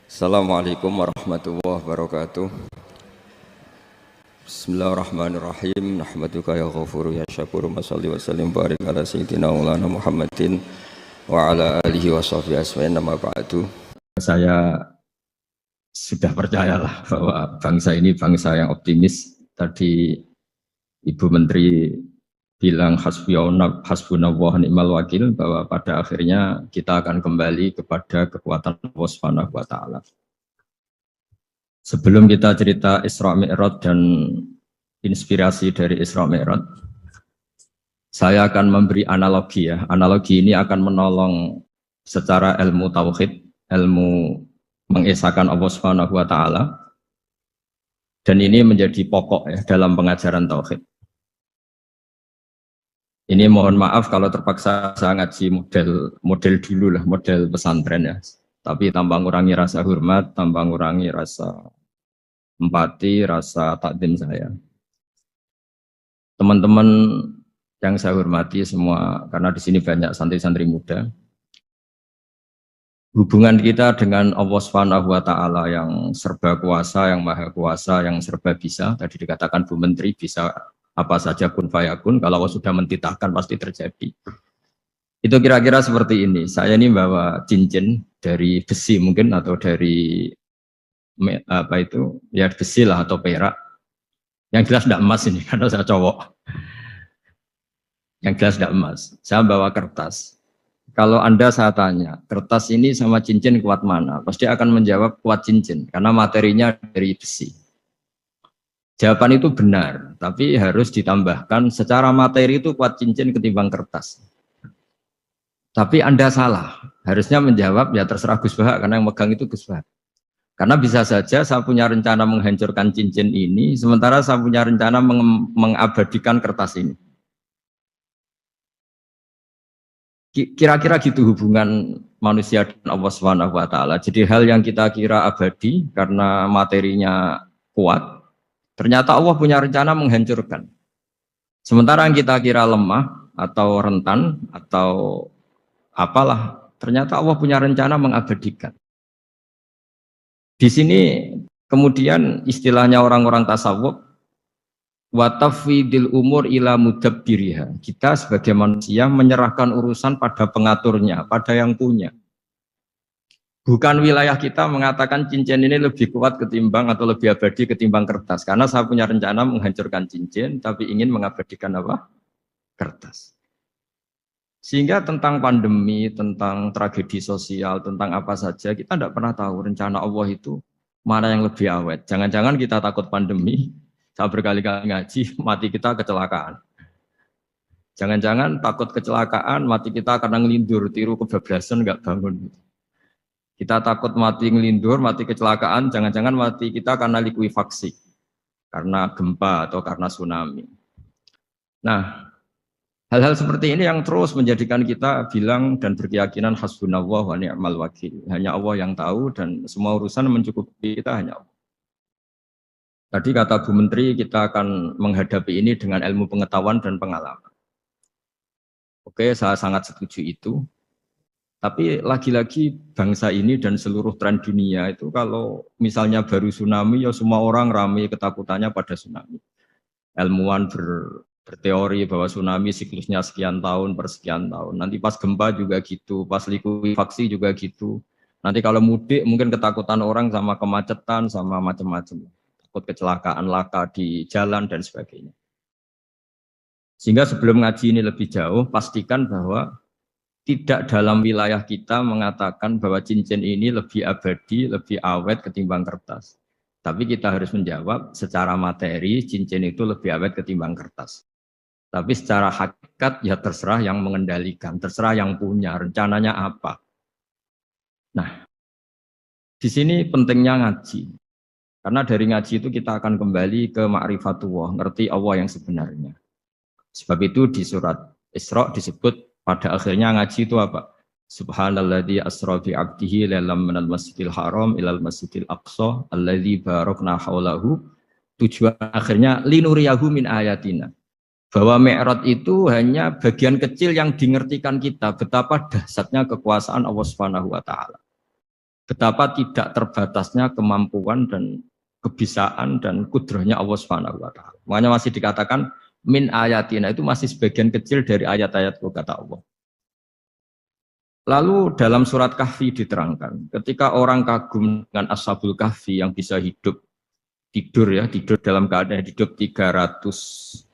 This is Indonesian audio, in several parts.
Assalamualaikum warahmatullahi wabarakatuh. Bismillahirrahmanirrahim. Nahmaduka ya ghafuru ya syakuru. Mashalli wa sallim barik ala sayyidina maulana Muhammadin wa ala alihi wa sahbihi asma'in nama ba'du. Saya sudah percayalah bahwa bangsa ini bangsa yang optimis. Tadi Ibu Menteri bilang hasbunallah ni'mal wakil, bahwa pada akhirnya kita akan kembali kepada kekuatan Allah Subhanahu wa taala. Sebelum kita cerita Isra Mi'raj dan inspirasi dari Isra Mi'raj, saya akan memberi analogi ya. Analogi ini akan menolong secara ilmu tauhid, ilmu mengesahkan Allah Subhanahu wa taala. Dan ini menjadi pokok ya dalam pengajaran tauhid. Ini mohon maaf kalau terpaksa saya ngaji model dulu lah, model pesantren ya. Tapi tanpa ngurangi rasa hormat, tanpa ngurangi rasa empati, rasa takdim saya. Teman-teman yang saya hormati semua, karena di sini banyak santri-santri muda. Hubungan kita dengan Allah Subhanahu wa taala yang serba kuasa, yang maha kuasa, yang serba bisa. Tadi dikatakan Bu Menteri bisa apa saja kun fayakun, kalau Allah sudah mentitahkan pasti terjadi. Itu kira-kira seperti ini. Saya ini bawa cincin dari besi mungkin, atau dari apa itu ya, besi lah atau perak. Yang jelas tidak emas ini karena saya cowok. Yang jelas tidak emas. Saya bawa kertas. Kalau Anda saya tanya, kertas ini sama cincin kuat mana? Pasti akan menjawab kuat cincin karena materinya dari besi. Jawaban itu benar, tapi harus ditambahkan secara materi itu kuat cincin ketimbang kertas. Tapi Anda salah, harusnya menjawab ya terserah Gus Bahak karena yang megang itu Gus Bahak. Karena bisa saja saya punya rencana menghancurkan cincin ini, sementara saya punya rencana mengabadikan kertas ini. Kira-kira gitu hubungan manusia dan Allah Subhanahu wa taala. Jadi hal yang kita kira abadi karena materinya kuat, ternyata Allah punya rencana menghancurkan. Sementara yang kita kira lemah atau rentan atau apalah, ternyata Allah punya rencana mengabadikan. Di sini kemudian istilahnya orang-orang tasawuf, wa tafwidil umur ila mudabbiriha. Kita sebagai manusia menyerahkan urusan pada pengaturnya, pada yang punya. Bukan wilayah kita mengatakan cincin ini lebih kuat ketimbang atau lebih abadi ketimbang kertas. Karena saya punya rencana menghancurkan cincin, tapi ingin mengabadikan apa? Kertas. Sehingga tentang pandemi, tentang tragedi sosial, tentang apa saja, kita tidak pernah tahu rencana Allah itu mana yang lebih awet. Jangan-jangan kita takut pandemi, saya berkali-kali ngaji, mati kita kecelakaan. Jangan-jangan takut kecelakaan, mati kita karena ngelindur, tiru kebablasan, nggak bangun. Kita takut mati ngelindur, mati kecelakaan, jangan-jangan mati kita karena likuifaksi, karena gempa atau karena tsunami. Nah, hal-hal seperti ini yang terus menjadikan kita bilang dan berkeyakinan hasbunallah wa ni'mal wakil. Hanya Allah yang tahu dan semua urusan mencukupi kita hanya Allah. Tadi kata Bu Menteri, kita akan menghadapi ini dengan ilmu pengetahuan dan pengalaman. Oke, saya sangat setuju itu. Tapi lagi-lagi bangsa ini dan seluruh tren dunia itu kalau misalnya baru tsunami ya semua orang ramai ketakutannya pada tsunami. Ilmuwan berteori bahwa tsunami siklusnya sekian tahun per sekian tahun. Nanti pas gempa juga gitu, pas likuifaksi juga gitu. Nanti kalau mudik mungkin ketakutan orang sama kemacetan sama macam-macam. Takut kecelakaan laka di jalan dan sebagainya. Sehingga sebelum ngaji ini lebih jauh, pastikan bahwa tidak dalam wilayah kita mengatakan bahwa cincin ini lebih abadi, lebih awet ketimbang kertas. Tapi kita harus menjawab secara materi, cincin itu lebih awet ketimbang kertas. Tapi secara hakikat ya terserah yang mengendalikan, terserah yang punya, rencananya apa. Nah, di sini pentingnya ngaji. Karena dari ngaji itu kita akan kembali ke ma'rifatullah, ngerti Allah yang sebenarnya. Sebab itu di surat Isra disebut pada akhirnya ngaji itu apa? Subhanalladzi asra bi 'abdihi lailam minal masjidil haram ilal masjidil aqsa alladzi barakna haulahu. Tujuan akhirnya linuriyahu min ayatina. Bahwa Mi'raj itu hanya bagian kecil yang dingertikan kita betapa dahsyatnya kekuasaan Allah Subhanahu wa taala. Betapa tidak terbatasnya kemampuan dan kebisaan dan kudrahnya Allah Subhanahu wa taala. Makanya masih dikatakan min ayatina, itu masih sebagian kecil dari ayat-ayatku, kata Allah. Lalu dalam surat Kahfi diterangkan, ketika orang kagum dengan Ashabul Kahfi yang bisa hidup, tidur dalam keadaan hidup 309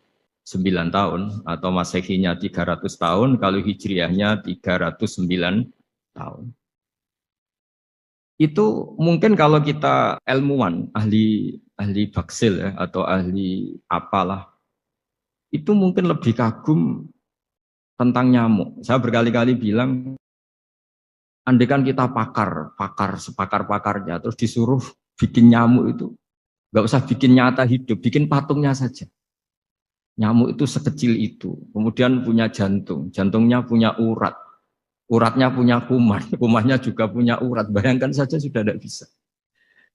tahun, atau Masehinya 300 tahun, kalau Hijriahnya 309 tahun. Itu mungkin kalau kita ilmuwan, ahli baksil ya, atau ahli apalah, itu mungkin lebih kagum tentang nyamuk. Saya berkali-kali bilang, andaikan kita sepakar-pakarnya, terus disuruh bikin nyamuk itu, nggak usah bikin nyata hidup, bikin patungnya saja. Nyamuk itu sekecil itu, kemudian punya jantung, jantungnya punya urat, uratnya punya kuman, kumannya juga punya urat. Bayangkan saja sudah tidak bisa.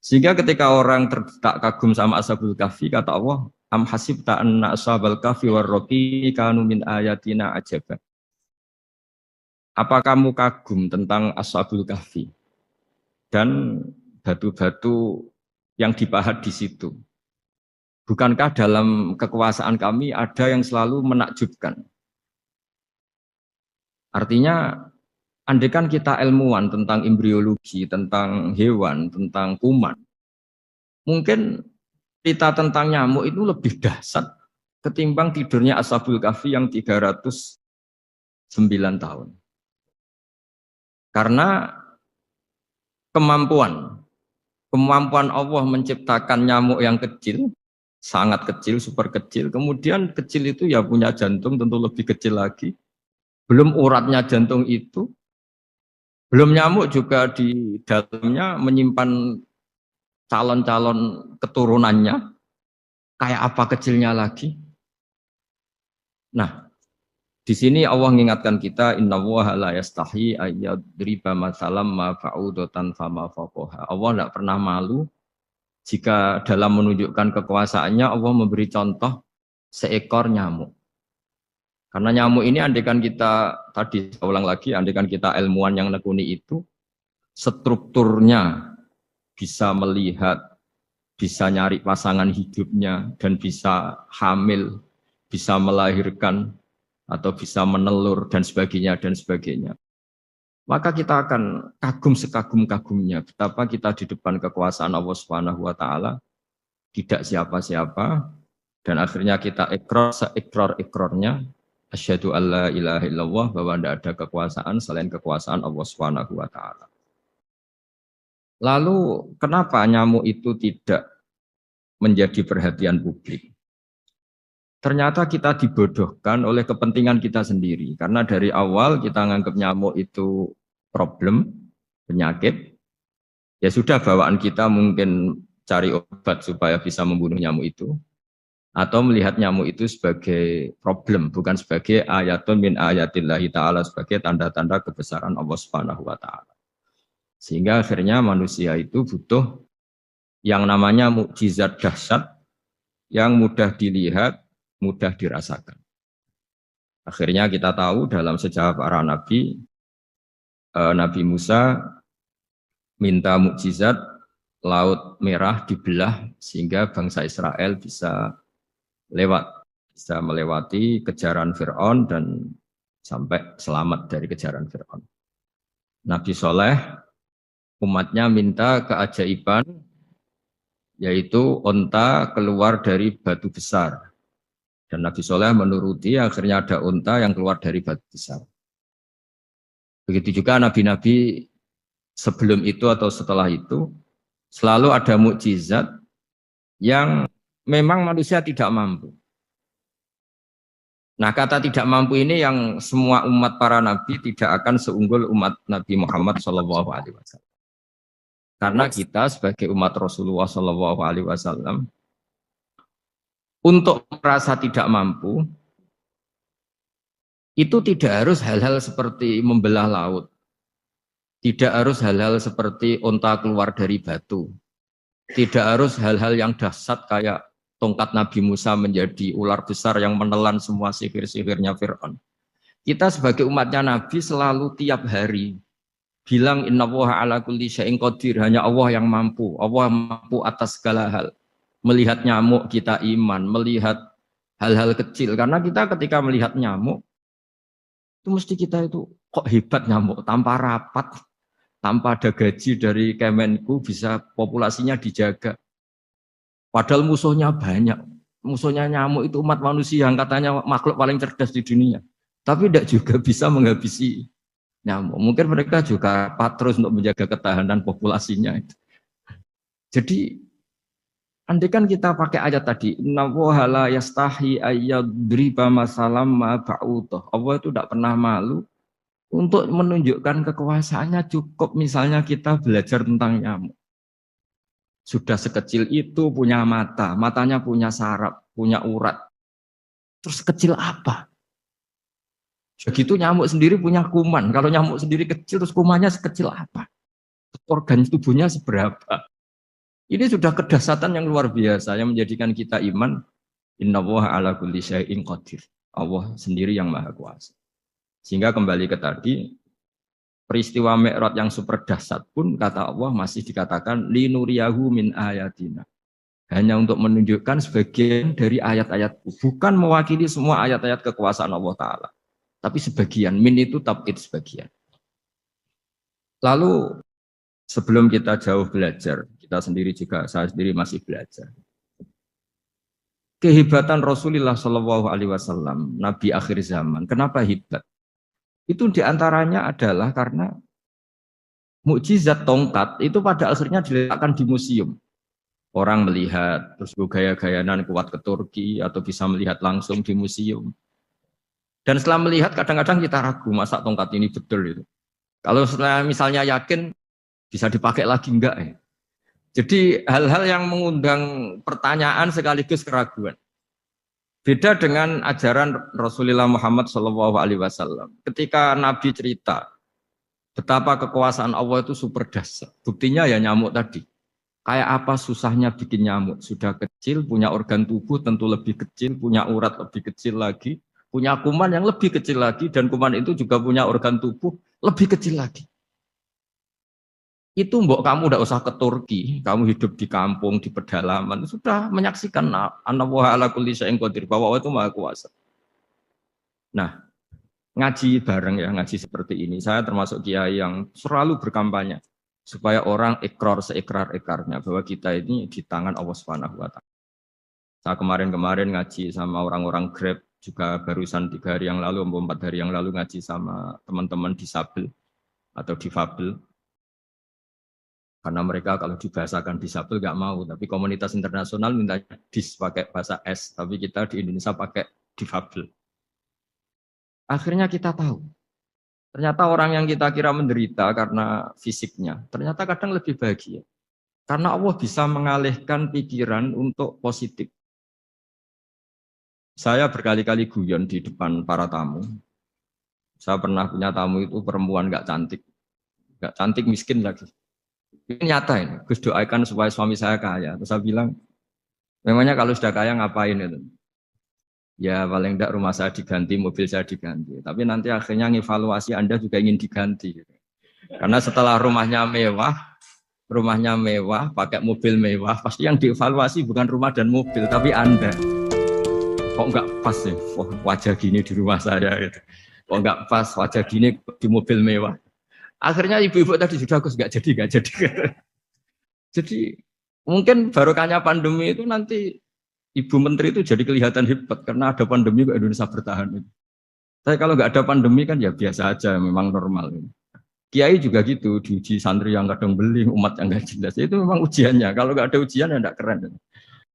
Sehingga ketika orang terdetak kagum sama Ashabul Kahfi, kata Allah, am hasibta anna ashabal kahfi warraqi kanu min ayatina ajaba. Apa kamu kagum tentang Ashabul Kahfi dan batu-batu yang dipahat di situ? Bukankah dalam kekuasaan kami ada yang selalu menakjubkan? Artinya, andaikan kita ilmuwan tentang embriologi, tentang hewan, tentang kuman, mungkin cerita tentang nyamuk itu lebih dahsyat ketimbang tidurnya Ashabul Kahfi yang 309 tahun. Karena kemampuan Allah menciptakan nyamuk yang kecil, sangat kecil, super kecil, kemudian kecil itu ya punya jantung tentu lebih kecil lagi, belum uratnya jantung itu, belum nyamuk juga di dalamnya menyimpan calon-calon keturunannya, kayak apa kecilnya lagi. Nah, di sini Allah mengingatkan kita, innallaha la yastahi ayyadriba mathalam ma fa'udatan fama faqaha. Allah tidak pernah malu jika dalam menunjukkan kekuasaannya Allah memberi contoh seekor nyamuk. Karena nyamuk ini andaikan kita, tadi saya ulang lagi, andaikan kita ilmuwan yang nekuni itu, strukturnya bisa melihat, bisa nyari pasangan hidupnya, dan bisa hamil, bisa melahirkan, atau bisa menelur, dan sebagainya, dan sebagainya. Maka kita akan kagum sekagum-kagumnya betapa kita di depan kekuasaan Allah Subhanahu wa taala tidak siapa-siapa, dan akhirnya kita seikrar-ikrarnya asyhadu alla ilaha illallah, bahwa tidak ada kekuasaan selain kekuasaan Allah Subhanahu wa taala. Lalu kenapa nyamuk itu tidak menjadi perhatian publik? Ternyata kita dibodohkan oleh kepentingan kita sendiri. Karena dari awal kita menganggap nyamuk itu problem, penyakit. Ya sudah, bawaan kita mungkin cari obat supaya bisa membunuh nyamuk itu. Atau melihat nyamuk itu sebagai problem, bukan sebagai ayatun min ayatillahi ta'ala, sebagai tanda-tanda kebesaran Allah Subhanahu wa ta'ala. Sehingga akhirnya manusia itu butuh yang namanya mukjizat dahsyat yang mudah dilihat, mudah dirasakan. Akhirnya kita tahu dalam sejarah para nabi, Nabi Musa minta mukjizat Laut Merah dibelah sehingga bangsa Israel bisa melewati kejaran Fir'aun dan sampai selamat dari kejaran Fir'aun. Nabi Soleh umatnya minta keajaiban, yaitu onta keluar dari batu besar. Dan Nabi Soleh menuruti, akhirnya ada onta yang keluar dari batu besar. Begitu juga nabi-nabi sebelum itu atau setelah itu, selalu ada mukjizat yang memang manusia tidak mampu. Nah, kata tidak mampu ini yang semua umat para nabi tidak akan seunggul umat Nabi Muhammad SAW. Karena kita sebagai umat Rasulullah SAW, untuk merasa tidak mampu, itu tidak harus hal-hal seperti membelah laut. Tidak harus hal-hal seperti onta keluar dari batu. Tidak harus hal-hal yang dahsyat kayak tongkat Nabi Musa menjadi ular besar yang menelan semua sihir-sihirnya Fir'aun. Kita sebagai umatnya Nabi selalu tiap hari bilang innallaha ala kulli syai'in qadir, hanya Allah yang mampu. Allah mampu atas segala hal. Melihat nyamuk kita iman, melihat hal-hal kecil. Karena kita ketika melihat nyamuk, itu mesti kita itu kok hebat nyamuk, tanpa rapat, tanpa ada gaji dari Kemenku bisa populasinya dijaga. Padahal musuhnya banyak. Musuhnya nyamuk itu umat manusia yang katanya makhluk paling cerdas di dunia. Tapi tidak juga bisa menghabisi nyamuk. Mungkin mereka juga rapat terus untuk menjaga ketahanan populasinya. Jadi andai kan kita pakai ayat tadi, innallaha la yastahi ayyadriba masalam ma ba'udah. Allah itu tidak pernah malu untuk menunjukkan kekuasaannya. Cukup misalnya kita belajar tentang nyamuk. Sudah sekecil itu punya mata, matanya punya saraf, punya urat. Terus kecil apa? Begitu nyamuk sendiri punya kuman. Kalau nyamuk sendiri kecil, terus kumannya sekecil apa? Organ tubuhnya seberapa? Ini sudah kedahsyatan yang luar biasa yang menjadikan kita iman. Innallaha ala kulli syai'in qadir. Allah sendiri yang maha kuasa. Sehingga kembali ke tadi, peristiwa Mi'raj yang super dahsyat pun kata Allah masih dikatakan linuriyahu min ayatina. Hanya untuk menunjukkan sebagian dari ayat-ayatku. Bukan mewakili semua ayat-ayat kekuasaan Allah Ta'ala. Tapi sebagian, min itu tabkid sebagian. Lalu sebelum kita jauh belajar, kita sendiri juga, saya sendiri masih belajar. Kehebatan Rasulullah Shallallahu Alaihi Wasallam, Nabi akhir zaman. Kenapa hebat? Itu diantaranya adalah karena mukjizat tongkat itu pada akhirnya diletakkan di museum. Orang melihat, terus gaya-gayanan kuat ke Turki, atau bisa melihat langsung di museum. Dan setelah melihat, kadang-kadang kita ragu, masa tongkat ini betul itu. Kalau setelah misalnya yakin, bisa dipakai lagi enggak ya? Jadi hal-hal yang mengundang pertanyaan sekaligus keraguan. Beda dengan ajaran Rasulullah Muhammad SAW. Ketika Nabi cerita betapa kekuasaan Allah itu super dahsyat. Buktinya ya nyamuk tadi. Kayak apa susahnya bikin nyamuk. Sudah kecil, punya organ tubuh tentu lebih kecil, punya urat lebih kecil lagi, punya kuman yang lebih kecil lagi, dan kuman itu juga punya organ tubuh lebih kecil lagi. Itu mbok kamu tidak usah ke Turki, kamu hidup di kampung, di pedalaman, sudah menyaksikan Anallaha ala kulli syai'in qadir, bahwa Allah itu maha kuasa. Nah, ngaji bareng ya, ngaji seperti ini. Saya termasuk kiai yang selalu berkampanye supaya orang ikrar seikrar-ikrarnya bahwa kita ini di tangan Allah Subhanahu wa Ta'ala. Saya kemarin-kemarin ngaji sama orang-orang Grab, juga barusan 3 hari yang lalu, 4 hari yang lalu ngaji sama teman-teman disabel atau difabel. Karena mereka kalau dibahasakan disabel nggak mau, tapi komunitas internasional minta dis pakai bahasa S, tapi kita di Indonesia pakai difabel. Akhirnya kita tahu, ternyata orang yang kita kira menderita karena fisiknya, ternyata kadang lebih bahagia. Karena Allah bisa mengalihkan pikiran untuk positif. Saya berkali-kali guyon di depan para tamu. Saya pernah punya tamu itu perempuan nggak cantik miskin lagi. Ini nyata ini, Gus doakan supaya suami saya kaya. Terus saya bilang, memangnya kalau sudah kaya ngapain itu? Ya paling tidak rumah saya diganti, mobil saya diganti. Tapi nanti akhirnya ngevaluasi Anda juga ingin diganti. Karena setelah rumahnya mewah, pakai mobil mewah, pasti yang dievaluasi bukan rumah dan mobil, tapi Anda. Kok nggak pas ya wajah gini di rumah saya gitu. Kok nggak pas wajah gini di mobil mewah. Akhirnya ibu-ibu tadi sudah Gus nggak jadi. Jadi mungkin barokahnya pandemi itu nanti Ibu Menteri itu jadi kelihatan hebat karena ada pandemi kok Indonesia bertahan. Tapi kalau nggak ada pandemi kan ya biasa aja, memang normal. Kiai juga gitu, diuji santri yang kadang beling, umat yang nggak jelas. Itu memang ujiannya. Kalau nggak ada ujian ya nggak keren.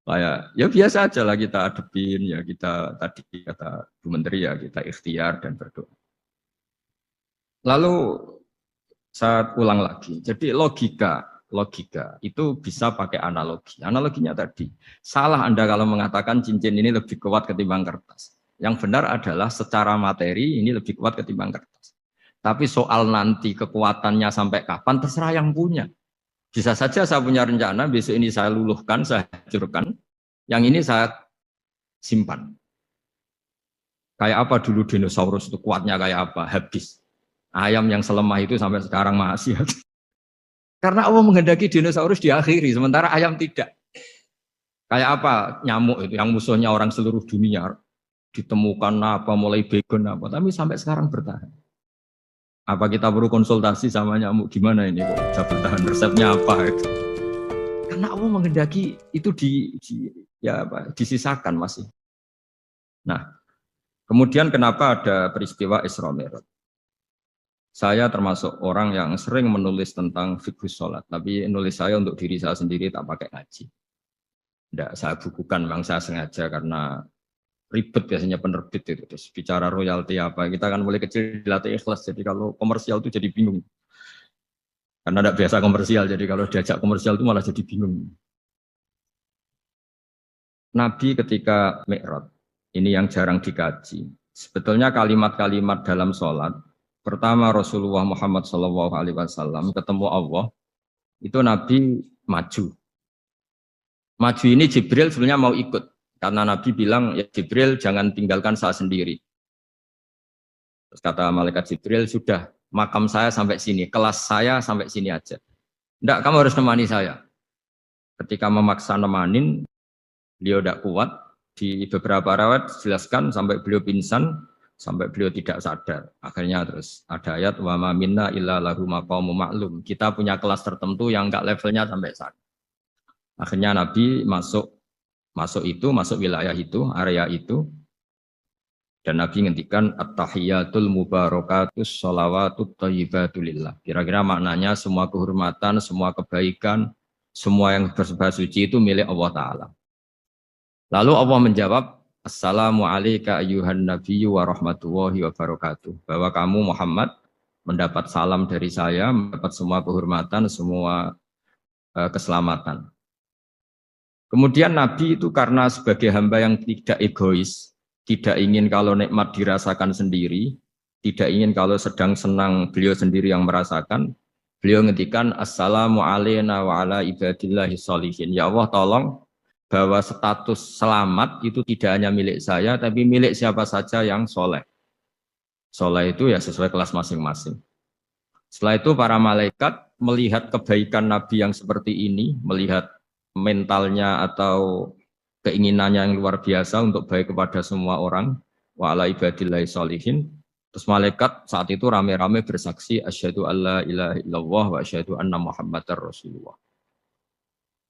Kayak ya biasa aja lah kita adepin, ya kita tadi kata Bu Menteri ya kita ikhtiar dan berdoa. Lalu saya ulang lagi. Jadi logika itu bisa pakai analogi. Analoginya tadi, salah Anda kalau mengatakan cincin ini lebih kuat ketimbang kertas. Yang benar adalah secara materi ini lebih kuat ketimbang kertas. Tapi soal nanti kekuatannya sampai kapan terserah yang punya. Bisa saja saya punya rencana besok ini saya luluhkan, saya hancurkan. Yang ini saya simpan. Kayak apa dulu dinosaurus itu kuatnya kayak apa? Habis. Ayam yang selemah itu sampai sekarang masih ada. Karena Allah menghendaki dinosaurus diakhiri, sementara ayam tidak. Kayak apa nyamuk itu yang musuhnya orang seluruh dunia, ditemukan apa mulai begon apa, tapi sampai sekarang bertahan. Apa kita perlu konsultasi sama nyamuk gimana ini kok bisa bertahan, resepnya apa itu? Karena Allah menghendaki itu disisakan masih. Nah, kemudian kenapa ada peristiwa Isra Mi'raj? Saya termasuk orang yang sering menulis tentang fikih sholat, tapi nulis saya untuk diri saya sendiri tak pakai ngaji. Tidak, saya bukukan, memang saya sengaja karena ribet biasanya penerbit itu. Terus bicara royalti apa, kita kan mulai kecil dilatih ikhlas, jadi kalau komersial itu jadi bingung. Karena tidak biasa komersial, jadi kalau diajak komersial itu malah jadi bingung. Nabi ketika Mi'raj, ini yang jarang dikaji. Sebetulnya kalimat-kalimat dalam sholat, pertama Rasulullah Muhammad SAW ketemu Allah, itu Nabi maju. Maju ini Jibril sebenarnya mau ikut, karena Nabi bilang, ya Jibril jangan tinggalkan saya sendiri. Terus kata malaikat Jibril, sudah makam saya sampai sini, kelas saya sampai sini aja. Enggak, kamu harus nemani saya. Ketika memaksa nemanin, beliau tidak kuat. Di beberapa rawat jelaskan sampai beliau pingsan, sampai beliau tidak sadar. Akhirnya terus ada ayat wa ma minna illa lahu maqamun ma'lum. Kita punya kelas tertentu yang enggak levelnya sampai sana. Akhirnya Nabi masuk wilayah itu, area itu. Dan Nabi ngendikan at-tahiyatul mubarakatus sholawatut thayyibatulillah. Kira-kira maknanya semua kehormatan, semua kebaikan, semua yang bersembah suci itu milik Allah Ta'ala. Lalu Allah menjawab, Assalamu alayka ayyuhan nabiyyu wa rahmatullahi wa barakatuh. Bahwa kamu Muhammad mendapat salam dari saya, mendapat semua kehormatan, semua keselamatan. Kemudian Nabi itu karena sebagai hamba yang tidak egois, tidak ingin kalau nikmat dirasakan sendiri, tidak ingin kalau sedang senang beliau sendiri yang merasakan, beliau ngendikan Assalamu alayna wa ala ibadillahi sholihin. Ya Allah tolong bahwa status selamat itu tidak hanya milik saya, tapi milik siapa saja yang soleh. Soleh itu ya sesuai kelas masing-masing. Setelah itu para malaikat melihat kebaikan Nabi yang seperti ini, melihat mentalnya atau keinginannya yang luar biasa untuk baik kepada semua orang, wa ala ibadillahi sholihin. Terus malaikat saat itu rame-rame bersaksi asyhadu alla ilaha illallah wa asyhadu anna muhammadar rasulullah.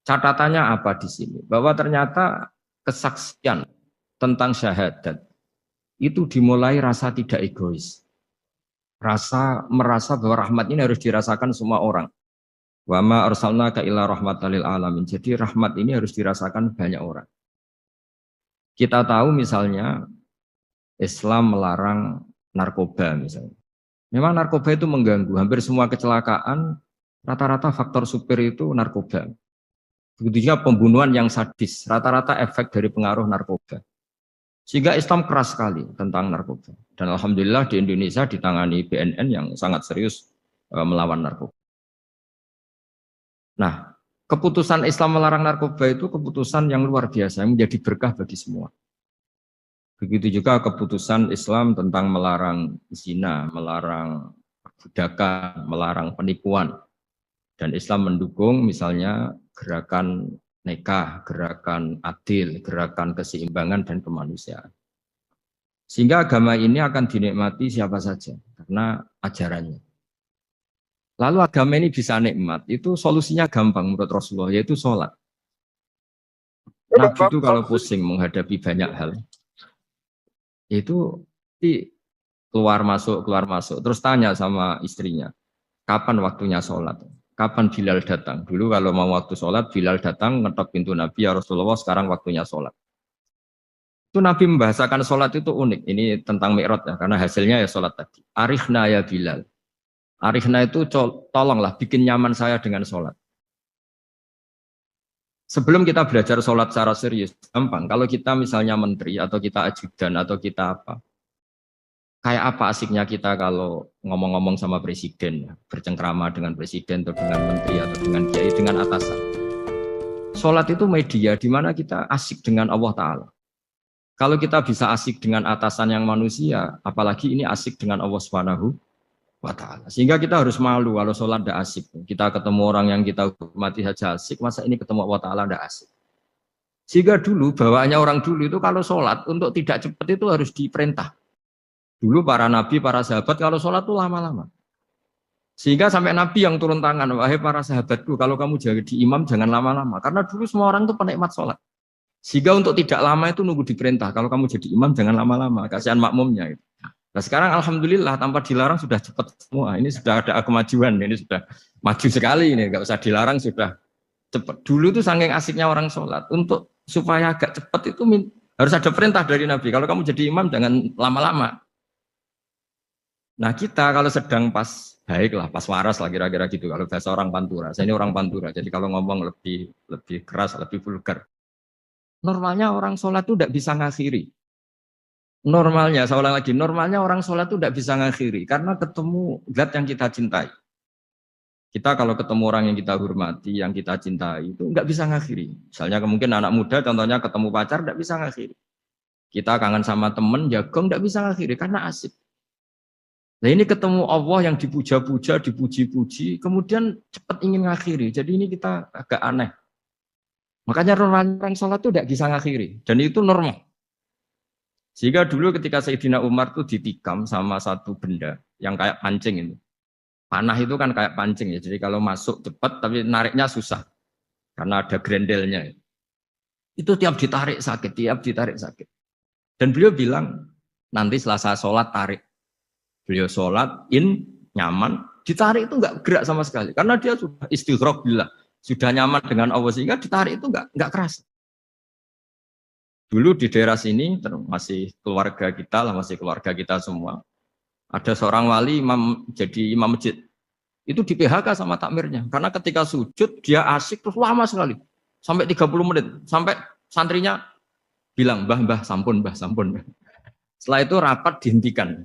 Catatannya apa di sini? Bahwa ternyata kesaksian tentang syahadat itu dimulai rasa tidak egois. Merasa bahwa rahmat ini harus dirasakan semua orang. Wa ma arsalnaka illa rahmatan lil alamin. Jadi rahmat ini harus dirasakan banyak orang. Kita tahu misalnya Islam melarang narkoba misalnya. Memang narkoba itu mengganggu. Hampir semua kecelakaan rata-rata faktor supir itu narkoba. Begitu juga pembunuhan yang sadis, rata-rata efek dari pengaruh narkoba. Sehingga Islam keras sekali tentang narkoba. Dan alhamdulillah di Indonesia ditangani BNN yang sangat serius melawan narkoba. Nah, keputusan Islam melarang narkoba itu keputusan yang luar biasa, yang menjadi berkah bagi semua. Begitu juga keputusan Islam tentang melarang zina, melarang perbudakan, melarang penipuan. Dan Islam mendukung misalnya gerakan nikah, gerakan adil, gerakan keseimbangan dan kemanusiaan. Sehingga agama ini akan dinikmati siapa saja karena ajarannya. Lalu agama ini bisa nikmat, itu solusinya gampang menurut Rasulullah, yaitu sholat. Nabi itu kalau pusing menghadapi banyak hal, itu keluar masuk, terus tanya sama istrinya, kapan waktunya sholat? Kapan Bilal datang? Dulu kalau mau waktu sholat, Bilal datang, ngetok pintu Nabi, ya Rasulullah sekarang waktunya sholat. Itu Nabi membahasakan sholat itu unik. Ini tentang Mi'raj ya, karena hasilnya ya sholat tadi. Arifna ya Bilal. Arifna itu tolonglah bikin nyaman saya dengan sholat. Sebelum kita belajar sholat secara serius, gampang. Kalau kita misalnya menteri, atau kita ajudan, atau kita apa, kayak apa asiknya kita kalau ngomong-ngomong sama presiden, bercengkrama dengan presiden atau dengan menteri atau dengan kiai, dengan atasan. Sholat itu media di mana kita asik dengan Allah Ta'ala. Kalau kita bisa asik dengan atasan yang manusia, apalagi ini asik dengan Allah Subhanahu wa ta'ala. Sehingga kita harus malu kalau sholat tidak asik. Kita ketemu orang yang kita hormati saja asik, masa ini ketemu Allah Ta'ala tidak asik. Sehingga dulu, bawaannya orang dulu itu kalau sholat, untuk tidak cepat itu harus diperintah. Dulu para nabi, para sahabat kalau sholat itu lama-lama. Sehingga sampai nabi yang turun tangan, wahai para sahabatku, kalau kamu jadi imam jangan lama-lama. Karena dulu semua orang itu penikmat sholat. Sehingga untuk tidak lama itu nunggu diperintah. Kalau kamu jadi imam jangan lama-lama, kasihan makmumnya. Itu. Nah sekarang alhamdulillah tanpa dilarang sudah cepat semua. Ini sudah ada kemajuan, ini sudah maju sekali ini. Nggak usah dilarang sudah cepat. Dulu itu saking asiknya orang sholat. Untuk supaya agak cepat itu harus ada perintah dari Nabi. Kalau kamu jadi imam jangan lama-lama. Nah kita kalau sedang pas baiklah, pas waras lah kira-kira gitu. Kalau bahasa orang Pantura, saya ini orang Pantura. Jadi kalau ngomong lebih keras, lebih vulgar. Normalnya orang sholat itu tidak bisa ngakhiri. Normalnya, saya ulang lagi, normalnya orang sholat itu tidak bisa ngakhiri karena ketemu zat yang kita cintai. Kita kalau ketemu orang yang kita hormati, yang kita cintai itu nggak bisa ngakhiri. Misalnya mungkin anak muda, contohnya ketemu pacar nggak bisa ngakhiri. Kita kangen sama temen, jagung nggak bisa ngakhiri karena asik. Nah ini ketemu Allah yang dipuja-puja, dipuji-puji, kemudian cepat ingin ngakhiri. Jadi ini kita agak aneh. Makanya orang sholat itu tidak bisa ngakhiri. Dan itu normal. Sehingga dulu ketika Sayyidina Umar itu ditikam sama satu benda yang kayak pancing ini. Panah itu kan kayak pancing ya. Jadi kalau masuk cepat tapi nariknya susah. Karena ada grendelnya. Itu tiap ditarik sakit, tiap ditarik sakit. Dan beliau bilang, nanti setelah saya sholat tarik. Beliau sholat, nyaman, ditarik itu enggak gerak sama sekali. Karena dia sudah istighraq billah. Sudah nyaman dengan Allah sehingga ditarik itu enggak keras. Dulu di daerah sini masih keluarga kita lah, masih keluarga kita semua. Ada seorang wali jadi imam masjid. Itu di PHK sama takmirnya. Karena ketika sujud dia asik terus lama sekali. Sampai 30 menit. Sampai santrinya bilang, mbah, sampun, mbah, sampun. Setelah itu rapat dihentikan.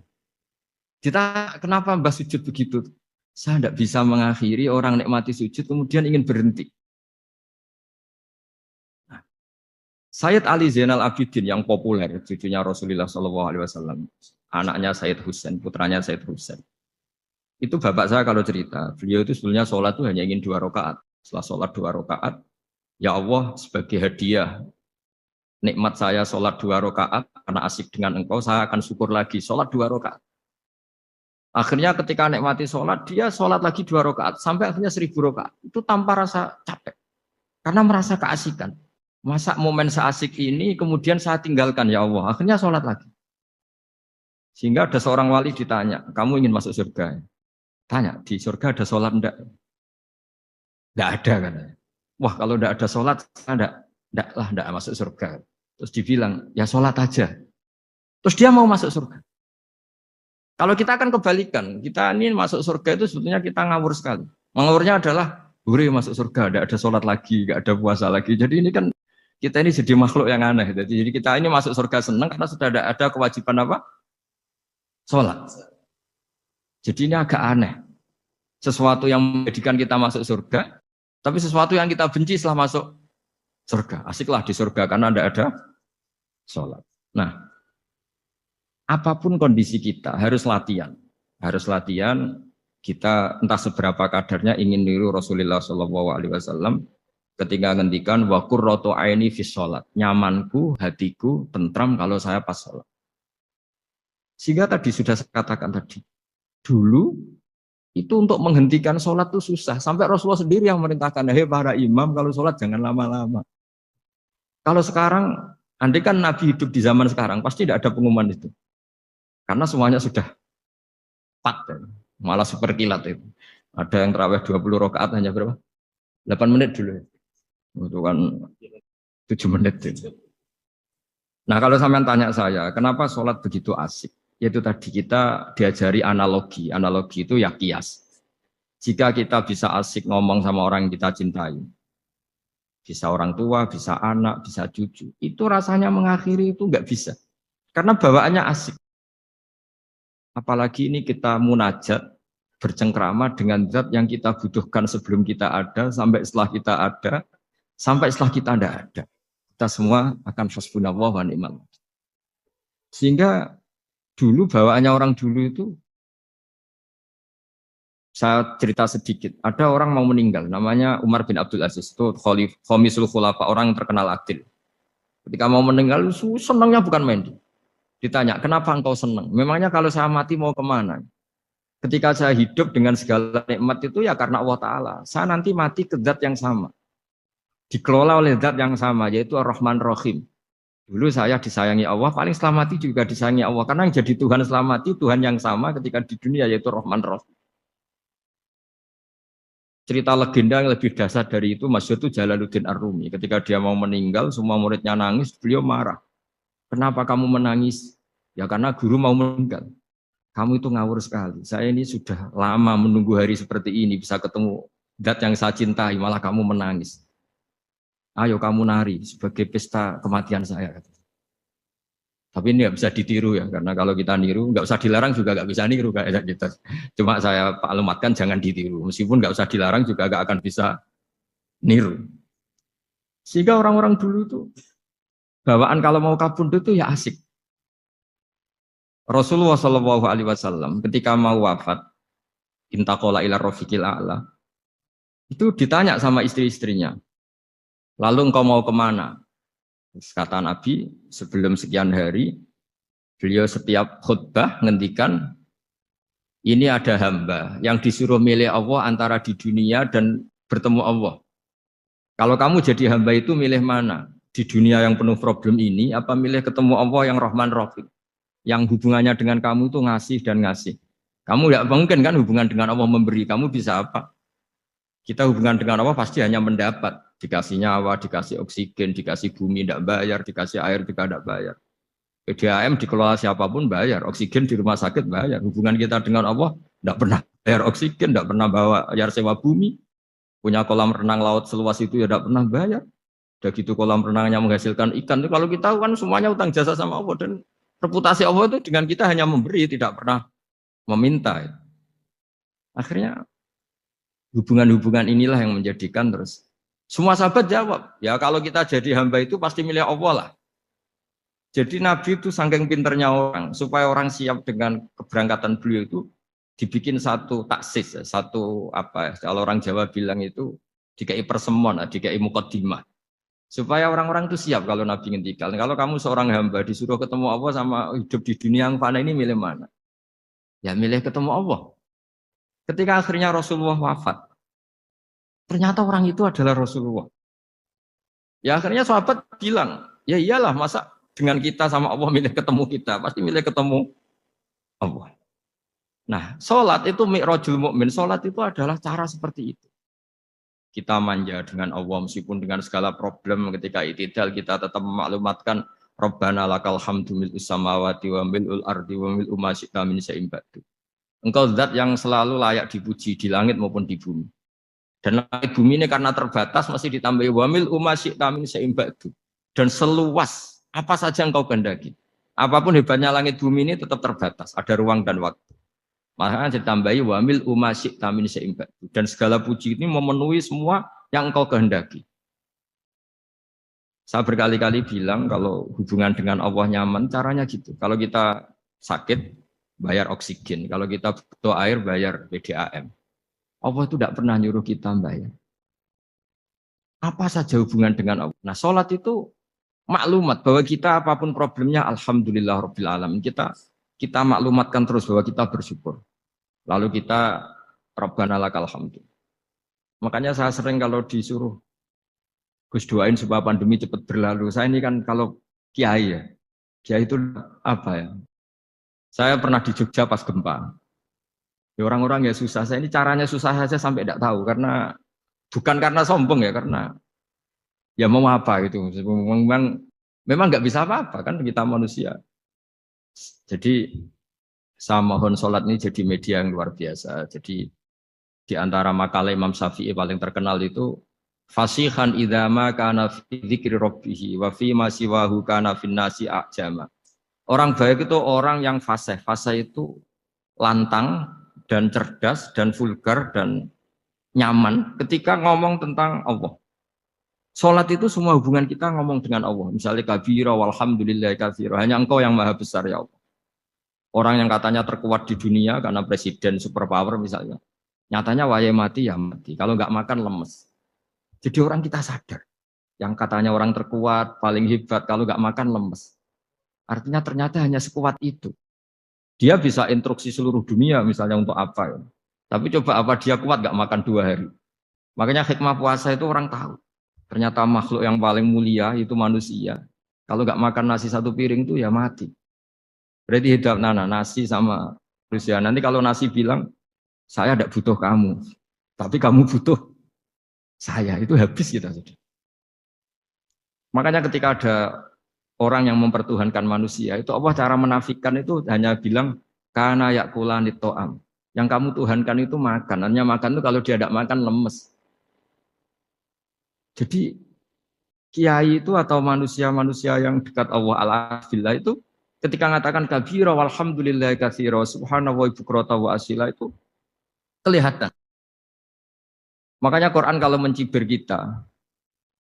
Kita kenapa mbah sujud begitu? Saya tidak bisa mengakhiri orang nikmati sujud kemudian ingin berhenti. Sayyid Ali Zainal Abidin yang populer, cucunya Rasulullah SAW, anaknya Sayyid Husain, putranya Sayyid Husain. Itu bapak saya kalau cerita, beliau itu sebetulnya sholat itu hanya ingin 2 rakaat. Setelah sholat 2 rakaat, ya Allah sebagai hadiah, nikmat saya sholat 2 rakaat, karena asik dengan engkau, saya akan syukur lagi, sholat 2 rakaat. Akhirnya ketika nikmati sholat, dia sholat lagi 2 rakaat, sampai akhirnya 1000 rakaat. Itu tanpa rasa capek, karena merasa keasikan. Masa momen seasik ini kemudian saya tinggalkan ya Allah. Akhirnya sholat lagi. Sehingga ada seorang wali ditanya, kamu ingin masuk surga? Tanya, di surga ada sholat enggak? Enggak ada katanya. Wah kalau enggak ada sholat, enggak masuk surga. Terus dibilang, ya sholat aja. Terus dia mau masuk surga. Kalau kita akan kebalikan, kita ini masuk surga itu sebetulnya kita ngawur sekali. Ngawurnya adalah, masuk surga, enggak ada sholat lagi, enggak ada puasa lagi. Jadi ini kan kita ini jadi makhluk yang aneh. Jadi kita ini masuk surga senang karena sudah ada kewajiban apa? Sholat. Jadi ini agak aneh. Sesuatu yang menjadikan kita masuk surga, tapi sesuatu yang kita benci setelah masuk surga. Asiklah di surga karena ada sholat. Nah, apapun kondisi kita harus latihan. Harus latihan kita entah seberapa kadarnya ingin niru Rasulullah SAW. Ketika ngendikan wa qurratu aini fi sholat, nyamanku, hatiku, tentram kalau saya pas sholat. Sehingga tadi sudah saya katakan tadi, dulu itu untuk menghentikan sholat itu susah. Sampai Rasulullah sendiri yang merintahkan, hei para imam kalau sholat jangan lama-lama. Kalau sekarang, andai kan Nabi hidup di zaman sekarang, pasti tidak ada pengumuman itu. Karena semuanya sudah pat, malah super kilat itu. Ada yang terawih 20 rakaat hanya berapa? 8 menit dulu. Itu kan 7 menit itu. Nah kalau sampean tanya saya, kenapa sholat begitu asik? Yaitu tadi kita diajari analogi. Analogi itu ya kias. Jika kita bisa asik ngomong sama orang yang kita cintai, bisa orang tua, bisa anak, bisa cucu, itu rasanya mengakhiri itu nggak bisa. Karena bawaannya asik. Apalagi ini kita munajat, bercengkrama dengan zat yang kita butuhkan sebelum kita ada, sampai setelah kita ada, sampai setelah kita tidak ada. Kita semua akan hasbunallah wa ni'mal. Sehingga dulu bawaannya orang dulu itu Saya cerita sedikit. Ada orang mau meninggal, namanya Umar bin Abdul Aziz. Itu Khomisul Khulafa, orang yang terkenal adil. Ketika mau meninggal, senangnya bukan main. Ditanya, kenapa engkau senang? Memangnya kalau saya mati mau kemana? Ketika saya hidup dengan segala nikmat itu ya karena Allah Ta'ala. Saya nanti mati ke zat yang sama. Dikelola oleh zat yang sama, yaitu Ar-Rahman Rahim. Dulu saya disayangi Allah, paling selamati juga disayangi Allah. Karena yang jadi Tuhan selamati, Tuhan yang sama ketika di dunia, yaitu Rahman Rahim. Cerita legenda yang lebih dasar dari itu, masyhur itu Jalaluddin Ar-Rumi. Ketika dia mau meninggal, semua muridnya nangis, beliau marah. Kenapa kamu menangis? Ya karena guru mau meninggal. Kamu itu ngawur sekali. Saya ini sudah lama menunggu hari seperti ini, bisa ketemu zat yang saya cintai, malah kamu menangis. Ayo kamu nari sebagai pesta kematian saya. Tapi ini nggak bisa ditiru ya, karena kalau kita niru, nggak usah dilarang juga nggak bisa niru kayak gitu. Cuma saya maklumatkan jangan ditiru, meskipun nggak usah dilarang juga nggak akan bisa niru. Sehingga orang-orang dulu itu bawaan kalau mau kabundut itu ya asik. Rasulullah Shallallahu Alaihi Wasallam ketika mau wafat, intakola ila rofiqil a'la, itu ditanya sama istri-istrinya, lalu engkau mau kemana? Kata Nabi, sebelum sekian hari, beliau setiap khutbah ngendikan, ini ada hamba yang disuruh milih Allah antara di dunia dan bertemu Allah. Kalau kamu jadi hamba itu milih mana? Di dunia yang penuh problem ini, apa milih ketemu Allah yang Rahman Rahim? Yang hubungannya dengan kamu itu ngasih dan ngasih. Kamu tidak mungkin kan hubungan dengan Allah memberi, kamu bisa apa? Kita hubungan dengan Allah pasti hanya mendapat. Dikasih nyawa, dikasih oksigen, dikasih bumi tidak bayar, dikasih air juga tidak bayar. PDAM dikelola siapapun bayar, oksigen di rumah sakit bayar. Hubungan kita dengan Allah tidak pernah bayar oksigen, tidak pernah bayar sewa bumi. Punya kolam renang laut seluas itu ya tidak pernah bayar. Udah gitu kolam renangnya menghasilkan ikan. Kalau kita kan semuanya utang jasa sama Allah, dan reputasi Allah itu dengan kita hanya memberi, tidak pernah meminta. Akhirnya hubungan-hubungan inilah yang menjadikan terus semua sahabat jawab, ya kalau kita jadi hamba itu pasti milih Allah lah. Jadi Nabi itu saking pinternya orang, supaya orang siap dengan keberangkatan beliau itu dibikin satu taksis, satu apa? Kalau orang Jawa bilang itu dikai persemon, dikai mukaddimah. Supaya orang-orang itu siap kalau Nabi ngendikan. Kalau kamu seorang hamba disuruh ketemu Allah sama hidup di dunia yang fana ini milih mana? Ya milih ketemu Allah. Ketika akhirnya Rasulullah wafat, ternyata orang itu adalah Rasulullah. Ya akhirnya sahabat bilang, ya iyalah masa dengan kita sama Allah milih ketemu kita, pasti milih ketemu Allah. Nah, sholat itu mi'rajul mu'min, sholat itu adalah cara seperti itu. Kita manja dengan Allah meskipun dengan segala problem ketika itidal kita tetap memaklumatkan Rabbana lakal hamdu mil'us samawati wa mil'ul ardi wa mil'u ma syi'ta min syai'in ba'du. Engkau zat yang selalu layak dipuji di langit maupun di bumi. Dan langit bumi ini karena terbatas masih ditambahi wamil umasyi tamin seimbadu. Dan seluas apa saja engkau kehendaki. Apapun hebatnya langit bumi ini tetap terbatas, ada ruang dan waktu. Makanya ditambahi wamil umasyi tamin seimbadu. Dan segala puji ini memenuhi semua yang engkau kehendaki. Saya berkali-kali bilang kalau hubungan dengan Allah nyaman, caranya gitu. Kalau kita sakit, bayar oksigen. Kalau kita butuh air, bayar PDAM. Allah itu tidak pernah nyuruh kita bayar. Apa saja hubungan dengan Allah. Nah, sholat itu maklumat bahwa kita apapun problemnya, alhamdulillah rabbil alamin. Kita maklumatkan terus bahwa kita bersyukur. Lalu kita Rabbana lakal hamdu. Makanya saya sering kalau disuruh Gus doain supaya pandemi cepat berlalu. Saya ini kan kalau kiai ya. Kiai itu apa ya? Saya pernah di Jogja pas gempa. Ya orang-orang ya susah. Saya ini caranya susah saja sampai tidak tahu karena bukan karena sombong ya, karena ya mau apa gitu. Memang nggak bisa apa-apa kan kita manusia. Jadi saya mohon sholat ini jadi media yang luar biasa. Jadi di antara makalah Imam Syafi'i paling terkenal itu fasihan idama kana fi dzikri rabbih wa fi ma siwahu kana fin nasi ajama. Orang baik itu orang yang fasih. Fasih itu lantang dan cerdas dan vulgar dan nyaman ketika ngomong tentang Allah. Sholat itu semua hubungan kita ngomong dengan Allah. Misalnya kabira walhamdulillah katsira. Hanya engkau yang maha besar ya Allah. Orang yang katanya terkuat di dunia karena presiden superpower misalnya. Nyatanya waya mati ya mati. Kalau nggak makan lemes. Jadi orang kita sadar. Yang katanya orang terkuat, paling hebat, kalau nggak makan lemes. Artinya ternyata hanya sekuat itu. Dia bisa instruksi seluruh dunia misalnya untuk apa. Ya. Tapi coba apa dia kuat nggak makan 2 hari. Makanya hikmah puasa itu orang tahu. Ternyata makhluk yang paling mulia itu manusia. Kalau nggak makan nasi 1 piring itu ya mati. Berarti hidup nasi sama manusia. Nanti kalau nasi bilang, saya tidak butuh kamu. Tapi kamu butuh saya. Itu habis kita. Makanya ketika ada orang yang mempertuhankan manusia, itu Allah cara menafikan itu hanya bilang, karena yakulani to'am. Yang kamu tuhankan itu makan. Hanya makan itu kalau dia tidak makan lemes. Jadi kiai itu atau manusia-manusia yang dekat Allah al-afillah itu ketika mengatakan kabira walhamdulillah katsira subhanallah bukrata wa asila itu kelihatan. Makanya Quran kalau mencibir kita,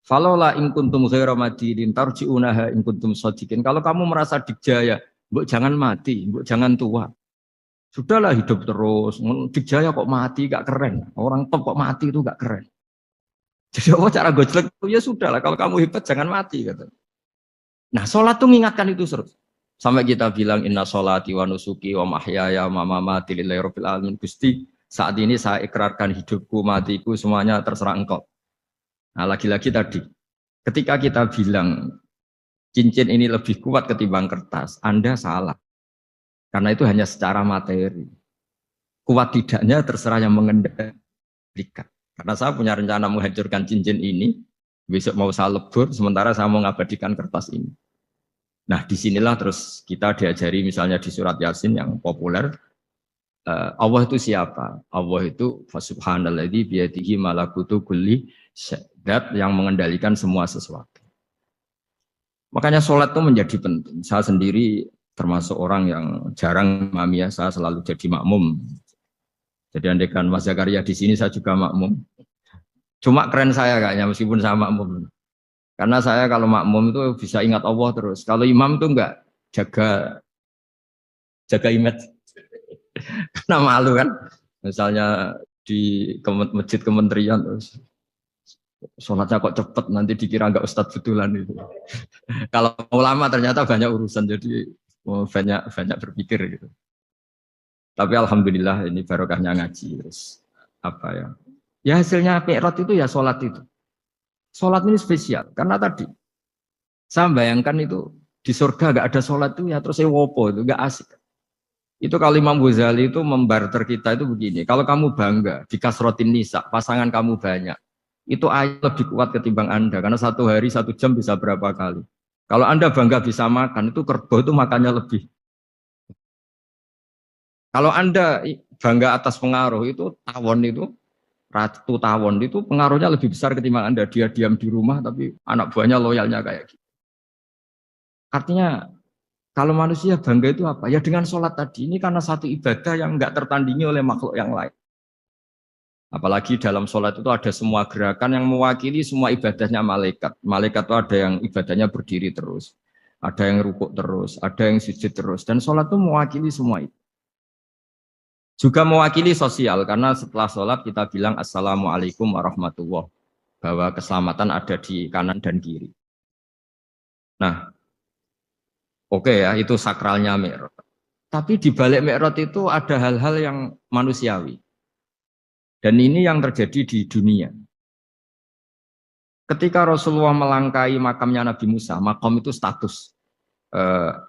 falola in kuntum ghaira madidin tarji'unaha in kuntum shadiqin. Kalau kamu merasa dikjaya, mbok jangan mati, mbok jangan tua. Sudahlah hidup terus. Dikjaya kok mati gak keren. Orang top kok mati itu gak keren. Jadi Allah cara gojlek itu ya sudah lah. Kalau kamu hebat jangan mati kata. Nah sholat tuh mengingatkan itu terus. Sampai kita bilang inna sholati wa nusuki wa mahyaya wa mamati lillahi rabbil alamin. Gusti saat ini saya ikrarkan hidupku, matiku semuanya terserah engkau. Nah lagi-lagi tadi ketika kita bilang cincin ini lebih kuat ketimbang kertas, Anda salah. Karena itu hanya secara materi. Kuat tidaknya terserah yang mengendalikan. Karena saya punya rencana menghancurkan cincin ini, besok mau saya lebur, sementara saya mau mengabadikan kertas ini. Nah, disinilah terus kita diajari misalnya di surat Yasin yang populer, Allah itu siapa? Allah itu Subhanalladzi biyadihi malakutu kulli syai'in yang mengendalikan semua sesuatu. Makanya sholat itu menjadi penting. Saya sendiri termasuk orang yang jarang imami ya, saya selalu jadi makmum. Jadi andaikan Mas Zakaria di sini saya juga makmum. Cuma keren saya kayaknya meskipun saya makmum. Karena saya kalau makmum itu bisa ingat Allah terus. Kalau imam itu enggak jaga image. Karena malu kan. Misalnya di masjid kementerian terus sholatnya kok cepet nanti dikira enggak ustadz betulan itu. Kalau ulama ternyata banyak urusan jadi banyak berpikir gitu. Tapi alhamdulillah ini barokahnya ngaji terus apa ya? Ya hasilnya mi'raj itu ya sholat itu. Sholat ini spesial karena tadi saya bayangkan itu di surga gak ada sholat itu ya terus saya wopo itu gak asik. Itu kalau Imam Ghazali itu membarter kita itu begini. Kalau kamu bangga di kasrotin nisa pasangan kamu banyak itu ayat lebih kuat ketimbang Anda karena 1 hari 1 jam bisa berapa kali. Kalau Anda bangga bisa makan itu kerbau itu makannya lebih. Kalau Anda bangga atas pengaruh itu tawon itu, ratu tawon itu pengaruhnya lebih besar ketimbang Anda. Dia diam di rumah tapi anak buahnya loyalnya kayak gitu. Artinya kalau manusia bangga itu apa? Ya dengan sholat tadi. Ini karena satu ibadah yang enggak tertandingi oleh makhluk yang lain. Apalagi dalam sholat itu ada semua gerakan yang mewakili semua ibadahnya malaikat. Malaikat itu ada yang ibadahnya berdiri terus. Ada yang rukuk terus. Ada yang sujud terus. Dan sholat itu mewakili semua itu. Juga mewakili sosial karena setelah sholat kita bilang assalamualaikum warahmatullahi bahwa keselamatan ada di kanan dan kiri. Nah, oke ya itu sakralnya Mi'raj. Tapi di balik Mi'raj itu ada hal-hal yang manusiawi. Dan ini yang terjadi di dunia. Ketika Rasulullah melangkai makamnya Nabi Musa, makam itu status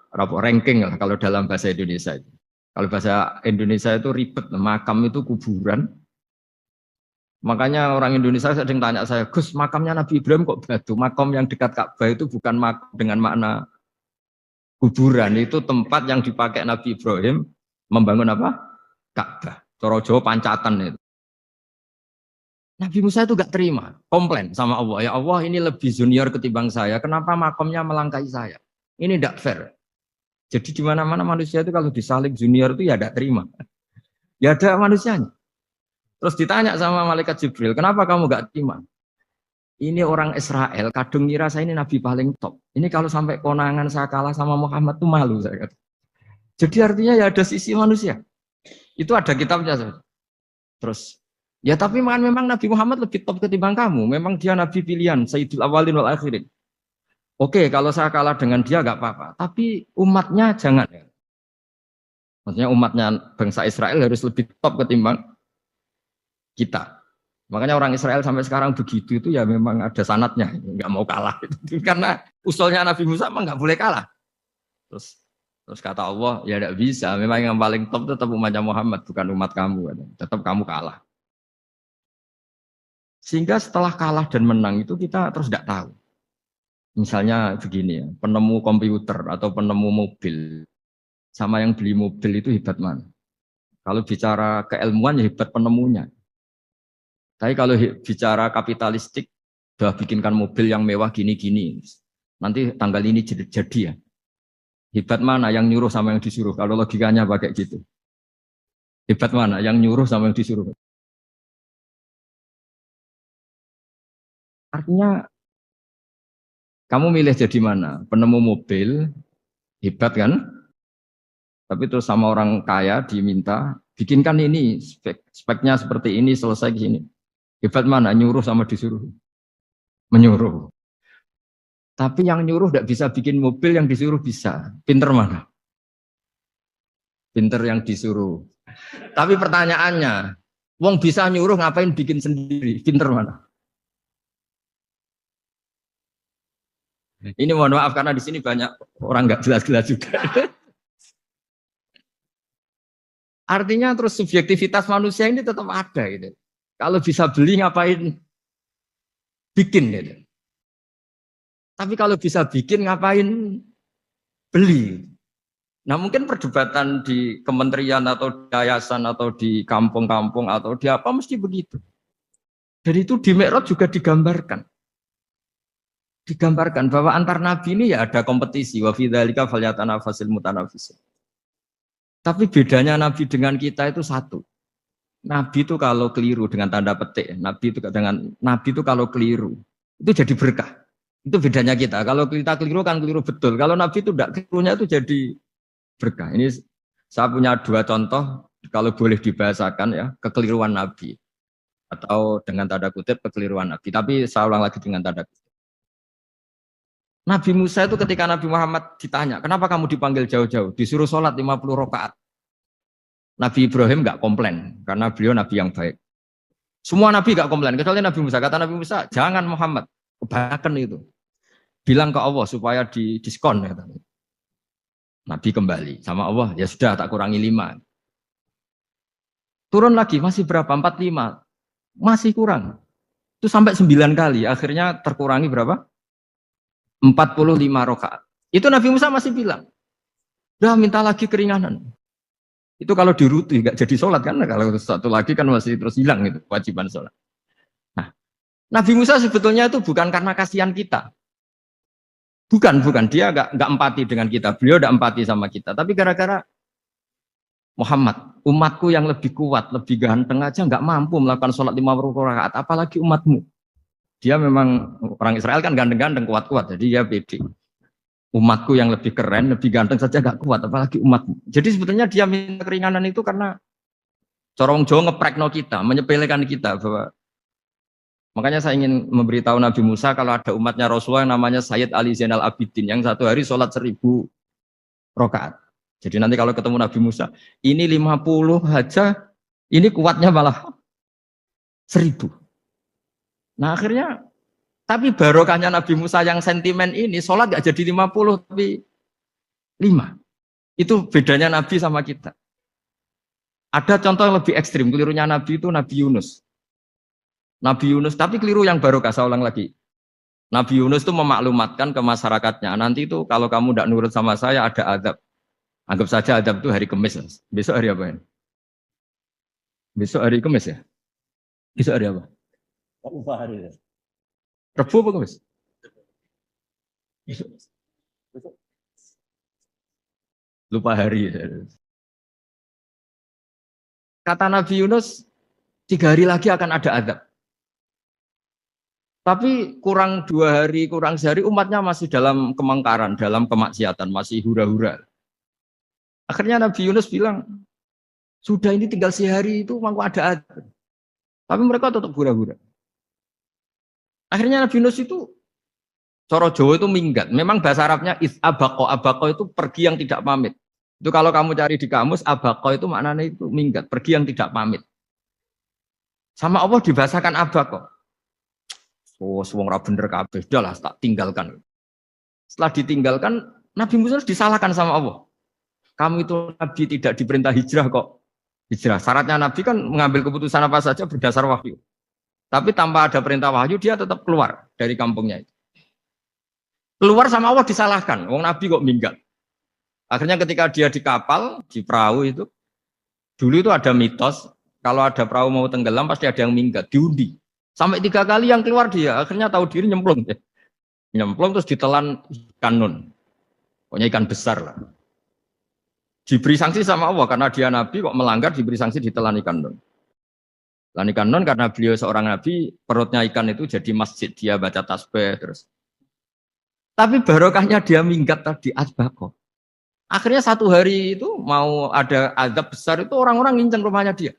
ranking lah kalau dalam bahasa Indonesia itu. Kalau bahasa Indonesia itu ribet, makam itu kuburan. Makanya orang Indonesia sering tanya saya, Gus, makamnya Nabi Ibrahim kok batu? Makam yang dekat Ka'bah itu bukan makam dengan makna kuburan, itu tempat yang dipakai Nabi Ibrahim membangun apa? Ka'bah. Cara Jawa pancatan itu. Nabi Musa itu gak terima, komplain sama Allah. Ya Allah ini lebih junior ketimbang saya, kenapa makamnya melangkai saya? Ini tidak fair. Jadi di mana-mana manusia itu kalau disaling junior itu ya tidak terima. Ya ada manusianya. Terus ditanya sama malaikat Jibril, kenapa kamu gak terima? Ini orang Israel, kadung ngira saya ini nabi paling top. Ini kalau sampai konangan saya kalah sama Muhammad tuh malu saya kata. Jadi artinya ya ada sisi manusia. Itu ada kitabnya. Terus Ya tapi memang Nabi Muhammad lebih top ketimbang kamu. Memang dia Nabi pilihan, Sayyidul Awalin wal Akhirin. Oke, kalau saya kalah dengan dia gak apa-apa. Tapi umatnya jangan. Maksudnya umatnya bangsa Israel harus lebih top ketimbang kita. Makanya orang Israel sampai sekarang begitu itu ya memang ada sanatnya, nggak mau kalah. Karena usulnya Nabi Musa memang nggak boleh kalah. Terus terus kata Allah ya tidak bisa. Memang yang paling top tetap umatnya Muhammad bukan umat kamu. Tetap kamu kalah. Sehingga setelah kalah dan menang itu kita terus tidak tahu. Misalnya begini ya, penemu komputer atau penemu mobil sama yang beli mobil itu hebat mana? Kalau bicara keilmuan ya hebat penemunya. Tapi kalau bicara kapitalistik, udah bikinkan mobil yang mewah gini-gini. Nanti tanggal ini jadi ya. Hebat mana yang nyuruh sama yang disuruh? Kalau logikanya pakai gitu. Hebat mana yang nyuruh sama yang disuruh? Artinya kamu milih jadi mana? Penemu mobil, hebat kan? Tapi terus sama orang kaya diminta, bikinkan ini, speknya seperti ini, selesai di sini. Hebat mana? Nyuruh sama disuruh? Menyuruh. Tapi yang nyuruh tidak bisa bikin mobil, yang disuruh bisa. Pinter mana? Pinter yang disuruh. Tapi pertanyaannya, wong bisa nyuruh ngapain bikin sendiri? Pinter mana? Ini mohon maaf karena di sini banyak orang nggak jelas-jelas juga. Artinya terus subjektivitas manusia ini tetap ada gitu. Kalau bisa beli ngapain bikin gitu. Tapi kalau bisa bikin ngapain beli. Nah mungkin perdebatan di kementerian atau di yayasan atau di kampung-kampung atau di apa mesti begitu. Dan itu di Mi'raj juga digambarkan. Digambarkan bahwa antar nabi ini ya ada kompetisi. Wa fi dzalika falyatanafasil mutanafisun. Tapi bedanya nabi dengan kita itu satu. Nabi itu kalau keliru dengan tanda petik, nabi itu kalau keliru itu jadi berkah. Itu bedanya kita. Kalau kita keliru kan keliru betul. Kalau nabi itu tidak kelirunya itu jadi berkah. Ini saya punya dua contoh kalau boleh dibahasakan ya kekeliruan nabi atau dengan tanda kutip kekeliruan nabi. Tapi saya ulang lagi dengan tanda kutip. Nabi Musa itu ketika Nabi Muhammad ditanya, kenapa kamu dipanggil jauh-jauh? Disuruh sholat 50 rakaat. Nabi Ibrahim nggak komplain, karena beliau Nabi yang baik. Semua Nabi nggak komplain, kecuali Nabi Musa. Kata Nabi Musa, jangan Muhammad, kebanyakan itu. Bilang ke Allah supaya di diskon. Ya. Nabi kembali sama Allah, ya sudah tak kurangi 5. Turun lagi, masih berapa? 45. Masih kurang. Itu sampai 9 kali, akhirnya terkurangi berapa? 45 rakaat. Itu Nabi Musa masih bilang, udah minta lagi keringanan. Itu kalau diruti nggak jadi sholat kan? Kalau satu lagi kan masih terus hilang itu kewajiban sholat. Nah, Nabi Musa sebetulnya itu bukan karena kasihan kita, bukan dia nggak empati dengan kita. Beliau nggak empati sama kita, tapi gara-gara Muhammad, umatku yang lebih kuat, lebih ganteng aja nggak mampu melakukan sholat 50 rakaat, apalagi umatmu. Dia memang orang Israel kan ganteng-ganteng, kuat-kuat, jadi dia pede. Umatku yang lebih keren, lebih ganteng saja gak kuat, apalagi umatmu. Jadi sebetulnya dia minta keringanan itu karena corong Jawa ngeprekno kita, menyepelekan kita bahwa makanya saya ingin memberitahu Nabi Musa kalau ada umatnya Rasulullah yang namanya Sayyid Ali Zainal Abidin yang satu hari sholat 1000 rakaat. Jadi nanti kalau ketemu Nabi Musa, ini 50 aja, ini kuatnya malah 1000. Nah akhirnya, tapi barokahnya Nabi Musa yang sentimen ini, sholat gak jadi 50, tapi 5. Itu bedanya Nabi sama kita. Ada contoh yang lebih ekstrim, kelirunya Nabi itu Nabi Yunus. Nabi Yunus, tapi keliru yang barokah, saya ulang lagi. Nabi Yunus itu memaklumatkan ke masyarakatnya, nanti itu kalau kamu tidak nurut sama saya ada azab. Anggap saja azab itu hari Kamis. Besok hari apa ya? Besok hari Kamis ya? Besok hari apa? Lupa hari ya. Rebu apa Kamis? Lupa hari ya. Kata Nabi Yunus, 3 hari lagi akan ada azab. Tapi kurang 2 hari, kurang sehari umatnya masih dalam kemungkaran, dalam kemaksiatan, masih hura-hura. Akhirnya Nabi Yunus bilang, sudah ini tinggal sehari itu mau ada azab. Tapi mereka tetap hura-hura. Akhirnya Nabi Yunus itu Coro Jawa itu minggat. Memang bahasa Arabnya abako. Abako itu pergi yang tidak pamit. Itu kalau kamu cari di kamus, abako itu maknanya itu minggat, pergi yang tidak pamit. Sama Allah dibahasakan abako. Oh, wong ra bener kabeh, udahlah tak tinggalkan. Setelah ditinggalkan, Nabi Musa disalahkan sama Allah. Kamu itu Nabi tidak diperintah hijrah kok. Hijrah. Syaratnya Nabi kan mengambil keputusan apa saja berdasar wahyu. Tapi tanpa ada perintah wahyu, dia tetap keluar dari kampungnya itu. Keluar sama Allah disalahkan. Wong Nabi kok minggat. Akhirnya ketika dia di kapal, di perahu itu, dulu itu ada mitos, kalau ada perahu mau tenggelam pasti ada yang minggat, diundi. Sampai 3 kali yang keluar dia, akhirnya tahu diri nyemplung. Nyemplung terus ditelan ikan nun. Pokoknya ikan besar lah. Diberi sanksi sama Allah, karena dia Nabi kok melanggar, diberi sanksi ditelan ikan nun. Telan ikan nun karena beliau seorang Nabi, perutnya ikan itu jadi masjid, dia baca tasbih terus. Tapi barokahnya dia minggat tadi asbako. Akhirnya 1 hari itu mau ada azab besar itu orang-orang nginceng rumahnya dia.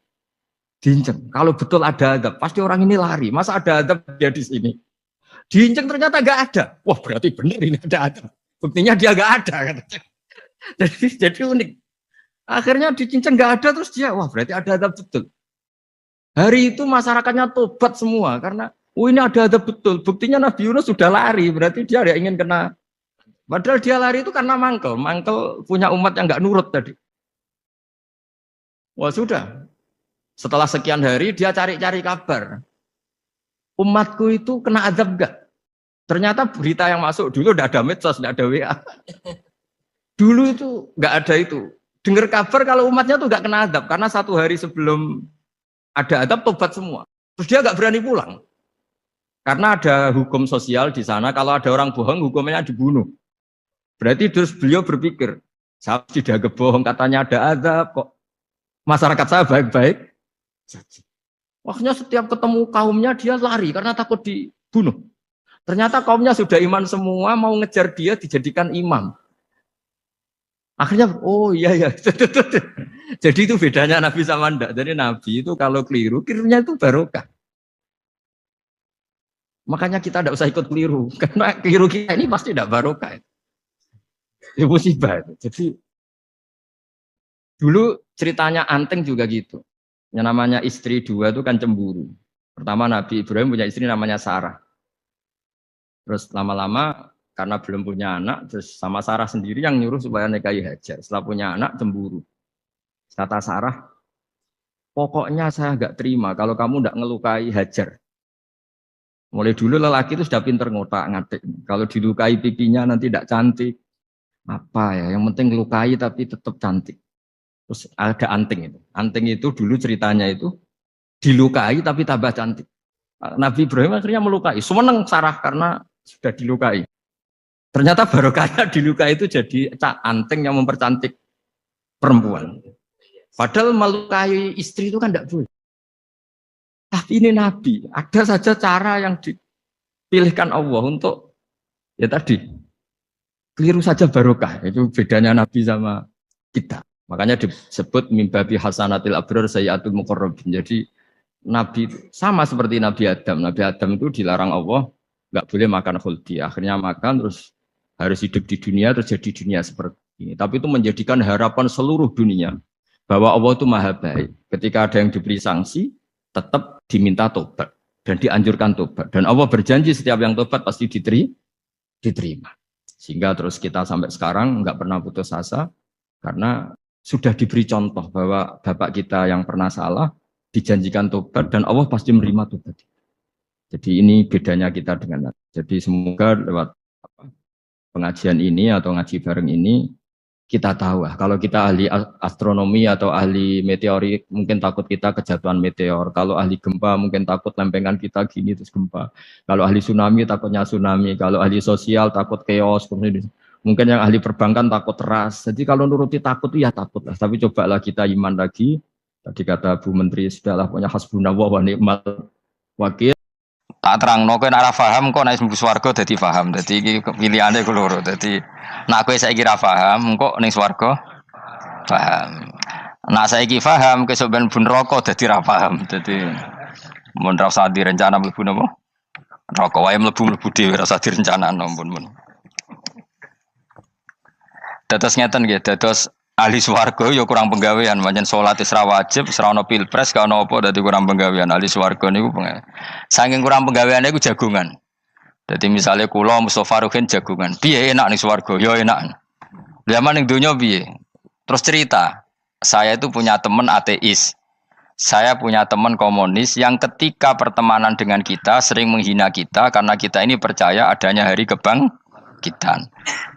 Diinceng. Kalau betul ada azab, pasti orang ini lari. Masa ada azab dia di sini? Diinceng ternyata nggak ada. Wah berarti benar ini ada azab. Buktinya dia nggak ada. Jadi unik. Akhirnya dicinceng nggak ada terus dia, wah berarti ada azab betul. Hari itu masyarakatnya tobat semua karena ini ada azab betul. Buktinya Nabi Yunus sudah lari, berarti dia tidak ingin kena. Padahal dia lari itu karena mangkel punya umat yang nggak nurut tadi. Wah sudah, setelah sekian hari dia cari-cari kabar. Umatku itu kena azab enggak? Ternyata berita yang masuk dulu udah ada medsos, udah ada WA. Dulu itu nggak ada itu. Dengar kabar kalau umatnya tuh nggak kena azab karena 1 hari sebelum ada azab tobat semua. Terus dia nggak berani pulang. Karena ada hukum sosial di sana, kalau ada orang bohong hukumnya dibunuh. Berarti terus beliau berpikir, saya tidak bohong, katanya ada azab kok. Masyarakat saya baik-baik. Waktunya setiap ketemu kaumnya dia lari karena takut dibunuh. Ternyata kaumnya sudah iman semua, mau ngejar dia dijadikan imam. Akhirnya, oh iya ya. Jadi itu bedanya Nabi sama ndak. Jadi Nabi itu kalau keliru, kelirunya itu barokah. Makanya kita tidak usah ikut keliru. Karena keliru kita ini pasti tidak barokah. Ya musibah. Jadi dulu ceritanya Anteng juga gitu. Yang namanya istri 2 itu kan cemburu. Pertama Nabi Ibrahim punya istri namanya Sarah. Terus lama-lama karena belum punya anak, terus sama Sarah sendiri yang nyuruh supaya nikahi Hajar. Setelah punya anak cemburu. Kata Sarah, pokoknya saya nggak terima kalau kamu nggak ngelukai Hajar. Mulai dulu lelaki itu sudah pinter ngotak-ngatik. Kalau dilukai pipinya nanti tidak cantik. Apa ya? Yang penting ngelukai tapi tetap cantik. Terus ada anting itu. Anting itu dulu ceritanya itu dilukai tapi tambah cantik. Nabi Ibrahim akhirnya melukai. Seneng Sarah karena sudah dilukai. Ternyata barokahnya dilukai itu jadi anting yang mempercantik perempuan. Padahal melukai istri itu kan tidak boleh. Tapi ini Nabi, ada saja cara yang dipilihkan Allah untuk ya tadi keliru saja barokah. Itu bedanya Nabi sama kita. Makanya disebut mimbabi hasanatil abrar sayyatul muqarrabin. Jadi Nabi sama seperti Nabi Adam. Nabi Adam itu dilarang Allah nggak boleh makan khuldi. Akhirnya makan terus harus hidup di dunia terus jadi dunia seperti ini. Tapi itu menjadikan harapan seluruh dunia bahwa Allah itu maha baik. Ketika ada yang diberi sanksi tetap diminta tobat dan dianjurkan tobat. Dan Allah berjanji setiap yang tobat pasti diterima. Sehingga terus kita sampai sekarang nggak pernah putus asa karena sudah diberi contoh bahwa bapak kita yang pernah salah dijanjikan tobat dan Allah pasti menerima tobat. Jadi ini bedanya kita dengan Nabi. Jadi semoga lewat pengajian ini atau ngaji bareng ini kita tahu kalau kita ahli astronomi atau ahli meteorik mungkin takut kita kejatuhan meteor. Kalau ahli gempa mungkin takut lempengan kita gini terus gempa. Kalau ahli tsunami takutnya tsunami. Kalau ahli sosial takut chaos. Mungkin yang ahli perbankan takut ras. Jadi kalau nuruti takut ya takut lah. Tapi cobalah kita iman lagi. Tadi kata Bu Menteri sudahlah punya hasbunallah wa ni'mal wakil. Tak terangno kowe nek ora paham kok nek mlebu swarga dadi paham. Dadi iki pilihane ku loro. Dadi nek kowe saiki ra paham kok ning swarga paham. Nek saiki paham kesuk ben neraka dadi ra paham. Dadi Mun ra usah direncana mlebu napa? Neraka wae mlebu dhewe ra usah direncanakno mun. Dados ngeten nggih, dados ahli swarga ya kurang penggawean, pancen salat wis ra wajib, wis ra ono pilpres, gak ono apa dadi kurang penggawean. Ahli swarga niku saking kurang penggaweane iku jagungan. Jadi misalnya kula Mustofa Ruhin jagungan, piye enak ning swarga? Ya enak. Zaman ning donya piye? Terus cerita, saya itu punya teman ateis. Saya punya teman komunis yang ketika pertemanan dengan kita sering menghina kita karena kita ini percaya adanya hari kebangkitan.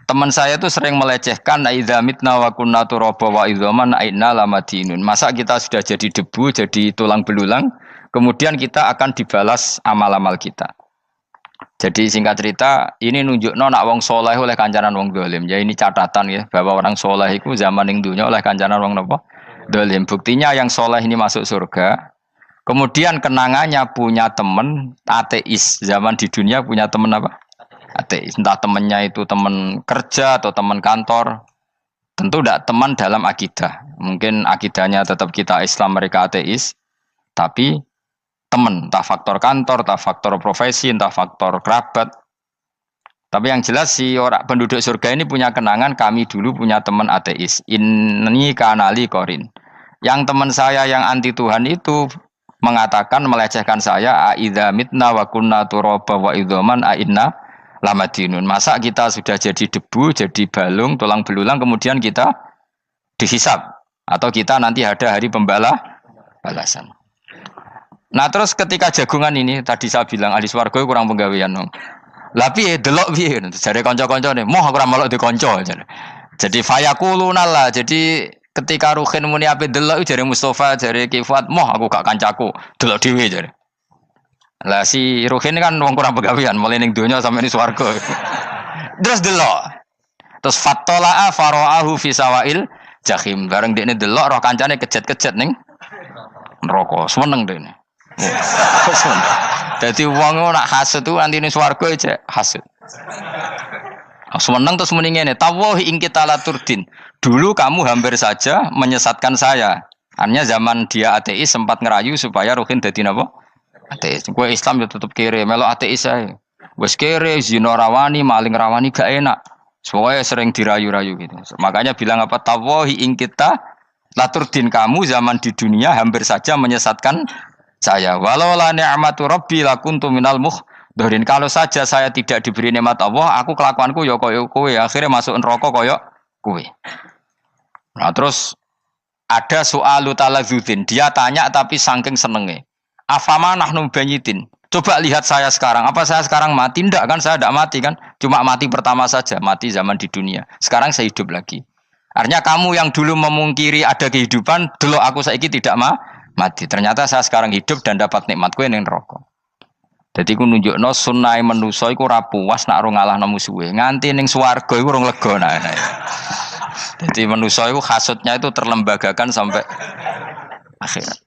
Teman saya itu sering melecehkan idza mitna wa kunna turaba wa idzaman aina lamadinun. Masa kita sudah jadi debu, jadi tulang belulang, kemudian kita akan dibalas amal-amal kita. Jadi singkat cerita, ini nunjukno nak wong soleh oleh kancanan wong dolim. Ya ini catatan ya bahwa orang soleh itu zaman ning dunya oleh kancanan wong napa? Dolim. Buktinya yang soleh ini masuk surga. Kemudian kenangannya punya teman ateis. Zaman di dunia punya teman apa? Ateis. Entah temannya itu teman kerja atau teman kantor. Tentu tidak teman dalam akidah. Mungkin akidahnya tetap kita Islam, mereka ateis. Tapi teman, entah faktor kantor, entah faktor profesi, entah faktor kerabat. Tapi yang jelas si orang penduduk surga ini punya kenangan, kami dulu punya teman ateis. Ini kanali korin. Yang teman saya yang anti Tuhan itu mengatakan, melecehkan saya, aidza mitna wa kunna turaba wa idzaman ainna lamadinun. Masa kita sudah jadi debu, jadi balung, tulang belulang, kemudian kita dihisab. Atau kita nanti ada hari balasan. Nah terus ketika jagungan ini tadi saya bilang ahli swarga kurang penggawean. Lah piye delok piye jare kanca-kancane, moh aku ora melok di kanca. Jadi fayaquluna lah. Jadi ketika Ruhin muni ape delok jare Mustofa, jare Kifat, moh aku gak kancaku, delok dhewe jare. Lah si Ruhin kan wong kurang penggawean, mulai ning donya sampe ning swarga. Terus delok. Terus fattala'a fara'ahu fi sawail jahim. Bareng dekne delok roh kancane kejet-kejet ning neraka. Seneng dekne. Jadi wong nak hasud tu nanti ning swarga aja hasud. Seneng terus muni ngene, tawahi ing kita laturdin. Dulu kamu hampir saja menyesatkan saya. Artinya zaman dia ateis sempat ngerayu supaya Ruhin dadi napa? Ateis. Kowe Islam ya tetep kere, melok ateis ae. Wis kere, zina rawani, maling rawani gak enak. Soalnya sering dirayu-rayu gitu. Makanya bilang apa? Tawahi ing kita laturdin, kamu zaman di dunia hampir saja menyesatkan saya. Walau la ni'matu rabbi lakuntu minal muhdharin. Kalau saja saya tidak diberi nikmat Allah, aku kelakuanku ya koyo kowe, akhirnya masuk neraka koyo kowe. Nah, terus ada soal taladzudin. Dia tanya tapi saking senenge. Afama nahnu banyitin. Coba lihat saya sekarang. Apa saya sekarang mati? Tidak kan, saya tidak mati kan. Cuma mati pertama saja, mati zaman di dunia. Sekarang saya hidup lagi. Artinya kamu yang dulu memungkiri ada kehidupan, dulu aku saiki tidak mati. Ternyata saya sekarang hidup dan dapat nikmatku yang neraka. Jadi aku nunjukno sunai manusa iku ora puas nak ora ngalahno musuhe. Nganti ning swarga iku ora lega nah. Jadi manusa iku hasudnya itu terlembagakan sampai akhirat.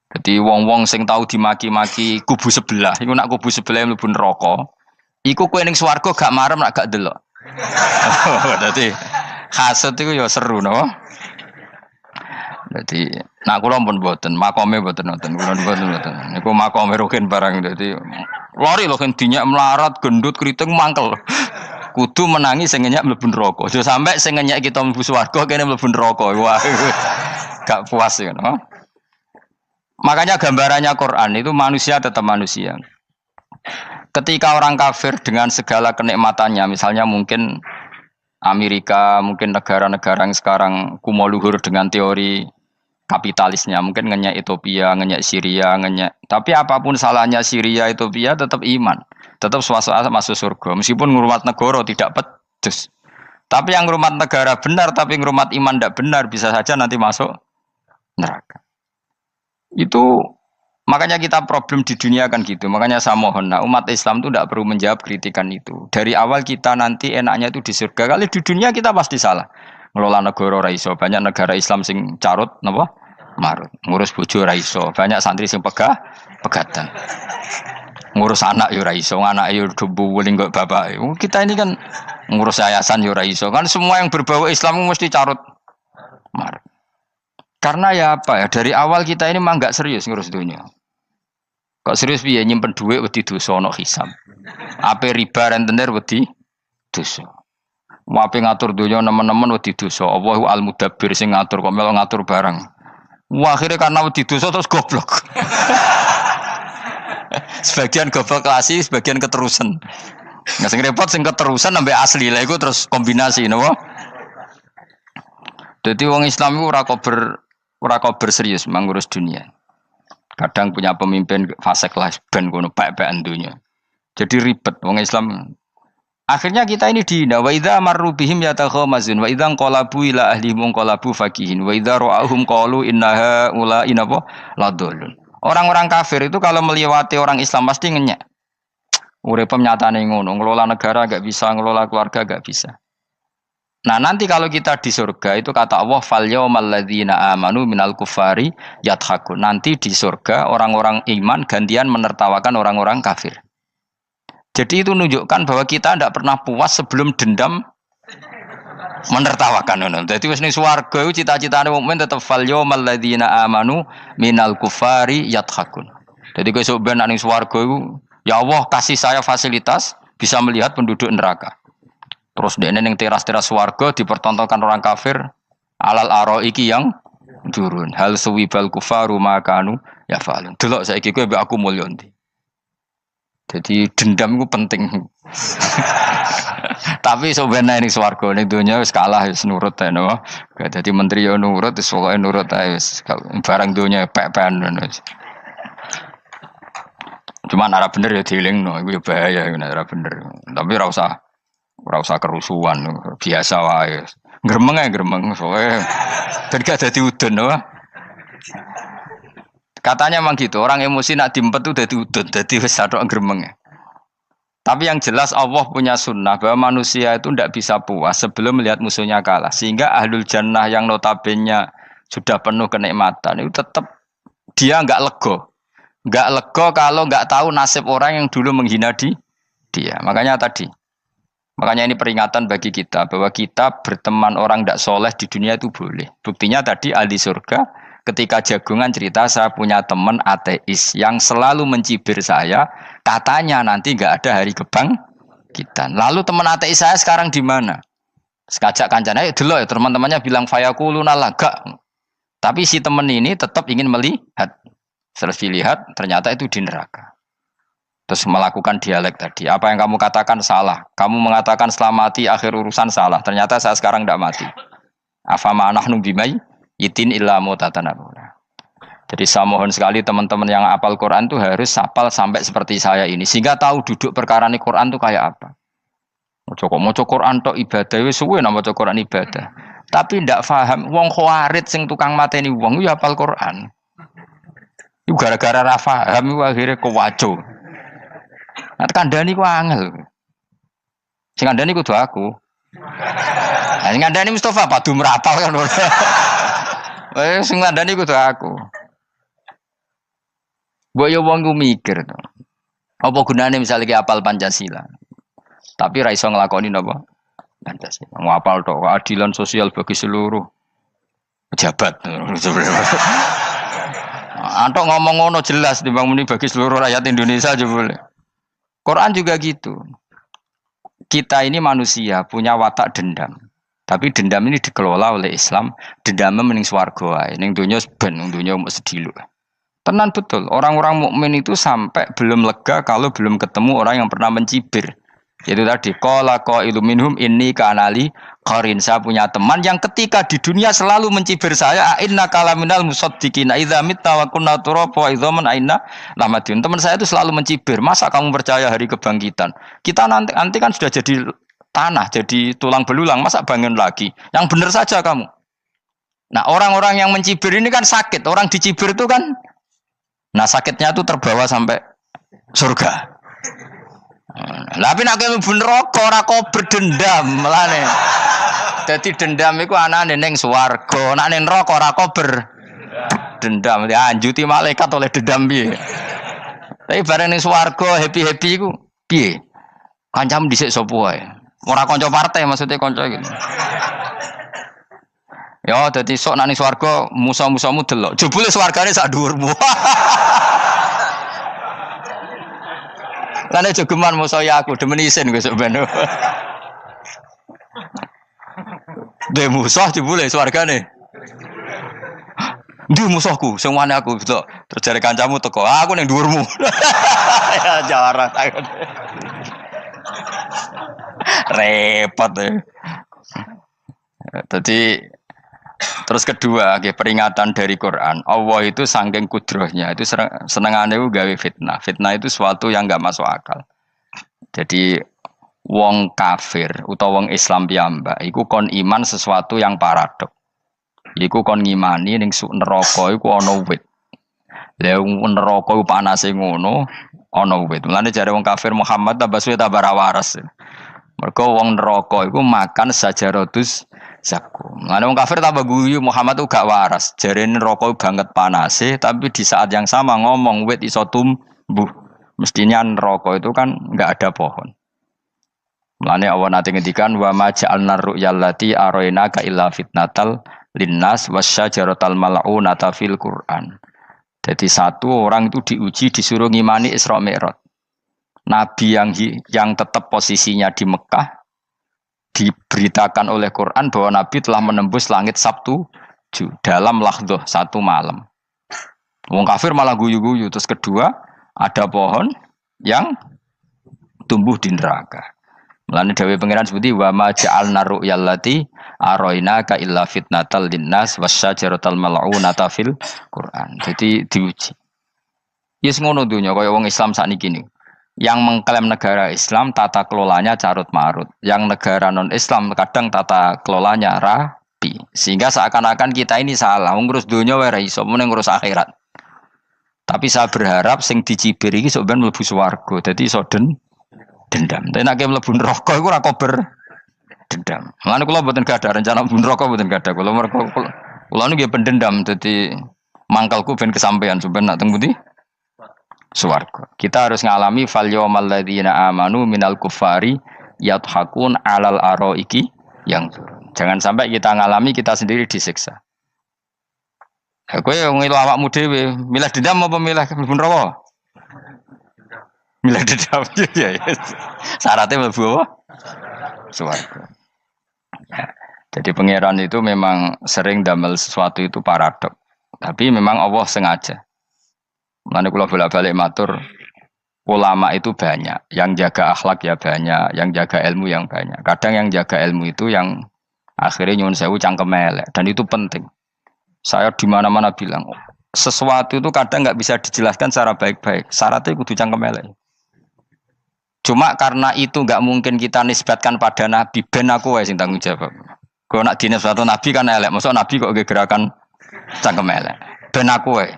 Jadi wong-wong sing tahu dimaki-maki kubu sebelah, iku nak kubu sebelah mlebu neraka, iku kowe ning swarga gak marem nak gak delok. Dadi hasud iku ya seru no. Jadi nak kula pun mboten, makome mboten nonton, kula mboten. Niku makome Ruhin barang dadi lari lho kan dinyak melarat, gendut, kriting mangkel. Kudu menangi sing ngenyak mlebu neraka. Aja sampe sing ngenyak kita mlebu swarga kene mlebu neraka. Wah. Gak puas ya, no? Makanya gambarannya Quran itu manusia tetap manusia. Ketika orang kafir dengan segala kenikmatannya, misalnya mungkin Amerika, mungkin negara-negara yang sekarang kumo luhur dengan teori kapitalisnya, mungkin ngenyak Ethiopia, ngenyak Syria, ngenyak. Tapi apapun salahnya Syria, Ethiopia tetap iman, tetap suasana masuk surga. Meskipun ngurmat negara tidak pedes. Tapi yang ngurmat negara benar, tapi ngurmat iman tidak benar, bisa saja nanti masuk neraka. Itu makanya kita problem di dunia kan gitu. Makanya saya mohon, nah, umat Islam itu tidak perlu menjawab kritikan itu. Dari awal kita nanti enaknya itu di surga. Kali di dunia kita pasti salah. Ngelola negara raiso. Banyak negara Islam sing carut, napa? Marut. Ngurus bojo raiso. Banyak santri sing pegatan. Ngurus anak yo raiso. Anak yo debu wuling kok bapak. Kita ini kan ngurus yayasan yo raiso. Kan semua yang berbau Islam mesti carut, marut. Karena ya apa ya, dari awal kita ini memang nggak serius ngurus dunia. Kok serius piye nyimpen dhuwit wedi dosa ana hisab. Ape riba rentenir wedi dosa. Wape ngatur donya nemen-nemen wedi dosa. Allahu al-mudabbir sing ngatur kok melo ngatur barang. Wah, akhirnya karena wedi dosa terus goblok. Sebagian goblok klasik, sebagian keterusan. Nggak sing repot sing keterusan sampai asli lah iku terus kombinasi napa. Jadi wong Islam itu ora kober serius mengurus dunia. Kadang punya pemimpin fasik lah ben kono pek-pekan dunia. Jadi ribet wong Islam. Akhirnya kita ini dihina wa idza marru bihim yatakhamazun wa idza qalabu ila ahlihim qalabu fakihin wa idza ra'ahum qalu innaha ula inapa ladallun. Orang-orang kafir itu kalau melewati orang Islam pasti ngenyek. Urip nyatane ngono, ngelola negara enggak bisa, ngelola keluarga enggak bisa. Nah, nanti kalau kita di surga itu kata Allah fal yaumal ladzina amanu minal kufari yadhakun. Nanti di surga orang-orang iman gantian menertawakan orang-orang kafir. Jadi itu menunjukkan bahwa kita tidak pernah puas sebelum dendam menertawakan. Jadi wis ning swarga iku cita-citane mukmin tetep fal yaumal ladzina amanu minal kufari yadhakun. Jadi kowe sok ben ning swarga iku ya Allah kasih saya fasilitas bisa melihat penduduk neraka. Terus dene ning teras-teras swarga dipertontonkan orang kafir alal araiki yang turun. Hal suwibal kufaru makanu ya falun. Delok saiki kowe mbek aku mulya ndi. Jadi dendam itu penting. Tapi sebenarnya ning swarga ning donya wis kalah wis nurut ae no. Dadi menteri yo nurut wis pokoke nurut ae wis barang donya pek-pekan ngono. Cuman arah bener ya dielingno iku ya bahaya nek ora bener. Tapi ora usah kerusuhan, biasa wae. Gremeng ae gremeng soalnya ben gak dadi udun no. Katanya memang gitu, orang emosi nak diempet tuh dadi udun, dadi wis satok gremeng. Tapi yang jelas Allah punya sunnah bahwa manusia itu tidak bisa puas sebelum melihat musuhnya kalah. Sehingga ahlul jannah yang notabene sudah penuh kenikmatan itu tetap dia enggak lego. Enggak lego kalau enggak tahu nasib orang yang dulu menghina dia. Makanya ini peringatan bagi kita bahwa kita berteman orang tidak soleh di dunia itu boleh. Buktinya tadi ahli surga ketika jagungan cerita saya punya teman ateis yang selalu mencibir saya, katanya nanti nggak ada hari kebangkitan. Lalu teman ateis saya sekarang di mana? Sekajak kancana ya dulu ya teman-temannya bilang fayakuluna laga. Tapi si teman ini tetap ingin melihat. Setelah dilihat ternyata itu di neraka. Terus melakukan dialek tadi. Apa yang kamu katakan salah. Kamu mengatakan setelah mati akhir urusan salah. Ternyata saya sekarang tidak mati. Afama nahnu bimai yitin illa mutatanabuna. Jadi saya mohon sekali teman-teman yang hafal Quran itu harus hafal sampai seperti saya ini. Sehingga tahu duduk perkara ini Quran itu kayak apa. Moco Quran tok ibadah. Wis suwe nama moco Quran ibadah. Tapi tidak paham. Wong khawarit sing tukang mateni wong itu hafal Quran. Itu gara-gara ra paham akhirnya kewaco. Nah, kandhani ku angel. Sing kandhani kudu aku. Nah, sing kandhani Mustafa padu merapal kan. Sing kandhani kudu aku. Mbok yo wong ku mikir to. Apa gunane misalnya ki apal Pancasila. Tapi ra iso nglakoni napa? Pancasila. Ngapal tok keadilan sosial bagi seluruh pejabat. Antok ngomong ngono jelas timbang muni bagi seluruh rakyat Indonesia aja boleh. Quran juga gitu. Kita ini manusia punya watak dendam. Tapi dendam ini dikelola oleh Islam. Dendamnya mending swarga ae. Ning donya ben, ning donya mung sedilu. Tenan betul. Orang-orang mukmin itu sampai belum lega kalau belum ketemu orang yang pernah mencibir. Yaitu tadi qala qailu minhum inni kanali qarin. Saya punya teman yang ketika di dunia selalu mencibir saya, inna kalaminal musaddiqina idza mitta wa kunna turaba wa idzaman aina lamadun. Teman saya itu selalu mencibir, masa kamu percaya hari kebangkitan? Kita nanti kan sudah jadi tanah, jadi tulang belulang, masa bangun lagi? Yang benar saja kamu. Nah, orang-orang yang mencibir ini kan sakit. Orang dicibir itu kan sakitnya itu terbawa sampai surga. Tapi nek mlebu neraka ora kok berdendam melane. Dadi dendam iku anane ning swarga, nek ning neraka ora kok berdendam. Dianjuti malaikat oleh dendam piye. Tapi bareng ning swarga happy-happy iku piye? Kancamu dhisik sapa wae. Ora kanca partai maksudnya kanca gitu. Ya dadi sok nek ning swarga musa-musamu delok. Jebule swargane sak dhuwurmu. Lane jogeman musuh ya aku demen isin besok ben. Dhe musuh jebule swargane. Ndi musuhku sing wane aku betul. Terus jare kancamu teko, aku ning dhuwurmu. Ya jarak aku. Repot ya. Jadi terus kedua, peringatan dari Quran. Allah itu saking kudrohnya itu senengane gawe fitnah. Fitnah itu sesuatu yang enggak masuk akal. Jadi wong kafir utawa wong Islam piyambak iku kon iman sesuatu yang paradok. Iku kon ngimani ning neraka iku ana wit. Lah neraka iku panase ngono, ana wit. Mulane jare wong kafir Muhammad tambah suwe tambah ra waras. Mergo wong neraka iku makan sajaratus zakum. Mulane wong kafir tambah guyu Muhammad tuh gak waras. Jare neraka banget panase, tapi di saat yang sama ngomong wit iso tumbuh. Mestinya neraka itu kan enggak ada pohon. Mulane Allah nanti ngendikan wa ma ja'alna ru'yallati arainaka illa fitnatal linnas wasyajaratal mal'unata fil Qur'an. Jadi satu orang itu diuji disuruh ngimani Isra Mi'raj. Nabi yang tetap posisinya di Mekah diberitakan oleh Quran bahwa Nabi telah menembus langit Sabtu dalam lahdoh satu malam. Wong kafir malah guyu-guyu. Terus kedua ada pohon yang tumbuh di neraka. Mulane dawuh pangeran sebuti wa ma ja'alna ru'yallati arainaka illa fitnatal linnas wasyajaratal mal'unata fil Quran. Jadi diuji. Yes ngono dunya kaya wong Islam sakniki niku. Yang mengklaim negara Islam tata kelolanya carut marut. Yang negara non Islam kadang tata kelolanya rapi. Sehingga seakan-akan kita ini salah. Ngurus dunya wae ra iso, mung ngurus akhirat. Tapi saya berharap sing dicibir iki sok ben mlebu swarga. Dadi iso dendam. Tapi nek mlebu neraka iku ora kober dendam. Mulane kula mboten gadah rencana mlebu neraka mboten gadah. Kula niku nggih pendendam dadi mangkalku ben kesampaian sampeyan nak teng pundi? Swarga. Kita harus ngalami fal yawmal ladzina amanu minal kuffari yadhakun alal araiki yang jangan sampai kita ngalami kita sendiri disiksa. Ya kowe ngilu awakmu dhewe, milih dendam apa milih mlebu neraka? Milih dendam ya. Syaratnya mlebu apa? Swarga. Ya. Jadi pangeran itu memang sering damel sesuatu itu paradok. Tapi memang Allah sengaja. Mulane kula bolak-balik matur, ulama itu banyak, yang jaga akhlak ya banyak, yang jaga ilmu yang banyak. Kadang yang jaga ilmu itu yang akhirnya nyuwun sewu cangkem elek dan itu penting. Saya di mana-mana bilang, sesuatu itu kadang nggak bisa dijelaskan secara baik-baik. Syaratnya kudu cangkem elek. Cuma karena itu nggak mungkin kita nisbatkan pada nabi, ben aku wae sing tanggung jawab. Kalau nak dinisbatkan nabi kan elek, maksud nabi kok gerakan cangkem elek. Ben aku wae.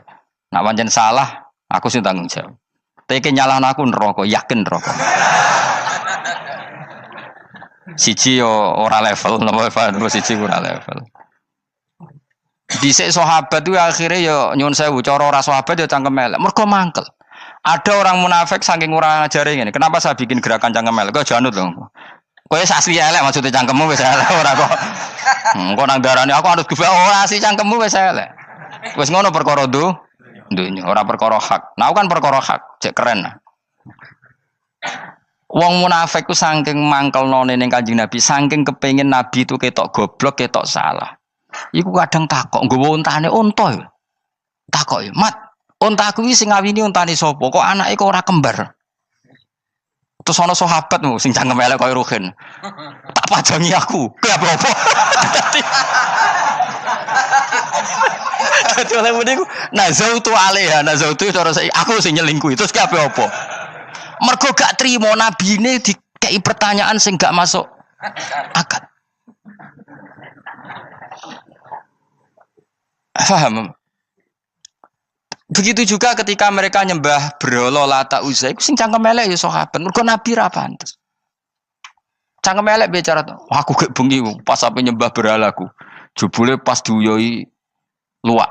Nak pancen salah, aku sing tanggung jawab. Tapi nyalahno aku neraka, yakin neraka. Siji yo ora level, napa siji ora level. Dhisik sahabat itu akhirnya yo nyuwun sewu cara ora sahabat yo cangkem elek. Mergo mangkel. Ada orang munafik saking ora ngajari ngene. Kenapa saya bikin gerakan cangkem elek? Kok janut lho. Kowe asli elek maksudnya cangkemmu wis elek ora kok. Engko nang darane aku harus gebak ora asli cangkemmu wis elek. Wis ngono perkara dunya ora perkara hak. Nah kan perkara hak, cek keren. Wong munafik ku saking mangkelno ning Kanjeng Nabi, saking kepengin Nabi itu ketok goblok, ketok salah. Iku kadang takok nggawa untane unta. Takok, "Mat, untaku iki sing ngawini untane sapa? Kok anake kok ora kembar?" Terus ana sahabatmu sing cangkem elek koyo Ruhin. Tak pajangi aku. Kowe apa-apa? Dadi oleh muni ku nazautu alaiha, nazautu cara aku sing nyelingkuhi. Terus ki apa? Mergo gak trimo nabine dikei pertanyaan sing gak masuk akal. Paham? Begitu juga ketika mereka nyembah berhala Lata Uzza iku sing cangkem elek ya sahabat. Mergo nabi ra pantes. Cangkem elek bicara, aku gek bengi pas sampe nyembah berhalaku. Jebule pas duyoi luwak.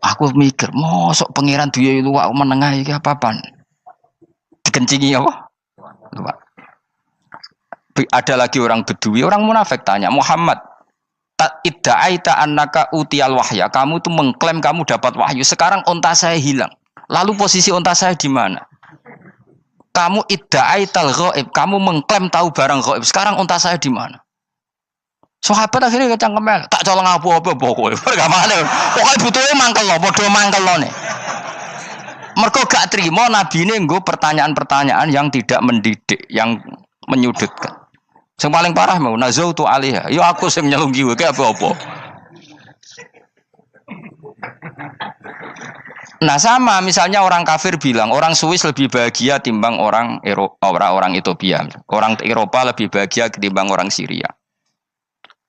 Aku mikir, mosok pangeran duyoi luwak menengah iki apa-apaan? Dikencingi apa? Luwak. Ada lagi orang Bedui, orang munafik tanya, "Muhammad, idda'aita annaka utiyal wahya." Kamu tuh mengklaim kamu dapat wahyu. Sekarang unta saya hilang. Lalu posisi unta saya di mana? kamu idda'aital ghaib, kamu mengklaim tahu barang ghaib. Sekarang unta saya di mana? Sahabat akhirnya kecangkemel, tak colong apa-apa pokoknya. Pergamane, pokoknya butuhnya mangkel lo, bodoh mangkel lo nih. Mergo gak terima nabi ini nggo pertanyaan-pertanyaan yang tidak mendidik, yang menyudutkan. Yang paling parah mau nazautu alaiha. Yo aku sing nyelunggi wae apa-apa. Nah sama misalnya orang kafir bilang orang Swiss lebih bahagia timbang orang orang Ethiopia. Orang Eropa lebih bahagia ketimbang orang Syria.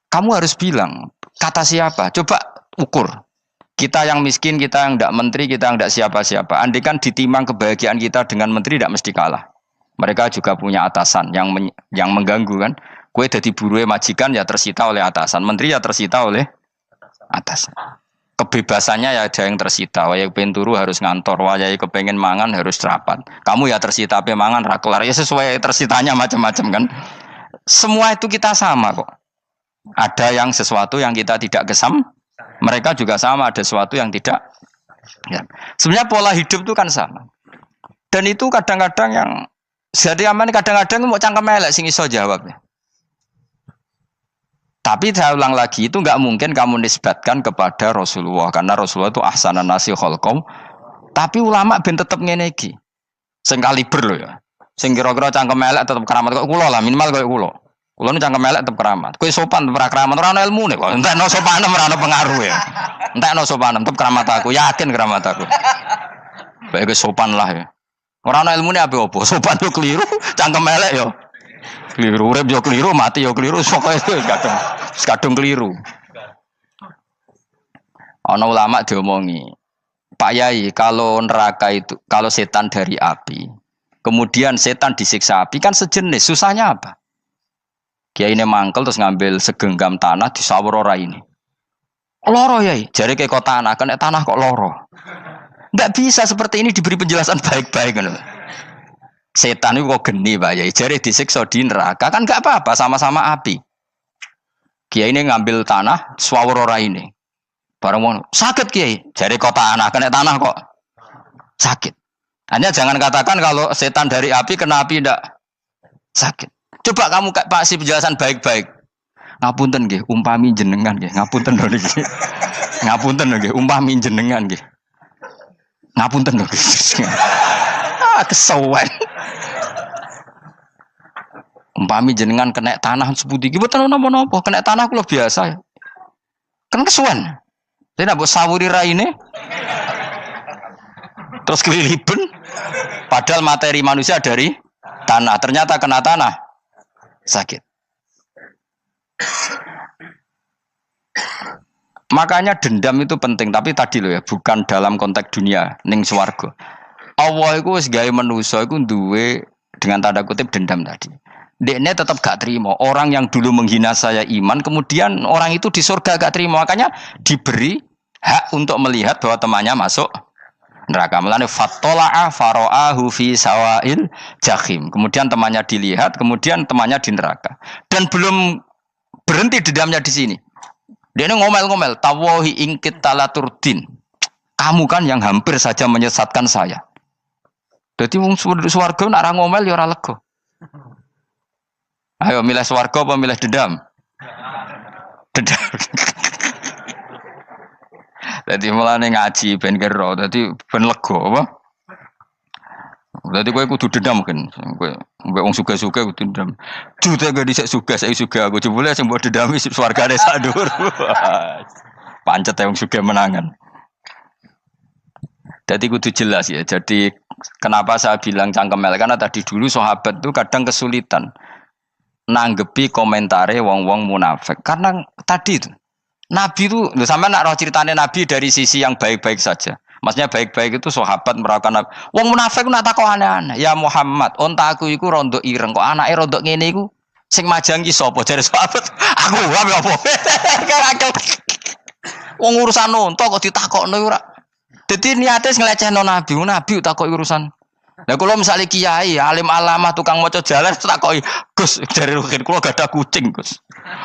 Kamu harus bilang, kata siapa? Coba ukur. Kita yang miskin, kita yang tidak menteri, kita yang tidak siapa-siapa. Andai kan ditimang kebahagiaan kita dengan menteri, tidak mesti kalah. Mereka juga punya atasan yang mengganggu kan. Kue jadi buruh majikan ya tersita oleh atasan. Menteri ya tersita oleh atasan. Kebebasannya ya ada yang tersita. Wayai pengen turu harus ngantor. Wayai kepengen mangan harus rapat. Kamu ya tersita pe mangan rakelar. Ya sesuai tersitanya macam-macam kan. Semua itu kita sama kok. Ada yang sesuatu yang kita tidak gesam, mereka juga sama ada sesuatu yang tidak. Ya. Sebenarnya pola hidup itu kan sama. Dan itu kadang-kadang yang jadi aman, kadang-kadang mau cangkem elek sing iso jawabnya. Tapi saya ulang lagi itu nggak mungkin kamu nisbatkan kepada Rasulullah karena Rasulullah itu ahsanan nasi khalqom. Tapi ulama ben tetep ngene iki. Sing kaliber lho ya. Sing kira-kira cangkem elek tetep keramat kok kula lah minimal kaya kula. Kulo nu cangkem elek tetep keramat. Kowe sopan tetep keramat, ora ono ilmune kok. Entekno sopan ora ono pengaruh ya. Entekno sopan tetep keramat aku, yakin keramat aku. Baik sopan lah ya. Ora ono ilmune apa-apa. Sopan yo keliru, cangkem elek yo keliru, urip yo keliru, mati yo keliru, pokoke kadung keliru. Ono ulama diomongi, Pak Yai, kalau neraka itu kalau setan dari api, kemudian setan disiksa api kan sejenis, susahnya apa? Kiai ini mangkel terus ngambil segenggam tanah di sawur ora ini. Loro yai, jari kayak kok tanah, kena tanah kok loro. Nggak bisa seperti ini diberi penjelasan baik-baik kan. Setan itu kok geni Pak Yai, jari disiksa di neraka kan nggak apa-apa, sama-sama api. Kiai ini ngambil tanah sawur ora ini. Barang mau sakit Kiai, jari kok tanah, kena tanah kok sakit. Hanya jangan katakan kalau setan dari api kena api ndak sakit. Coba kamu kasih penjelasan baik-baik. Ngapunten nggih, umpami jenengan nggih. Ngapunten lho niki. Ngapunten lho nggih, umpami jenengan nggih. Ngapunten lho. Kesuwen. Umpami jenengan kena tanah sepundi iki mboten napa-napa, kena tanah kula biasa. Kan kesuwen. Dene mbok sawuri raine. Terus keliliben. Padahal materi manusia dari tanah, ternyata kena tanah. Sakit. Makanya dendam itu penting, tapi tadi loh ya, bukan dalam konteks dunia ning swarga. Allah iku wis gawe manusa iku duwe dengan tanda kutip dendam tadi. Dekne tetap gak terima. Orang yang dulu menghina saya iman, kemudian orang itu di surga gak terima, makanya diberi hak untuk melihat bahwa temannya masuk neraka. Melane fattola'a fara'ahu fi sawail jahim. Kemudian temannya dilihat, kemudian temannya di neraka. Dan belum berhenti dendamnya di sini. Dia ngomel-ngomel, tawahi ingkit talaturdin. Kamu kan yang hampir saja menyesatkan saya. Jadi wong swarga nek ora ngomel ya ora lega. Ayo milih swarga apa milih dendam? Dendam. Jadi mulane ngaji ben kero, dadi ben lega apa? Dadi kowe kudu dendam kan. Kowe mbek wong suga-suga kudu dendam. Jute gak dhisik suga, saiki suga aku jebule sing mbok dendami swargane sak dhuwur. Pancet wong suga menangan. Jadi kudu jelas ya. Jadi kenapa saya bilang cangkemel karena tadi dulu sahabat itu kadang kesulitan nanggepi komentare wong-wong munafik. Karena tadi itu Nabi itu, sampai nak roh ceritanya Nabi dari sisi yang baik-baik saja. Maksudnya baik-baik itu sahabat merawakan Nabi. Wong munafik nak takok aneh-aneh. Ya Muhammad, onta aku iku rondo ireng kok anake rondo ngene iku sing majangi sapa jare sahabat. Aku apa? Wong urusan onta kok ditakokno ora. Dadi niate nglecehno Nabi, Nabi takok urusan. Lah kula misale kiai, alim alamah tukang maca jalan takoki, Gus, jare rukin kula gak ada kucing, Gus.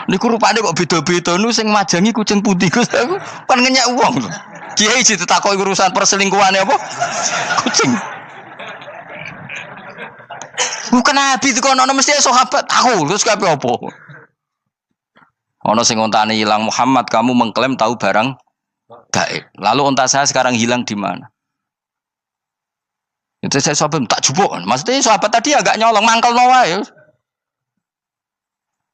Niku rupane kok beda-beda nu sing majangi kucing putih, Gus. Kan ngenyek wong. Kiai ditakoki urusan perselingkuhane apa? Kucing. Bukan Nabi itu kono mesti sahabat aku terus kabeh apa? Ono sing ontane hilang Muhammad kamu mengklaim tahu barang gaib. Lalu onta saya sekarang hilang di mana? Itu saya sahabat tak jupuk. Maksudnya sahabat tadi agak nyolong mangkel wae.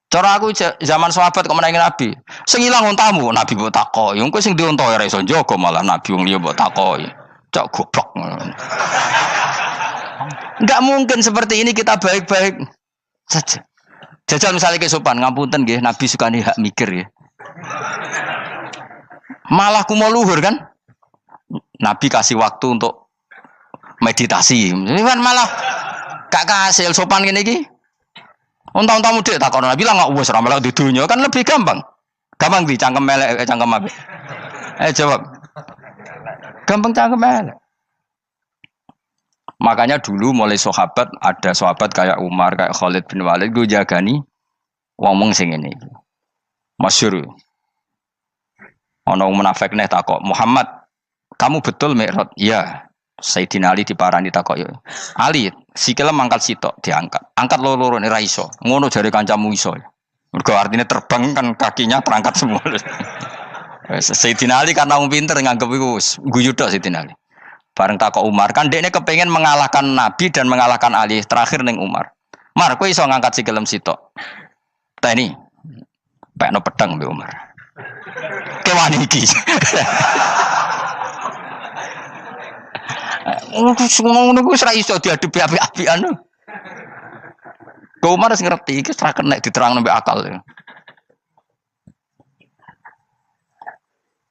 Cara aku zaman sahabat kok menangi Nabi. Sing ilang ontamu, Nabi mbok takoki. Engko sing dionto ora iso njaga malah Nabi wong liya mbok takoki. Cok goblok. Enggak mungkin seperti ini kita baik-baik saja. Jajal misalnya ke sopan, ngapunten nggih, Nabi suka nih hak mikir ya. Malah kumo luhur kan? Nabi kasih waktu untuk meditasi. Ini kan malah gak kasil sopan gini iki. Unta-unta mudik tak kono bilang nggak wes ramal di dunia kan lebih gampang. Gampang di cangkem melek cangkem apa? Jawab. Gampang cangkem melek. Makanya dulu mulai sahabat ada sahabat kayak Umar, kayak Khalid bin Walid gue jagani wong sing ini. Masyhur. Ono munafik nih takok, "Muhammad, kamu betul Mi'raj?" "Iya." Sayyidina Ali diparani takok yo. "Ali, sikile mangkat sitok diangkat. Angkat loro-loro ra iso. Ngono jare kancamu iso." Mergo artinya terbang kan kakinya terangkat semua. Sayyidina Ali karena wong pinter nganggep iku guyu tok Sayyidina Ali. Bareng takok Umar, kan dekne kepengen mengalahkan Nabi dan mengalahkan Ali. Terakhir ning Umar. "Mar, kowe iso ngangkat sikilem sitok." "Ta ini." Pekno pedang mbek Umar. Kewan iki. Ngono ku wis ra iso diadepi api-apian. Kok Umar wis ngerti iki ora kena diterangno mbek akal.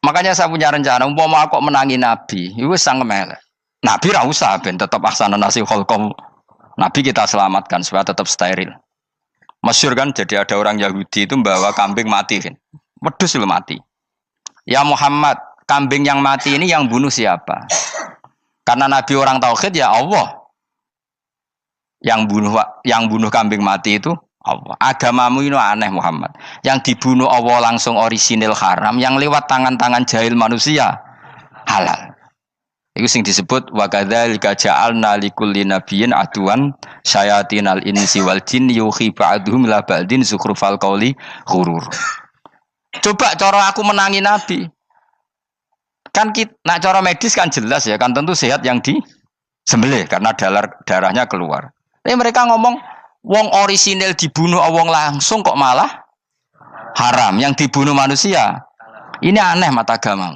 Makanya saya punya rencana, umpama aku menangi Nabi, itu sangat melek. Nabi ra usah ben tetap ahsana nasi kholqom. Nabi kita selamatkan supaya tetap steril. Masyhur kan, jadi ada orang Yahudi itu membawa kambing mati kan. Wedhus lu mati. "Ya Muhammad, kambing yang mati ini yang bunuh siapa?" Karena Nabi orang tauhid ya Allah. Yang bunuh kambing mati itu Allah. Agamamu ini aneh Muhammad. Yang dibunuh Allah langsung orisinil haram, yang lewat tangan-tangan jahil manusia halal. Itu sing disebut wa kadzalika ja'alna likulli nabiyyin aduwan syayatinal insi wal jin yuhi ba'dhum la ba'din zukhrufal qauli ghurur. Coba cara aku menangi Nabi. Kan nak cara medis kan jelas ya, kan tentu sehat yang disembelih karena darahnya keluar. Tapi mereka ngomong wong orisinil dibunuh wong langsung kok malah haram yang dibunuh manusia. Ini aneh mata agama.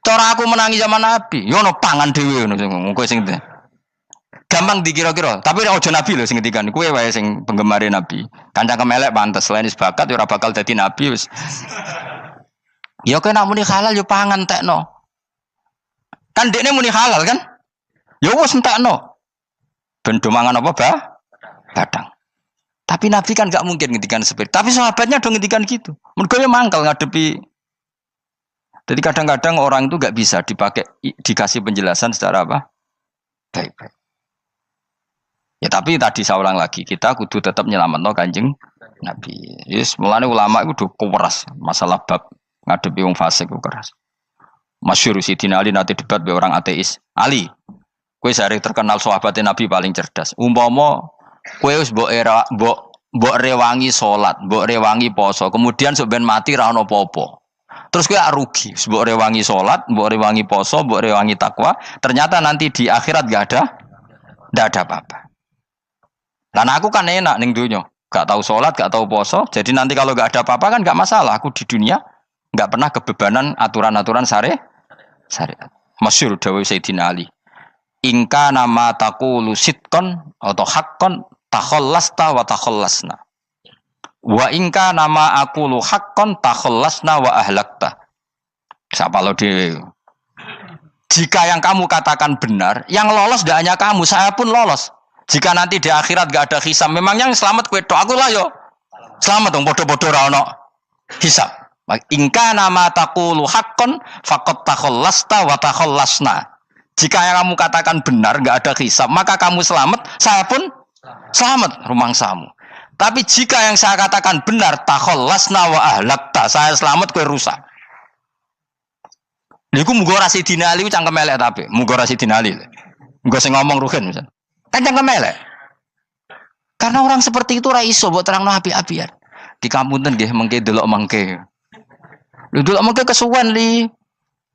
Cara aku menangi zaman Nabi, yo ono pangan dhewe ngono kowe sing gampang dikira-kira. Tapi ora aja Nabi lho sing ngendikan. Kowe wae sing penggemar Nabi. Kancang kemelek pantes selain sebakat ora bakal dadi nabi wis. Ya kowe nak muni halal yo pangan tekno. Kan dekne muni halal kan? Ya wis entekno. Ben do mangan apa badang. Tapi Nabi kan gak mungkin ngendikan seperti. Tapi sahabatnya do ngendikan gitu. Mergo ya mangkel ngadepi. Jadi kadang-kadang orang itu gak bisa dikasih penjelasan secara apa? Baik-baik. Ya tapi tadi saya ulang lagi, kita kudu tetap nyelametno Kanjeng Nabi. Yes, mulane ulama itu do keras masalah bab ngadepi wong fasik ku keras. Masyhur Sidina Ali nanti debat be orang ateis. "Ali, kowe sare terkenal sahabatnya Nabi paling cerdas. Umpama kowe wis mbok rewangi salat, mbok rewangi poso, kemudian sok ben mati ra ono apa-apa. Terus kowe rugi, mbok rewangi salat, mbok rewangi poso, mbok rewangi takwa, ternyata nanti di akhirat enggak ada apa-apa. Dan aku kan enak ning donya, gak tahu salat, gak tahu poso, jadi nanti kalau enggak ada apa-apa kan enggak masalah. Aku di dunia enggak pernah kebebanan aturan-aturan syariat. Masyhur dawuh Sayyidina Ali. "Ingka nama taqulu sidqan atau haqqan takhallasta wa takhallasna. Wa ingka nama aqulu haqqan takhallasna wa ahlakta." Siapa lo dhewe? Jika yang kamu katakan benar, yang lolos tidak hanya kamu, saya pun lolos. Jika nanti di akhirat gak ada hisab, memang yang selamat kowe tok, aku lah yo. Selamat dong, bodoh-bodoh ra ono hisab. Ingka nama taqulu haqqan faqad takhallasta wa takhallasna. Jika yang kamu katakan benar, gak ada hisab, maka kamu selamat, saya pun selamat, rumangsamu. Tapi jika yang saya katakan benar, takhallasna wa ahlakta, saya selamat, kowe rusak. Niku muga ora Sidina Ali cangkem elek tapi, muga ora Sidina Ali. Muga sing ngomong Ruhin misal. Kan cangkem elek. Karena orang seperti itu ra iso mbok terangno api-apian. Di kampunten nggih mengke delok mengke. Lho delok mengke kesuwen li.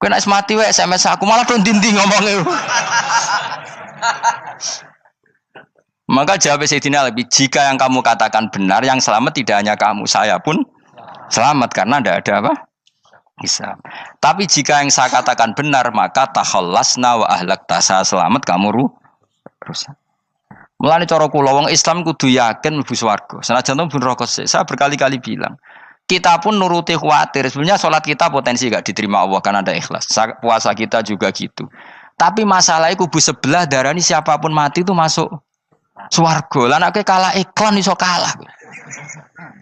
Kowe nek mati wae SMS aku malah do ndi ngomongnya. Maka jawab Sayyidina Ali, jika yang kamu katakan benar, yang selamat tidak hanya kamu, saya pun selamat karena tidak ada apa? Islam. Tapi jika yang saya katakan benar, maka takhallasna wa ahlakta, saya selamat, kamu rusak. Mulane cara kula wong Islam kudu yakin mlebu swarga. Senajan to pun rokok sik. Saya berkali-kali bilang, kita pun nuruti khawatir. Sebenarnya sholat kita potensi gak diterima Allah karena ada ikhlas. Puasa kita juga gitu. Tapi masalahnya kubu sebelah darani siapapun mati itu masuk swarga. Lan aku kalah iklan iso kalah.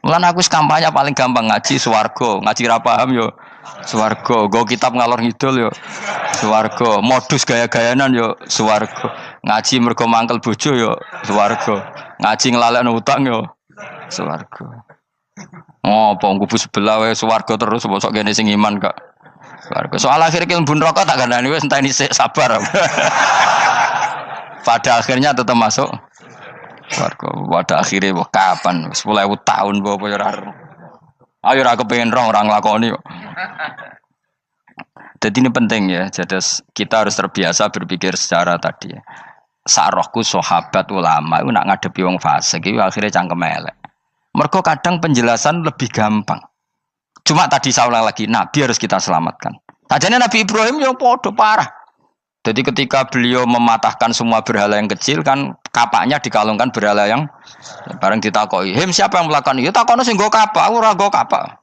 Lan aku kampanye paling gampang ngaji swarga, ngaji ra paham yo swarga, go kitab ngalor ngidul yo swarga, modus gaya-gayanan yo swarga. Ngaji mergo mangkel bojo yo swarga. Ngaji nglalekno utang yo swarga. Oh, kubu sebelah wae swarga terus bosok kene sing iman kok. Swarga. Soal akhir ki mlebu neraka tak kandhani wis enteni sik sabar. Pada akhirnya tetap masuk swarga. Pada akhirnya kapan? 10.000 tahun apa ya ora. Ayo ora kepengin orang nglakoni kok. Jadi ini penting ya. Jadi kita harus terbiasa berpikir secara tadi ya. Sarohku sahabat ulama itu nak ngadepi wong fasik iki akhirnya cangkem elek. Mergo kadang penjelasan lebih gampang. Cuma tadi saya ulang lagi, Nabi harus kita selamatkan. Tajane Nabi Ibrahim yang podo parah. Jadi ketika beliau mematahkan semua berhala yang kecil kan kapaknya dikalungkan berhala yang bareng ditakoki. Him siapa yang melakukan itu? Takono sing nggo kapak, ora nggo kapak.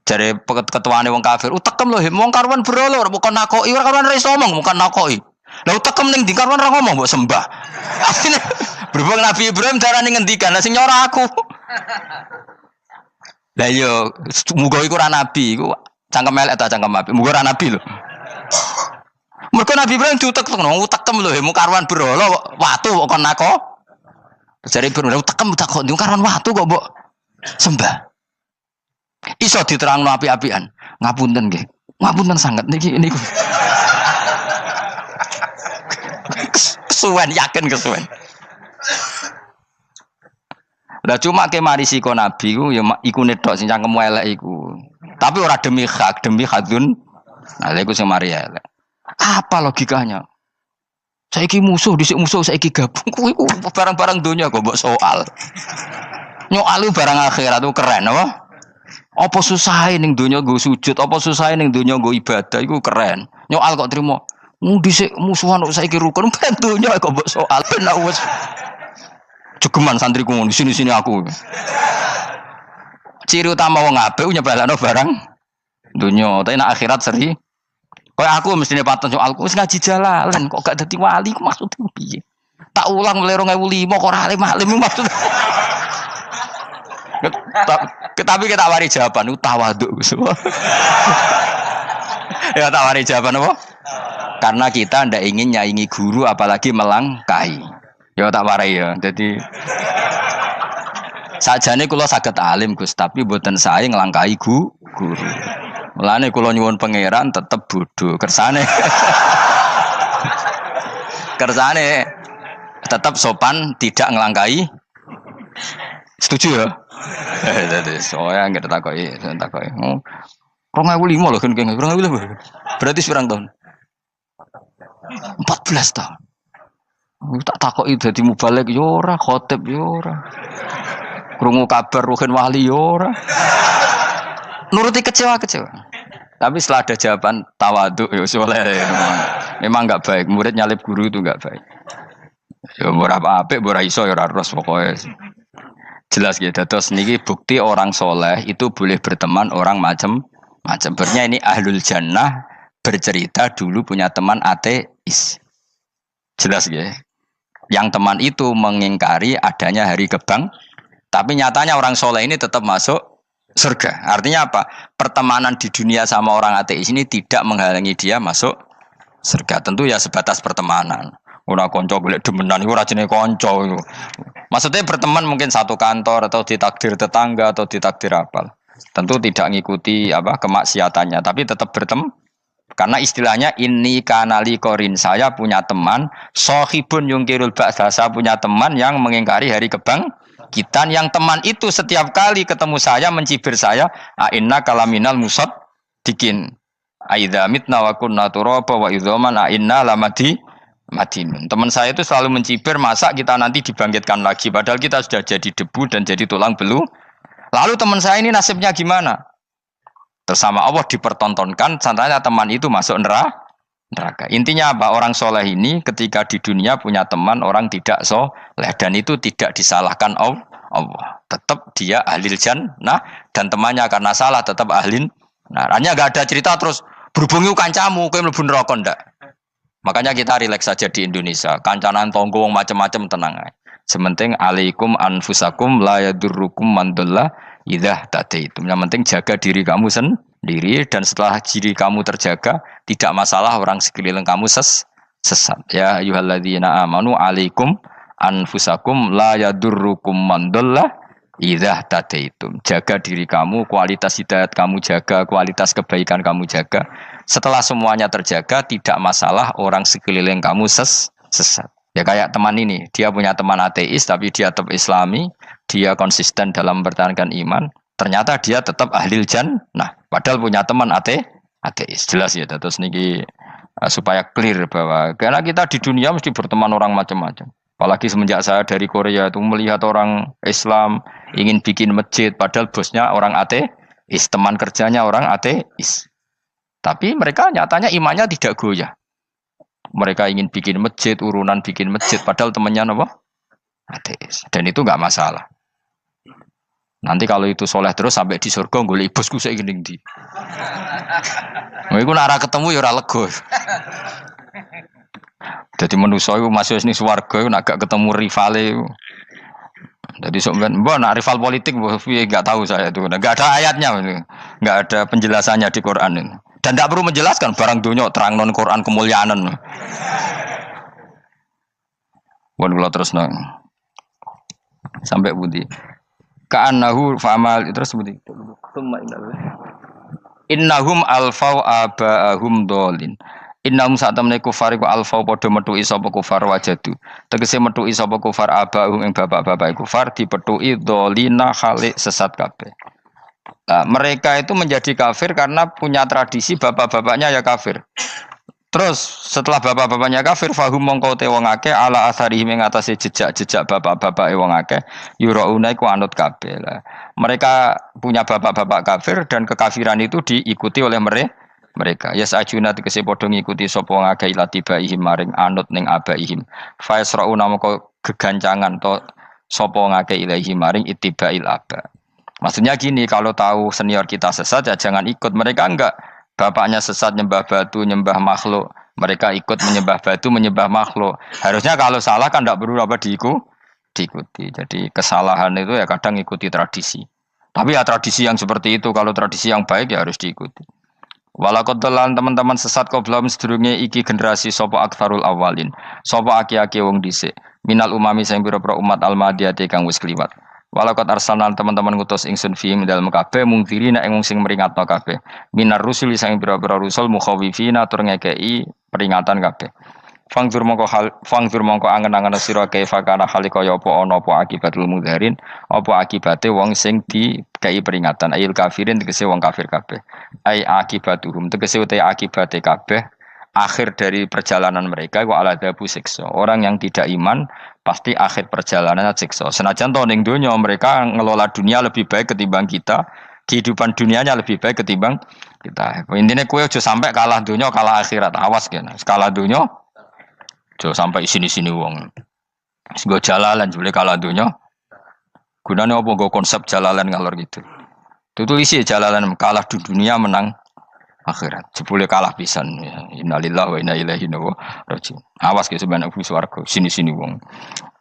Jare ketuane wong kafir, utekem lho him wong karwan berhala bukan nakoki, ora karwan ra iso omong, bukan nakoki. Lah utekem ning ndi karwan ra ngomong mbok sembah. Akhirnya berhubung Nabi Ibrahim darane ngendikan, lah sing nyora aku. Lah yo muga iku ora nabi, iku cangkem elek ta cangkem apik. Muga ora nabi lho. Mergo Nabi Ibrahim diutek-utekno, utekem lho, mu karwan berhala watu kok kon nako. Jare Ibrahim utekem tak kok karwan watu kok mbok sembah. Iso diterangno api-apian. Ngapunten nggih. Ngapunten sanget niki niku. Kesuwen yakin kesuwen. Lah cuma ke mari siko Nabi ku ya iku netok sing cangkemmu elek iku. Tapi ora demi hak, demi hadun. Nah lha iku sing mari elek. Apa logikanya? Saiki musuh dhisik musuh saiki gabung kuwi ku barang-barang donya kok mbok soal. Nyoal barang akhirat itu keren apa? Apa susahe ning donya nggo sujud, apa susahe ning donya nggo ibadah iku keren. Nyoal kok trimo. Dhisik musuhan kok saiki rukun ben donya kok mbok soal ben wis jegeman santriku ngono sini-sini aku. Ciri utama wong apik nyebalakno barang donya, tapi nek akhirat seri. Kayak aku mestine paten soalku wis ngaji jalalan kok gak dadi wali ku maksudku piye? Tak ulang mulai 2005 kok ora alim-alim maksud. Tapi kita wari jawaban tawaduk. Ya tak wari jawaban apa? Karena kita ndak ingin nyaingi guru apalagi melangkai. Ya tak warai ya. Jadi sajane kula saged alim Gus, tapi mboten sae nglangkai guru. Mulane kula nyuwun pangeran tetep bodho. Kersane tetap sopan, tidak ngelangkai. Setuju ya? Jadi soalnya nggak takoki. 2005 loh kan 2005. Berarti seberang tahun? 14 tahun. Tak takoki dadi mubalek yo ora, khotib yo ora. Krungu kabar ruhin wali yo ora. Nuruti kecewa. Tapi setelah ada jawaban tawaduk ya soleh. Memang enggak baik. Murid nyalip guru itu enggak baik. Ya berapa apik ora iso ya ora terus pokoke. Jelas gitu. Terus niki bukti orang soleh itu boleh berteman orang macam-macam. Berarti ini ahlul jannah bercerita dulu punya teman ateis. Jelas gitu. Yang teman itu mengingkari adanya hari kebang. Tapi nyatanya orang soleh ini tetap masuk surga. Artinya apa? Pertemanan di dunia sama orang ateis ini tidak menghalangi dia masuk surga. Tentu ya sebatas pertemanan. Ora konco golek demenan iku ora jenenge konco iku. Maksudnya berteman mungkin satu kantor atau ditakdir tetangga atau ditakdir apa. Tentu tidak ngikuti apa kemaksiatannya, tapi tetap berteman. Karena istilahnya ini kanali korin, saya punya teman sohibun yungkirul ba'sa, saya punya teman yang mengingkari hari kebangkitan, yang teman itu setiap kali ketemu saya mencibir saya, inna kalaminal musad dikin aidza mitna wa kunna turaba wa idzaman inna lamadi madinun. Teman saya itu selalu mencibir masa kita nanti dibangkitkan lagi, padahal kita sudah jadi debu dan jadi tulang belulang. Lalu teman saya ini nasibnya gimana? Bersama Allah dipertontonkan, contohnya teman itu masuk neraka. Intinya apa? Orang soleh ini ketika di dunia punya teman orang tidak soleh, dan itu tidak disalahkan Allah. Tetap dia ahlil jannah, dan temannya karena salah tetap ahlin. Nah, hanya nggak ada cerita terus berhubungi kancamu, kowe mlebu neraka ndak. Makanya kita rileks saja di Indonesia. Kancanan tonggo macam-macam tenang aja. Sementing alaikum anfusakum la yadurrukum man dhalla idza tadaitum. Yang penting jaga diri kamu sendiri, dan setelah diri kamu terjaga, tidak masalah orang sekeliling kamu sesat. Ya ayyuhalladzina amanu alaikum anfusakum la yadurrukum man dhalla idza tadaitum. Jaga diri kamu, kualitas hidayat kamu jaga, kualitas kebaikan kamu jaga. Setelah semuanya terjaga, tidak masalah orang sekeliling kamu sesat. Ya kayak teman ini, dia punya teman ateis tapi dia tetap islami, dia konsisten dalam mempertahankan iman, ternyata dia tetap ahlil jannah, padahal punya teman ateis. Jelas ya, terus niki supaya clear bahwa karena kita di dunia mesti berteman orang macam-macam. Apalagi semenjak saya dari Korea itu melihat orang Islam ingin bikin masjid, padahal bosnya orang ateis, teman kerjanya orang ateis. Tapi mereka nyatanya imannya tidak goyah. Mereka ingin bikin masjid, urunan bikin masjid, padahal temannya apa? Ateis. Dan itu nggak masalah. Nanti kalau itu soleh terus sampai di surga, golek bosku saya gini di. Iku nara ketemu ya ora lega. Jadi manusia itu masuk sini swarga, nak gak ketemu rivale. Jadi sebenarnya, nak rival politik, nggak tahu saya itu, nggak ada ayatnya, nggak ada penjelasannya di Quran ini. Dan tidak perlu menjelaskan barang dunia terang non Quran kemuliaan. Buat kalau terus nang sampai budi. Ka'annahu fa'amal terus budi. Innahum alfau aba'ahum dolin. Innahum saat temne kufar iku alfau padha metuki sapa kufar wajadu. Tegese metuki sapa kufar aba'ahum ing bapak-bapak kufar dipethuki dolina khalik sesat kabeh. Nah, mereka itu menjadi kafir karena punya tradisi bapak-bapaknya ya kafir. Terus setelah bapak-bapaknya kafir, fahum mongko te wong akeh ala asarihim ing atase jejak-jejak bapak-bapake wong akeh yurauna iku anut kabeh. Mereka punya bapak-bapak kafir dan kekafiran itu diikuti oleh mereka. Yas'ajuna tegese padha ngikuti sapa wong akeh latibaihim maring anut ning abaihim. Fa yasrauna mongko gegancangan to sapa wong akeh ilahi maring ittibail aba. Maksudnya gini, kalau tahu senior kita sesat ya jangan ikut. Mereka enggak, bapaknya sesat nyembah batu, nyembah makhluk. Mereka ikut menyembah batu, menyembah makhluk. Harusnya kalau salah kan enggak perlu apa diikuti. Jadi kesalahan itu ya kadang ikuti tradisi. Tapi ya tradisi yang seperti itu, kalau tradisi yang baik ya harus diikuti. Walakodolan teman-teman sesat kau belum sedurunge iki generasi sopo akfarul awalin. Sopo aki-aki wong dhisik. Minal umami sing pira-pira umat almadiyati kang wis kliwat. Walakot arsalan teman-teman ngutus ingsun fi dalam kabeh mungkiri nek wong sing meringatno kabeh. Minar rusul sing pira-pira rusul mukhawifina tur ngekeki peringatan kabeh. Fangzur mongko angen-angen sira kaifa kana hale kaya apa ana apa akibatul mudharin, apa akibate wong sing dikai peringatan ayil kafirin tegese wong kafir kabeh. Ai akibatuhum tegese uta akibate kabeh akhir dari perjalanan mereka wa aladabu siksa. Orang yang tidak iman pasti akhir perjalanannya siksa. Senajan to ning donya mereka ngelola dunia lebih baik ketimbang kita, kehidupan dunianya lebih baik ketimbang kita. Intinya kowe aja sampai kalah donya kalah akhirat. Awas kene. Kalah donya aja sampai sini-sini wong. Sego jalalan jebule kalah donya. Gunane apa nggo konsep jalalan ngalor gitu. Tutulisi jalalan kalah di dunia menang akhirat. Jebule kalah pisan. Innalillahi wa inna ilaihi raji'un. Awas ke sebenarnya swarga sini-sini wong.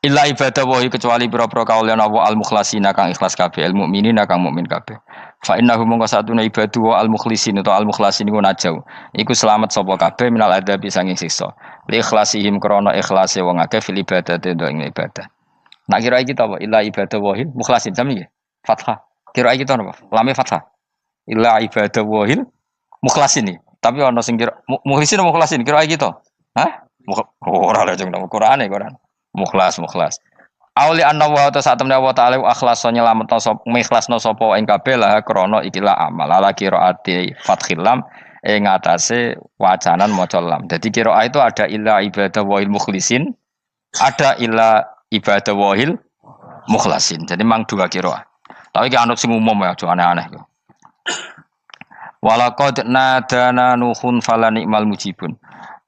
Illa ibadah wahi kecuali pira-pira kaulan wa al-mukhlasina kang ikhlas kabeh, al-mukminin kang mukmin kabeh. Fa innahu mongko satuna ibadu wa al-mukhlisin utawa al-mukhlasin iku najau. Iku selamat sapa kabeh minal adabi sanging siksa. Li ikhlasihim krana ikhlase wong akeh fil ibadati ing ibadah. Nak kira iki ta apa? Illa ibadah wahi mukhlasin sami nggih. Fathah. Kira iki ta apa? Lame fathah. Illa ibadah wahi mukhlasin iki. Tapi ono sing kira mukhlisin mukhlasin kira iki to. Hah? Ora lho jeng Quran Quran. Mukhlas. Auli anna wa ta saat temne wa ta'ala akhlaso nyelametno sapa mikhlasno sapa ing kabeh lah krana ikilah amal ala qiraati fathil lam ing atase wacanan maca lam. Dadi qiraah itu ada illa ibadah wahil mukhlisin, ada illa ibadah wahil mukhlasin. Jadi memang dua qiraah. Tapi ki anut sing umum ya, aja aneh-aneh. Walaqad nadana nuhun falanikmal mujibun.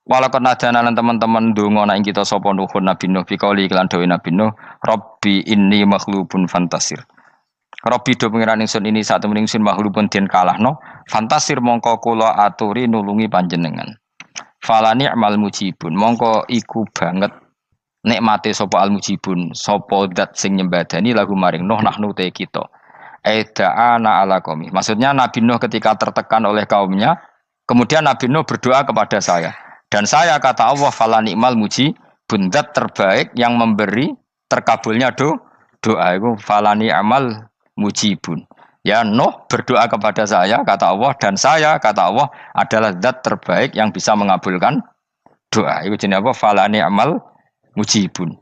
Walaqad nadana lan teman-teman ndonga nek kita sapa nuhun Nabi Nuh bi kauli iklan dawe Nabi Nuh, Rabbi inni maghlubun fantasir. Rabbi do pengiran ingsun ini sak temen ingsun maghlubun den kalahno, fantasir mongko kula aturi nulungi panjenengan. Falani'mal mujibun, mongko iku banget nikmate sapa al mujibun, sapa zat sing nyembadani lagu maring Nuh nahnu te kita. Aida'ana ala qaumi. Maksudnya Nabi Nuh ketika tertekan oleh kaumnya, kemudian Nabi Nuh berdoa kepada saya. Dan saya kata Allah fala ni'mal muji bundat terbaik yang memberi terkabulnya doa itu fala ni'mal mujibun. Ya Nuh berdoa kepada saya kata Allah dan saya kata Allah adalah zat terbaik yang bisa mengabulkan doa. Itu jenenge apa fala ni'mal mujibun.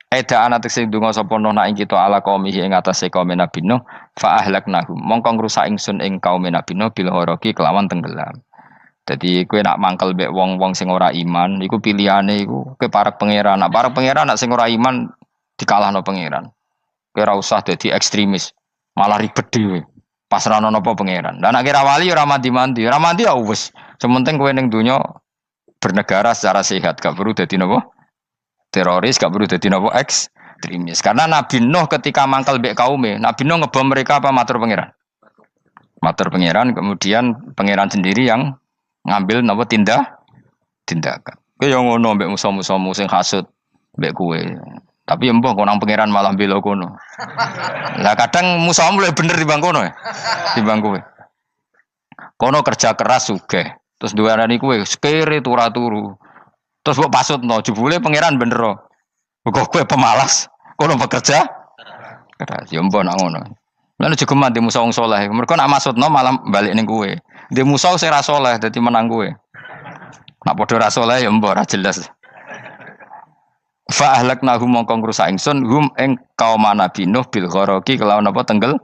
Eda ana tekse ndonga sapa Nuh nak ing kita ala qaumihi ing atase kaum Nabi Nuh fa ahlaknahum mongko ngrusak ingsun ing kaum Nabi Nuh bil ghoroqi kelawan tenggelam. Jadi kowe nak mangkel mbek wong-wong sing ora iman, iku pilihane iku kowe parek pangeran. Nak parek pangeran nak sing ora iman dikalahno pangeran. Kowe ora usah dadi ekstremis, malah ribet dhewe. Pasrahno napa pangeran. Lah nek ora wali ora mandi-mandi, ora mandi ya wis. Sementing kowe ning donya bernegara secara sehat, gak perlu dadi napa? Teroris, gak perlu dadi napa? Ekstremis. Karena Nabi Nuh ketika mangkel mbek kaume, Nabi Nuh ngebom mereka apa matur pangeran? Matur pangeran, kemudian pangeran sendiri yang ngambil napa tindakan. Kowe yo ngono mbek musuh-musuhmu sing hasud mbek kowe. Tapi ya mbah konang pangeran malah bela kono. Lah kadang musuhmu luwih bener timbang kono ya. Timbang kowe. Kono kerja keras sugih. Terus duwarani kowe sekere turu. Terus mbok pasutno jebule pangeran bener. Kok kowe pemalas. Kono bekerja keras. Ya mbah nak ngono. Lan jegeman di musuh wong saleh. Mergo nak maksudno malah balik ning kowe. Di musuh sing ra saleh dadi menang kowe. Nak padha ra saleh ya mbok ra jelas. Fa ahlaknahum mongko ngrusak ingsun hum ing kaum Nabi Nuh bil ghoroqi kelawan apa tenggel.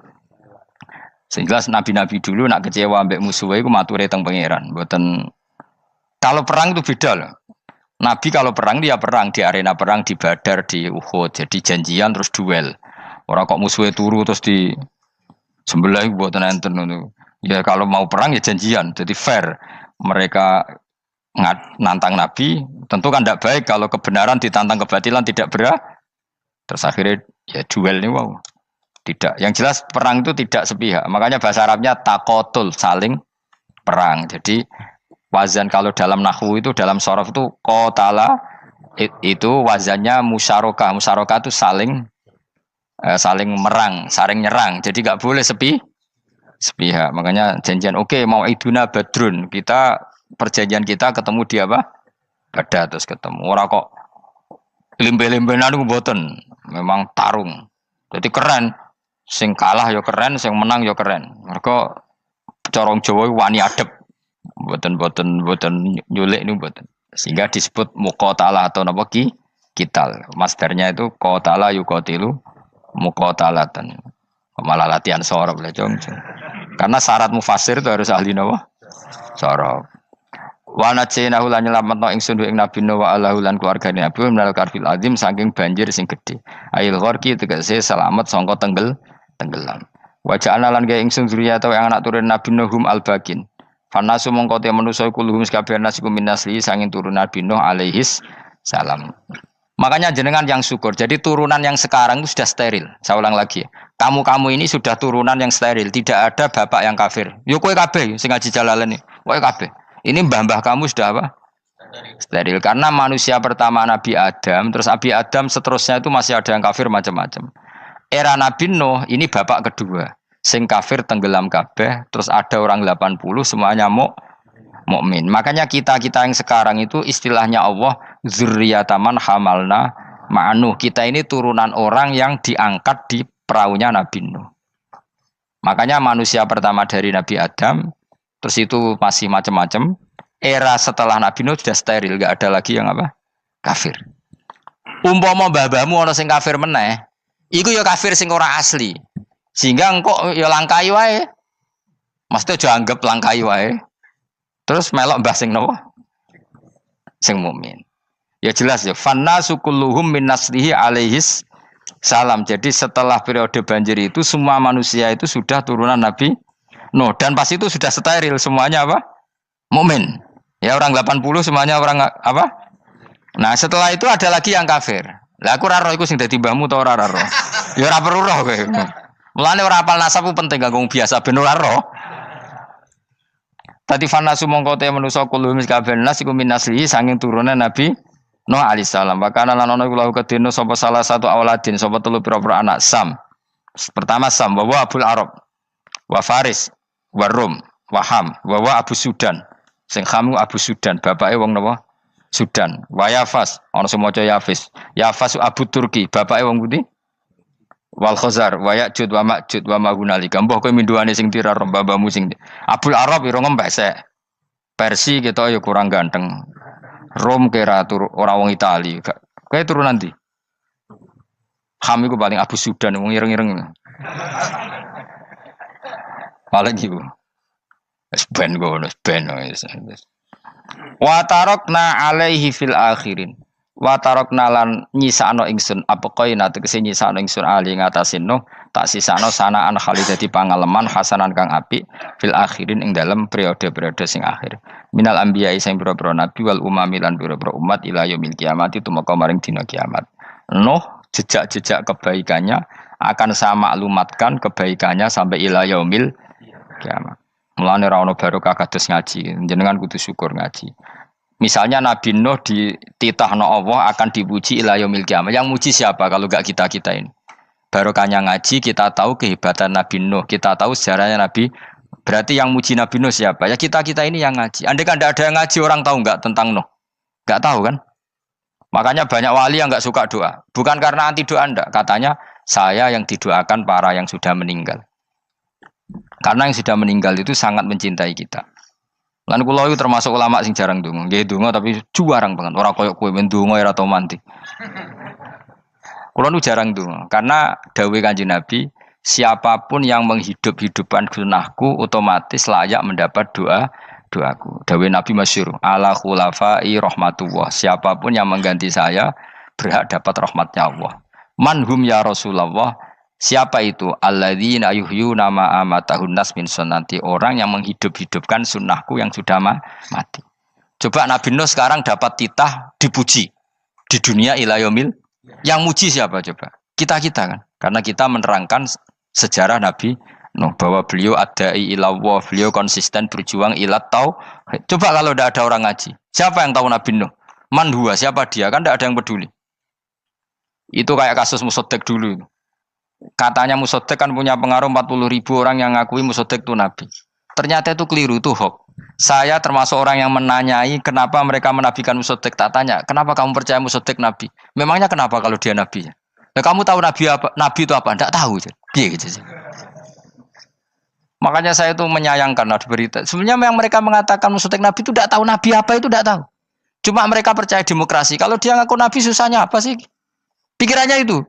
Sing jelas nabi-nabi dulu nak kecewa mbek musuhe iku mature teng pangeran. Mboten kalau perang itu beda loh. Nabi kalau perang dia perang di arena perang di Badar di Uhud. Jadi janjian terus duel. Ora kok musuhe turu terus di sebelah mboten enten ngono. Ya kalau mau perang ya janjian, jadi fair. Mereka nantang Nabi, tentu kan tidak baik kalau kebenaran ditantang kebatilan tidak berat. Terus akhirnya ya duel ini wow. Tidak, yang jelas perang itu tidak sepihak. Makanya bahasa Arabnya takotul, saling perang. Jadi wazan kalau dalam nahwu itu dalam sorof itu qatala itu wazannya musyarakah. Musyarakah itu saling merang, saling nyerang. Jadi nggak boleh sepihak. Makanya janjian oke, mau iduna badrun, kita perjanjian kita ketemu di apa? Badar terus ketemu. Ora kok limbe-limbenan ku mboten, memang tarung. Jadi keren. Sing kalah ya keren, sing menang ya keren. Mergo corong Jawa wani adep. Mboten nyulik niku mboten. Sehingga disebut muqatalah atau napa kital. Masdarnya itu qatala yuqatilu muqatalatan. Malah latihan sorab lah jong. Karena syarat mufassir itu harus ahli nawa sorab. Wa najinahu lan nyelametno ingsun ing Nabi Nuh wa alahu lan keluargane Nabi minal karfil azim saking banjir sing gedhe. Ail gharqi tegese selamat sangka tenggelam. Wa ja'alna lan gawe ingsun zuriyata yang anak turun Nabi Nuh hum al-bakin. Fanasu mongko te manusa kulluhum sakabeh nasikum minasli sanging turun Nabi Nuh alaihis salam. Makanya jenengan yang syukur. Jadi turunan yang sekarang itu sudah steril. Saya ulang lagi. Kamu ini sudah turunan yang steril. Tidak ada bapak yang kafir. Yo kowe kabeh sing ngaji Jalalain iki. Kowe kabeh. Ini mbah-mbah kamu sudah apa? Steril. Karena manusia pertama Nabi Adam, terus Nabi Adam seterusnya itu masih ada yang kafir macam-macam. Era Nabi Nuh ini bapak kedua. Sing kafir tenggelam kabeh, terus ada orang 80 semuanya mukmin. Makanya kita yang sekarang itu istilahnya Allah zurriyataman hamalna ma'anuh. Kita ini turunan orang yang diangkat di perahunya Nabi Nuh. Makanya manusia pertama dari Nabi Adam, terus itu masih macam-macam. era setelah Nabi Nuh sudah steril, nggak ada lagi yang apa? Kafir. Umpama mbah-mbahmu ana sing kafir meneh, iku ya kafir sing ora asli. Sehingga engkau ya langkai wae. Mesti aja anggap langkai wae. Terus melok mbah sing napa? Sing mukmin. Ya jelas ya, fannasu kulluhum min naslihi alaihis salam. Jadi setelah periode banjir itu semua manusia itu sudah turunan Nabi Nuh dan pas itu sudah steril semuanya apa? Mukmin. Ya orang 80 semuanya orang apa? Nah, setelah itu ada lagi yang kafir. Lah aku ora roh iku sing dadi mbahmu ta ora roh. Ya ora perlu roh kowe. Mulane ora hafal nasab penting kanggo biasa ben ora roh. Tadi fanasu mongko te manusa kulo mis kabeh nas iku min naslihi saking turunan Nabi Nuh alaihissalam. Bakana lan ana iku lahu kedene sapa salah satu auladin sapa telu pira-pira anak Sam. Pertama Sam wa Abul Arab wa Faris wa Rum wa Ham wa Abu Sudan. Sing Ham Abu Sudan, bapake wong napa? Sudan. Wa Yafas, ana sing maca Yafis. Yafas Abu Turki, bapake wong pundi? Wal Khazar wa Ya'jud wa Ma'jud wa Mahunalika. Mbah kowe minduane sing tira babamu sing Abul Arab ira ngembek sek. Persi kita ya kurang ganteng. Rom kira orang wong Itali. Kayak turun nanti. Ham iku paling Abu Sudan wong ireng-ireng. Paling iku. Wis ben ngono, ben wis. Wa tarakna alaihi fil akhirin. Wa tarakna lan nyisano ingsun apa koina tegese nyisano ingsun ali ngatasin no tak sisano sanaan khali dadi pangaleman hasanan kang apik fil akhirin ing dalam periode-periode sing akhir. Minal anbiya sing pira-pira nabi wal umami lan pira-pira umat ila yaumil kiamat itu maka maring dina kiamat. Nuh jejak-jejak kebaikannya akan saya maklumatkan kebaikannya sampai ila yaumil kiamat. Mulane ra ono barokah kados ngaji, jenengan kudu syukur ngaji. Misalnya Nabi Nuh dititahno Allah akan dipuji ila yaumil kiamat. Yang muji siapa kalau enggak kita-kita ini? Barokahnya ngaji kita tahu kehebatan Nabi Nuh, kita tahu sejarahnya Nabi. Berarti yang muji Nabi Nuh siapa? Ya kita-kita ini yang ngaji. Andai kan tidak ada yang ngaji, orang tahu enggak tentang Nuh? Enggak tahu kan? Makanya banyak wali yang enggak suka doa. Bukan karena anti doa enggak. Katanya saya yang didoakan para yang sudah meninggal. Karena yang sudah meninggal itu sangat mencintai kita. Lan kula itu termasuk ulama sing jarang ndonga. Nggih ndonga tapi juarang banget. Ora koyo kowe men ndonga ora tau mandi. Kula nu jarang ndonga karena dawuh Kanjeng Nabi, siapapun yang menghidup-hidupkan sunnahku otomatis layak mendapat doaku. Dawuh Nabi masyhur, ala khulafai rahmatullah. Siapapun yang mengganti saya berhak dapat rahmatnya Allah. Manhum ya Rasulullah. Siapa itu? Alladzina yuhyuna ma amatahun nas min sunnati, orang yang menghidup-hidupkan sunnahku yang sudah mati. Coba Nabi Nuh sekarang dapat titah dipuji di dunia ila yaumil. Yang muji siapa coba? Kita-kita kan. Karena kita menerangkan sejarah Nabi Nuh bahwa beliau adai ila Allah, beliau konsisten berjuang ila tauhid. Coba kalau tidak ada orang ngaji, siapa yang tahu Nabi Nuh? Man huwa, siapa dia? Kan tidak ada yang peduli. Itu kayak kasus Musaddaq dulu. Katanya Musaddaq kan punya pengaruh 40.000 orang yang ngakui Musaddaq itu Nabi. Ternyata itu keliru, itu hoax. Saya termasuk orang yang menanyai kenapa mereka menabikan Musaddaq. Tak tanya, kenapa kamu percaya Musaddaq Nabi? Memangnya kenapa kalau dia Nabi? Nah, kamu tahu Nabi apa? Nabi itu apa? Tidak tahu. Dia gitu sih. Makanya saya itu menyayangkan ada berita. Sebenarnya yang mereka mengatakan Musaddaq Nabi itu tidak tahu Nabi apa itu tidak tahu. Cuma mereka percaya demokrasi. Kalau dia ngaku Nabi susahnya apa sih? Pikirannya itu.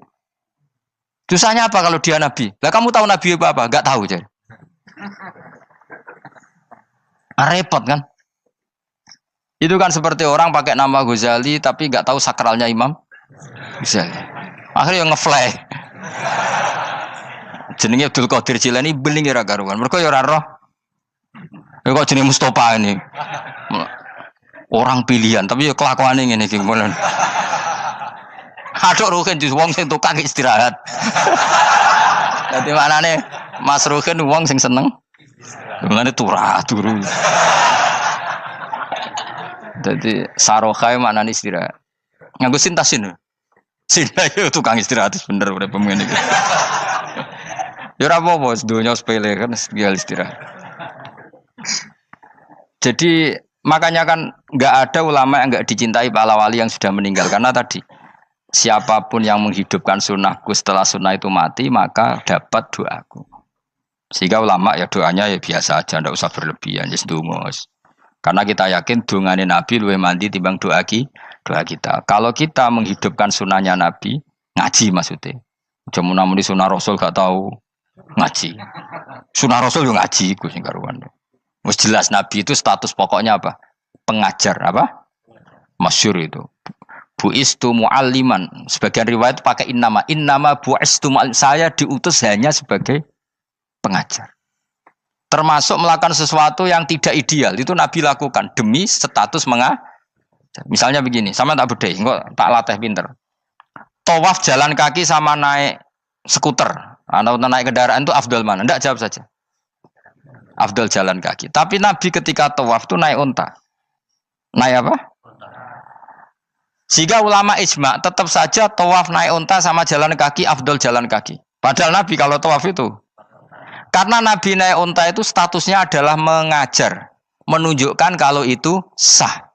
Susahnya apa kalau dia Nabi? Lah kamu tahu Nabi apa? Enggak tahu jadi. Repot kan? Itu kan seperti orang pakai nama Ghazali tapi enggak tahu sakralnya Imam Ghazali. Akhirnya ngefly. Jenenge Abdul Qadir Jilani beling ora karuan. Mergo ya ora roh. Ya kok jenenge Mustofa ini. Orang pilihan tapi ya kelakuane ngene iki ngono. Aduh Ruhin justru wong sing tukang istirahat. Dadi maknane Mas Ruhin wong sing seneng. Maknane turu. Dadi sarohae maknane istirahat. Nganggo sintasin. Sinta yo tukang istirahat bener urip ngene iki. Ya ora apa-apa, donya sepele kan dia istirahat. Jadi makanya kan enggak ada ulama yang enggak dicintai para wali yang sudah meninggal karena tadi siapapun yang menghidupkan sunnahku setelah sunnah itu mati maka dapat doaku. Sehingga ulama ya doanya ya biasa aja, tidak usah berlebihan. Just Karena kita yakin dungane Nabi luwih mandi timbang doa kita. Kalau kita menghidupkan sunnahnya Nabi, ngaji maksudnya. Cuma namun di sunnah Rasul gak tahu ngaji. Sunnah Rasul yo ngaji iku sing karuan. Wis jelas Nabi itu status pokoknya apa? Pengajar apa? Masyhur itu. Bu'istu mu'alliman. Sebagian riwayat pakai innama bu'istu mu'allim. Saya diutus hanya sebagai pengajar. Termasuk melakukan sesuatu yang tidak ideal itu Nabi lakukan demi status mengajar. Misalnya begini, sama tak bedai, enggak tak latih pinter. Tawaf jalan kaki sama naik skuter atau naik kendaraan itu afdal mana? Enggak, jawab saja. Afdal jalan kaki. Tapi Nabi ketika tawaf itu naik unta. Naik apa? Sehingga ulama ijma tetap saja tawaf naik unta sama jalan kaki afdal jalan kaki. Padahal Nabi kalau tawaf itu karena Nabi naik unta itu statusnya adalah mengajar, menunjukkan kalau itu sah.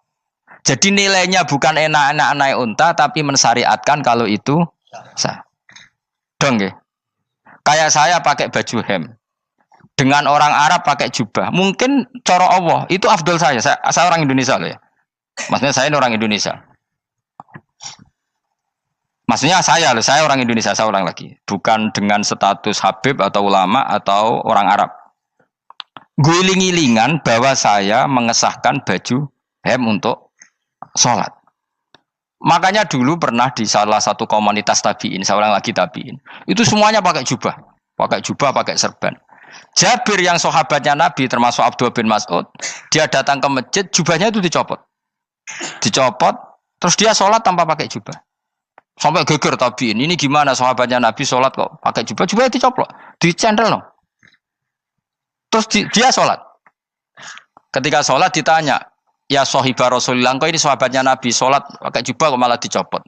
Jadi nilainya bukan enak-enak naik unta, tapi mensyariatkan kalau itu sah. Dong ya? Kayak saya pakai baju hem, dengan orang Arab pakai jubah. Mungkin coro Allah itu afdol saya orang Indonesia loh ya. Maksudnya saya ini orang Indonesia. Maksudnya saya orang Indonesia, saya ulang lagi. Bukan dengan status Habib atau ulama atau orang Arab. Guling-gilingan bahwa saya mengesahkan baju hem untuk sholat. Makanya dulu pernah di salah satu komunitas tabi'in, saya ulang lagi tabi'in. Itu semuanya pakai jubah, pakai serban. Jabir yang sahabatnya Nabi termasuk Abdullah bin Mas'ud, dia datang ke masjid, jubahnya itu dicopot. Terus dia sholat tanpa pakai jubah. Sampai geger tabiin, ini gimana sahabatnya Nabi sholat kok pakai jubah dicoplok, dicendel no. Terus dia sholat. Ketika sholat ditanya, ya sahibah Rasulullah, kok ini sahabatnya Nabi sholat pakai jubah kok malah dicopot.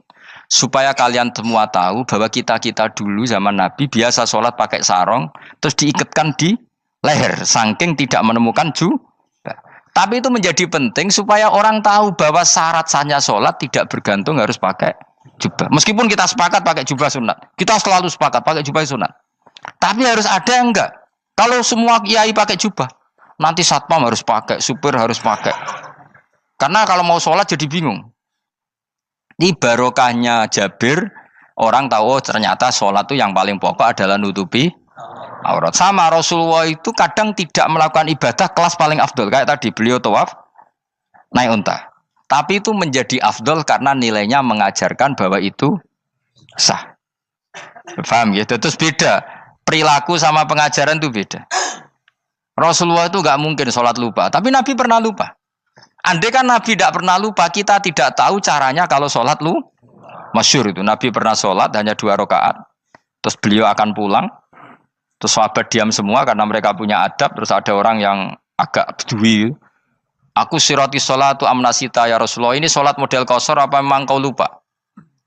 Supaya kalian semua tahu bahwa kita dulu zaman Nabi biasa sholat pakai sarong, terus diikatkan di leher, saking tidak menemukan jubah. Tapi itu menjadi penting supaya orang tahu bahwa syarat sahnya sholat tidak bergantung harus pakai jubah. Meskipun kita sepakat pakai jubah sunat. Kita selalu sepakat pakai jubah sunat. Tapi harus ada yang enggak. Kalau semua kiai pakai jubah, nanti satpam harus pakai, supir harus pakai. Karena kalau mau sholat jadi bingung. Ini barokahnya Jabir, orang tahu ternyata sholat itu yang paling pokok adalah nutupi aurat. Sama Rasulullah itu kadang tidak melakukan ibadah kelas paling afdol. Kayak tadi beliau tawaf naik unta. Tapi itu menjadi afdol karena nilainya mengajarkan bahwa itu sah. Paham gitu? Terus beda. Perilaku sama pengajaran itu beda. Rasulullah itu gak mungkin sholat lupa. Tapi Nabi pernah lupa. Andai kan Nabi tidak pernah lupa, kita tidak tahu caranya kalau sholat masyhur itu. Nabi pernah sholat hanya 2 rakaat. Terus beliau akan pulang. Terus sahabat diam semua karena mereka punya adab. Terus ada orang yang agak bedui. Aku sirati sholatu amnasita ya Rasulullah. Ini sholat model qashar apa memang kau lupa?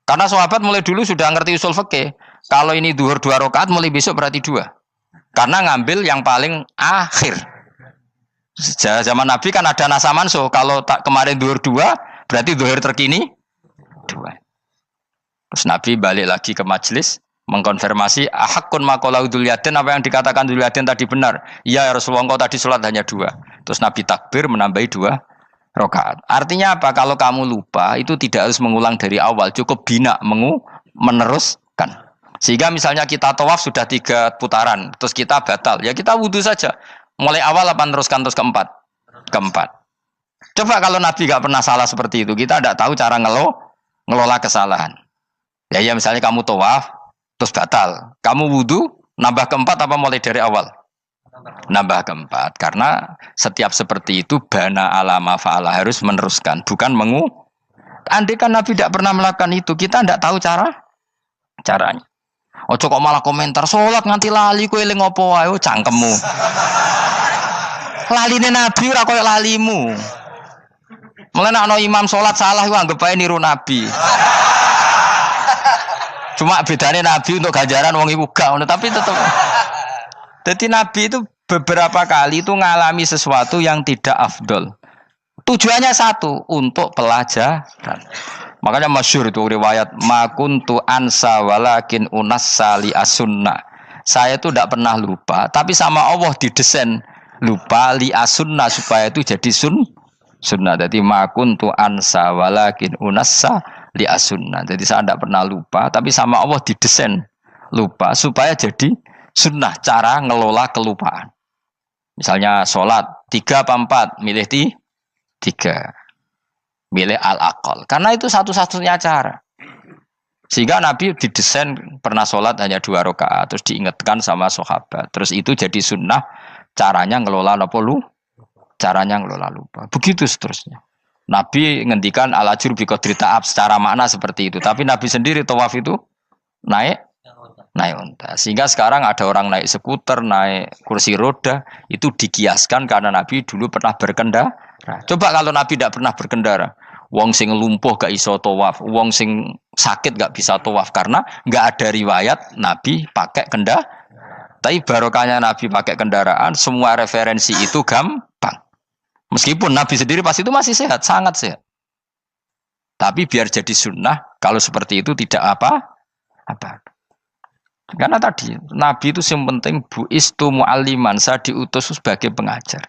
Karena sahabat mulai dulu sudah ngerti usul fikih. Kalau ini duhur 2 rakaat, mulai besok berarti 2. Karena ngambil yang paling akhir. Zaman Nabi kan ada nasa mansuh. Kalau tak kemarin duhur 2, berarti duhur terkini 2. Terus Nabi balik lagi ke majelis. Mengkonfirmasi ahakun makolau Dzulyaden, apa yang dikatakan Dzulyaden tadi benar. Iya ya Rasulullah, engkau tadi sholat hanya 2. Terus Nabi takbir menambahi 2 rakaat. Artinya apa? Kalau kamu lupa itu tidak harus mengulang dari awal, cukup bina meneruskan. Sehingga misalnya kita tawaf sudah 3 putaran, terus kita batal, ya kita wudhu saja. Mulai awal apa teruskan terus keempat? Coba kalau Nabi gak pernah salah seperti itu, kita tidak tahu cara ngelola kesalahan. Ya misalnya kamu tawaf terus batal. Kamu wudhu, nambah keempat apa mulai dari awal? Nambah keempat. Karena setiap seperti itu, bana alama fa'ala harus meneruskan. Bukan andai kan Nabi tidak pernah melakukan itu, kita tidak tahu caranya. Ojo kok malah komentar, sholat nganti lali, kowe eling opo wae, cangkemmu. Laline Nabi ora koyo lalimu. Mulane ana imam sholat salah iku anggap ae niru Nabi. Cuma bedanya Nabi untuk ganjaran wong iku gak ngono, tapi tetap. Jadi Nabi itu beberapa kali itu ngalami sesuatu yang tidak afdol. Tujuannya satu, untuk pelajaran. Makanya masyhur itu riwayat makuntu ansa walakin unassali as-sunnah. Saya itu tidak pernah lupa, tapi sama Allah didesain lupa li as-sunnah supaya itu jadi sunnah. Jadi ma kuntu ansa walakin unassa li as-sunnah. Jadi saya tidak pernah lupa, tapi sama Allah didesain lupa supaya jadi sunnah cara ngelola kelupaan. Misalnya sholat 3 apa 4, milih 3. Milih al-aqal. Karena itu satu-satunya cara. Sehingga Nabi didesain pernah sholat hanya 2 rakaat, terus diingatkan sama sahabat. Terus itu jadi sunnah caranya ngelola caranya ngelola lupa. Begitu seterusnya. Nabi ngendikan al-ajur bi qadri ta'ab secara makna seperti itu. Tapi Nabi sendiri tawaf itu naik unta. Sehingga sekarang ada orang naik skuter, naik kursi roda, itu dikiaskan karena Nabi dulu pernah berkendara. Coba kalau Nabi tidak pernah berkendara, wong sing lumpuh gak iso tawaf, wong sing sakit gak bisa tawaf karena gak ada riwayat Nabi pakai kendaraan. Tapi barokahnya Nabi pakai kendaraan, semua referensi itu gampang. Meskipun Nabi sendiri pas itu masih sehat, sangat sehat. Tapi biar jadi sunnah, kalau seperti itu tidak apa. Karena tadi Nabi itu yang penting buistu mu'alliman, saya diutus sebagai pengajar.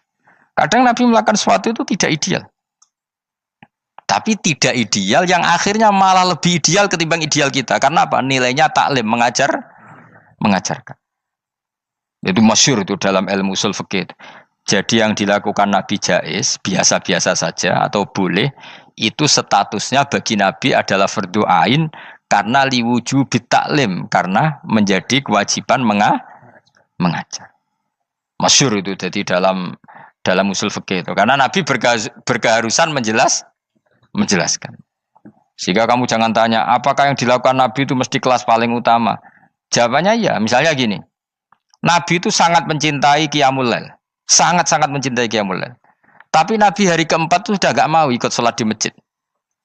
Kadang Nabi melakukan sesuatu itu tidak ideal. Tapi tidak ideal yang akhirnya malah lebih ideal ketimbang ideal kita. Karena apa? Nilainya taklim, mengajarkan. Itu masyhur itu dalam ilmu ushul fikih. Jadi yang dilakukan Nabi jaiz, biasa-biasa saja atau boleh, itu statusnya bagi Nabi adalah fardhu ain karena liwujubi taklim, karena menjadi kewajiban mengajar. Masyhur itu jadi dalam usul fikih itu. Karena Nabi berkeharusan menjelaskan. Sehingga kamu jangan tanya, apakah yang dilakukan Nabi itu mesti kelas paling utama? Jawabannya ya, misalnya gini. Nabi itu sangat mencintai Qiyamul Lail. Sangat-sangat mencintai Qiyamul Lail. Tapi Nabi hari keempat itu sudah gak mau ikut sholat di masjid.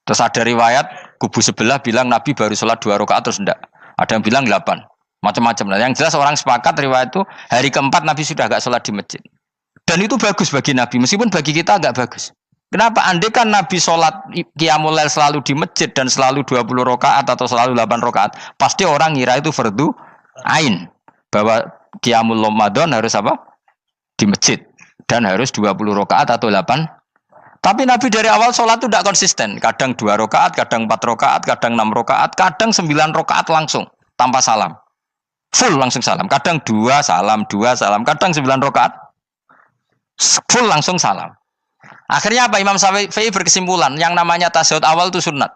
Terus ada riwayat, kubu sebelah bilang Nabi baru sholat 2 rakaat terus enggak. Ada yang bilang 8. Macam-macam. Nah, yang jelas orang sepakat riwayat itu, hari keempat Nabi sudah gak sholat di masjid. Dan itu bagus bagi Nabi, meskipun bagi kita agak bagus. Kenapa? Andai kan Nabi sholat Qiyamul Lail selalu di masjid dan selalu 20 rakaat atau selalu 8 rakaat, pasti orang ngira itu fardhu ain. Bahwa Qiyamul Ramadan harus apa? Di masjid. Dan harus 20 rakaat atau 8. Tapi Nabi dari awal sholat itu tidak konsisten. Kadang 2 rakaat, kadang 4 rakaat, kadang 6 rakaat, kadang 9 rakaat langsung tanpa salam. Full langsung salam. Kadang 2 salam, kadang 9 rakaat full langsung salam. Akhirnya apa? Imam Syafi'i berkesimpulan yang namanya tasyahud awal itu sunat.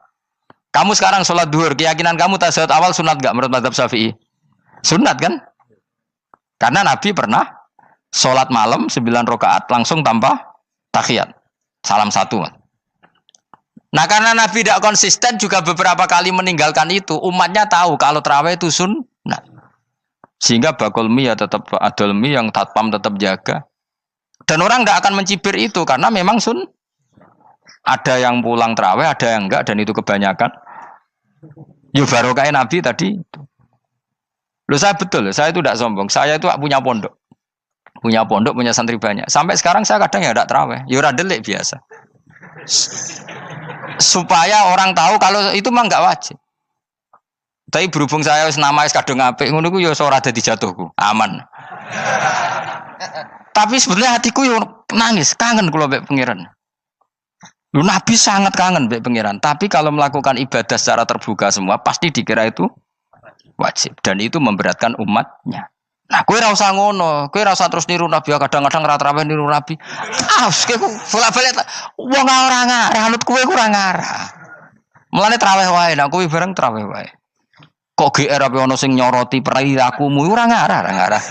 Kamu sekarang sholat duhur, keyakinan kamu tasyahud awal sunat enggak menurut mazhab Syafi'i? Sunat kan? Karena Nabi pernah sholat malam 9 rakaat langsung tanpa tahiyat. Salam 1. Nah karena Nabi tidak konsisten juga beberapa kali meninggalkan itu, umatnya tahu kalau tarawih itu sunnah. Sehingga bakul mie ya tetap adol mie, yang tatpam tetap jaga. Dan orang tidak akan mencibir itu karena memang ada yang pulang tarawih, ada yang enggak, dan itu kebanyakan. Ya barokah Nabi tadi. Loh saya betul, saya itu tidak sombong. Saya itu punya pondok, punya santri banyak. Sampai sekarang saya kadang ya tidak tarawih, ya ora delik biasa. Supaya orang tahu kalau itu mah enggak wajib. Tapi berhubung saya wis nama wis kadung apik, ngono ku ya ora dadi jatuhku, aman. Tapi sebenarnya hatiku yo nangis, kangen kula mbek pangeran. Lu Nabi sangat kangen mbek pangeran, tapi kalau melakukan ibadah secara terbuka semua pasti dikira itu wajib dan itu memberatkan umatnya. Nah, kowe ora usah ngono, kowe ora usah terus niru Nabi, kadang-kadang ra traweh niru Nabi. Kowe bolak-balik wong ora ngarah, anut kowe ora ngarah. Mulane traweh wae, nek kowe bareng traweh wae. Kok GR apa ono sing nyoroti perilakumu ora ngarah.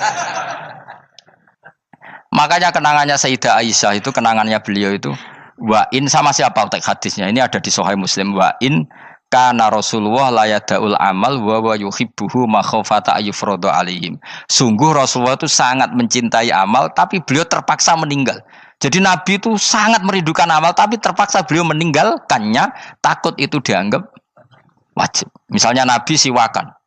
Makanya kenangannya Sayyidah Aisyah itu, kenangannya beliau itu wa in, sama siapa teks hadisnya? Ini ada di Sahih Muslim. Wa in kana Rasulullah la yadaul amal wa yuhibbuhu makhafata ayyufradu alaihim. Sungguh Rasulullah itu sangat mencintai amal tapi beliau terpaksa meninggal. Jadi Nabi itu sangat merindukan amal tapi terpaksa beliau meninggalkannya, takut itu dianggap wajib. Misalnya Nabi siwakan.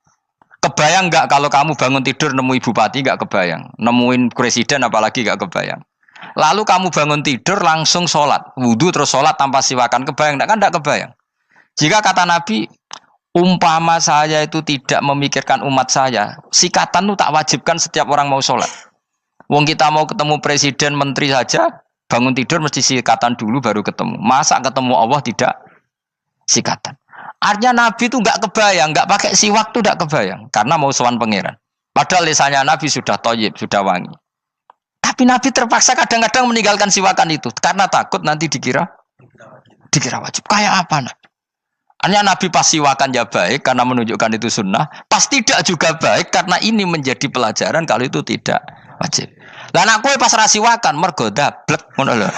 Kebayang enggak kalau kamu bangun tidur nemu bupati, enggak kebayang. Nemuin presiden apalagi enggak kebayang. Lalu kamu bangun tidur langsung sholat, wudu terus sholat tanpa siwakan, kebayang enggak? Kan enggak kebayang. Jika kata Nabi, umpama saya itu tidak memikirkan umat saya, sikatan itu tak wajibkan setiap orang mau sholat. Wong kita mau ketemu presiden, menteri saja, Bangun tidur mesti sikatan dulu baru ketemu. Masa ketemu Allah tidak sikatan? Artinya Nabi itu nggak kebayang, nggak pakai siwak tuh nggak kebayang, karena mau sowan pangeran. Padahal lisannya Nabi sudah thayyib, sudah wangi. Tapi Nabi terpaksa kadang-kadang meninggalkan siwakan itu karena takut nanti dikira wajib. Kayak apa nah? Artinya Nabi pas siwakan ya baik karena menunjukkan itu sunnah, pas tidak juga baik karena ini menjadi pelajaran kalau itu tidak wajib. Lah nek kowe pas ra siwakan mergo dablek ngono lho.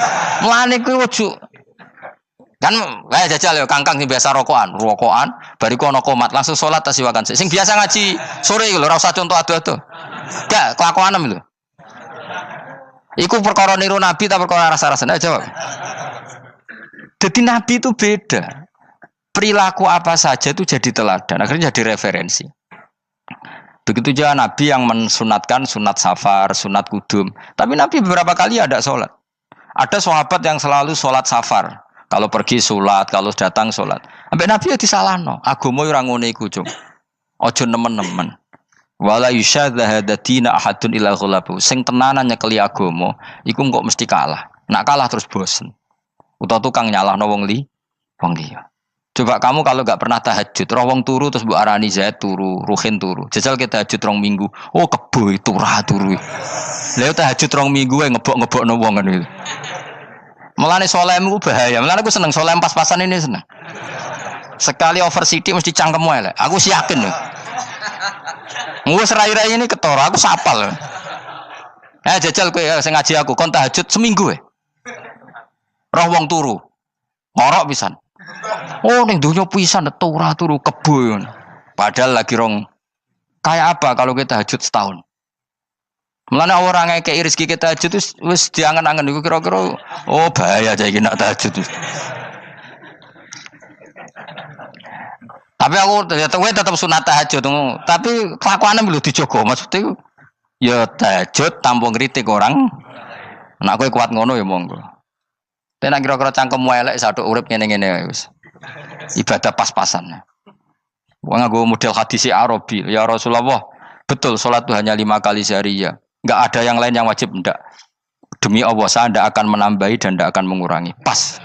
Mulane kowe ojo kan kayak jajal ya kangkang sing biasa rokokan bariku ana komat langsung salat tas siwakan. Sing biasa ngaji sore lho ora usah contoh ado-ado. Gak kelakuanem lho. Iku perkara niru Nabi ta perkara rasa-rasane jawab. Jadi Nabi itu beda. Perilaku apa saja itu jadi teladan, akhirnya jadi referensi. Begitu juga Nabi yang mensunatkan sunat safar, sunat kudum. Tapi Nabi beberapa kali ada sholat. Ada sahabat yang selalu sholat safar. Kalau pergi sholat, kalau datang sholat. Sampai Nabi ya disalahno. Agama orang ngene iku, Cung. Ojo nemen-nemen. Wala yusyadza hadatina ahadun ila ghulabu. Sing tenanan nyekeli agama, iku kok mesti kalah. Nak kalah terus bosen. Utawa tukang nyalahno wong liya. Coba kamu kalau gak pernah tahajud, wong turu terus Bu Arani Zaid turu, Ruhin turu. Jajal kita tahajud 2 minggu. Oh kebo itu turu. Lha tahajud 2 minggu ngebok-ngebokno wong kan itu. Mulane salehmu bahaya. Mulane aku seneng saleh pas-pasan ini seneng. Sekali over sidik mesti cangkemmu elek. Aku sih yakin lho. Wis rai-rai ini ketara, aku sapal. Jajal kowe sing ngaji aku kon tahajud seminggu roh wong turu. Ngorok pisan. Oh ning donya pisan turu kebo. Padahal lagi rong kayak apa kalau kita tahajud setahun. Mulane orang ngekeki rezeki kita tahajud wis diangen-angen iku kira-kira oh bahaya aja iki nak tahajud. Tapi aku tetap sunat tahajud, tapi kelakuannya belum dijogo. Maksudnya ya tahajud tanpa ngritik orang. Nek kowe kuat ngono ya monggo. Tenan kira-kira cangkemmu elek satu urip ngene-ngene wis. Ibadah pas-pasan. Wong nggo model hadis Arabi, ya Rasulullah, betul salat itu hanya 5 kali sehari ya. Enggak ada yang lain yang wajib ndak. Demi Allah saya ndak akan menambahi dan ndak akan mengurangi. Pas.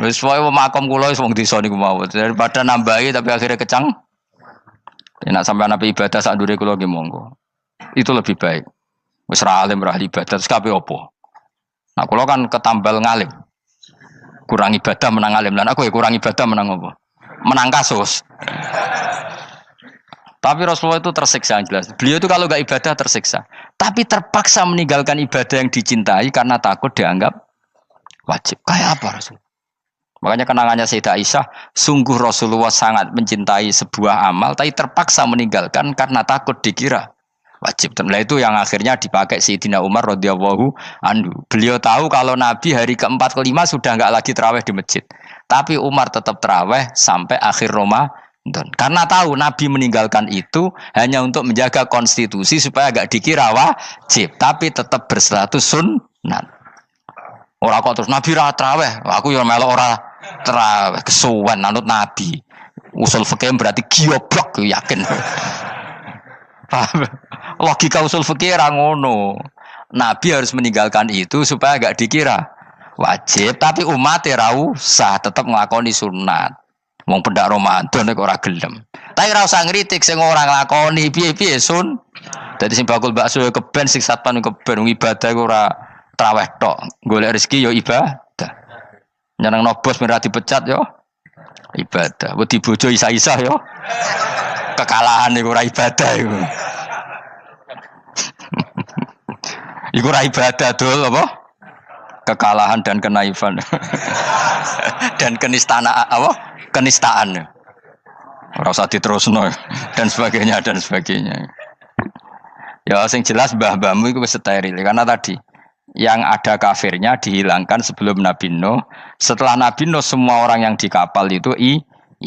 Wis wae makom kula wis wong desa niku mawon. Daripada nambahi tapi akhirnya kecang. Nek sampean ape ibadah sak ndure kula nggih monggo. Itu lebih baik. Wis ra alim ra ibadah terus kabeh apa? Nah kula kan ketambal ngalim. Kurang ibadah menang alim. Lan aku ya kurang ibadah menang apa? Menang kasus. Tapi Rasulullah itu tersiksa yang jelas. Beliau itu kalau enggak ibadah tersiksa. Tapi terpaksa meninggalkan ibadah yang dicintai karena takut dianggap wajib. Kayak apa Rasul? Makanya kenangannya Sayyidah Aisyah, sungguh Rasulullah sangat mencintai sebuah amal, tapi terpaksa meninggalkan karena takut dikira wajib. Dan itu yang akhirnya dipakai Sayyidina Umar radhiyallahu anhu. Beliau tahu kalau Nabi hari keempat kelima sudah enggak lagi tarawih di masjid. Tapi Umar tetap tarawih sampai akhir Ramadan. Karena tahu Nabi meninggalkan itu hanya untuk menjaga konstitusi supaya enggak dikira wajib, tapi tetap berstatus sunnah. Ora kok terus Nabi ra tarawih, aku ya melok ora tarawih kesuwen anut Nabi. Usul fikih berarti gioblok yakin. Logika usul fikih ra ngono. Nabi harus meninggalkan itu supaya enggak dikira wajib, tapi umat ora usah tetap nglakoni sunat. Wong pendak Ramadan nek ora gelem. Tapi ora usah ngritik sing ora nglakoni piye-piye sun. Dadi sing bakul bakso keben sing satpan keben ibadah ora traweh tok, golek rezeki yo ibadah. Nyenengno bos merah dipecat yo ibadah. Wedi bojo isa-isa yo kekalahan iku ora ibadah iku. Iku ora ibadah dul apa? Kekalahan dan kenaifan. Dan kenistaan apa? Kenistaan. Ora usah diterusno dan sebagainya. Ya sing jelas mbah-mbahmu iku wis steril karena tadi yang ada kafirnya dihilangkan sebelum Nabi Nuh. Setelah Nabi Nuh semua orang yang di kapal itu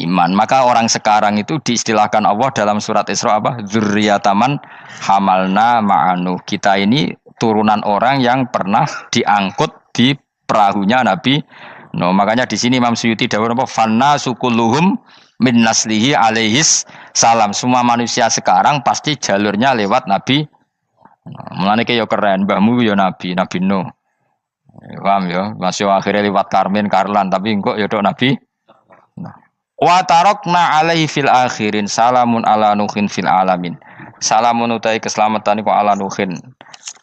iman. Maka orang sekarang itu diistilahkan Allah dalam surat Isra apa? Dzurriyyataman hamalna ma'anu. Kita ini turunan orang yang pernah diangkut di perahunya Nabi Nuh. Makanya di sini Imam Suyuti dawuh apa? Fanna sukulluhum min naslihi alaihis salam. Semua manusia sekarang pasti jalurnya lewat Nabi Mulane ki yo keren, mbahmu yo nabi, Nabi Nuh. Paham ya? Masih akhirnya liwat Karmen, Karlan, tapi engko yo tok nabi. Nah. Wa tarakna alaihi fil akhirin salamun ala nuhin fil alamin. Salamun utai keselamatan iku ala nuhin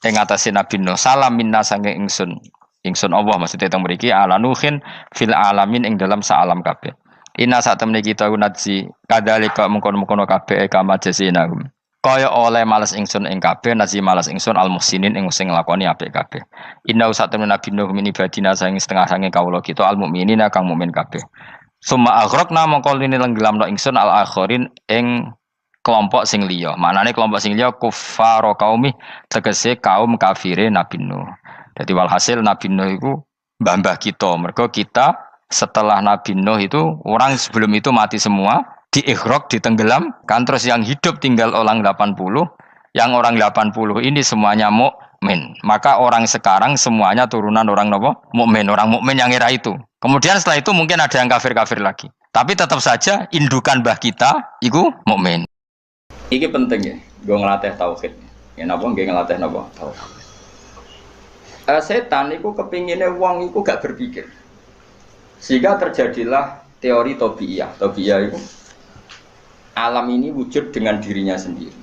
ing atase Nabi Nuh. Salam minna sange ingsun. Ingsun Allah maksudnya teng mriki ala nuhin fil alamin ing dalam saalam kabeh. Inna satemene kita unadzi kadalika mengkono-mengkono kabeh kama jasinahum. Kaya oleh males ingsun ing kabeh nazi males ingsun al muhsinin ing sing nglakoni apik kabeh. Inna satemene Nabi Nuh min ibadina sange setengah sange kawula kita al mukminina kang mukmin kabeh. Summa aghraqna mongko lini lenggelamno ingsun al akhirin ing kelompok sing liya. Manane kelompok sing liya kuffar qaumi tegese kaum kafire Nabi Nuh. Dadi walhasil Nabi Nuh iku mbah-mbah kita. Mergo kita setelah Nabi Nuh itu orang sebelum itu mati semua, diikhraq, ditenggelam, kan terus yang hidup tinggal orang 80, yang orang 80 ini semuanya mukmin. Maka orang sekarang semuanya turunan orang napa? Mukmin, orang mukmin yang era itu. Kemudian setelah itu mungkin ada yang kafir-kafir lagi. Tapi tetap saja indukan mbah kita iku mukmin. Iki penting ya, gue ngelatih tauhid. Ya napa nggih ngelatih napa? Tauhid. Setan iku kepinginnya wong iku gak berpikir. Sehingga terjadilah teori Tobiyah. Tobiyah itu alam ini wujud dengan dirinya sendiri.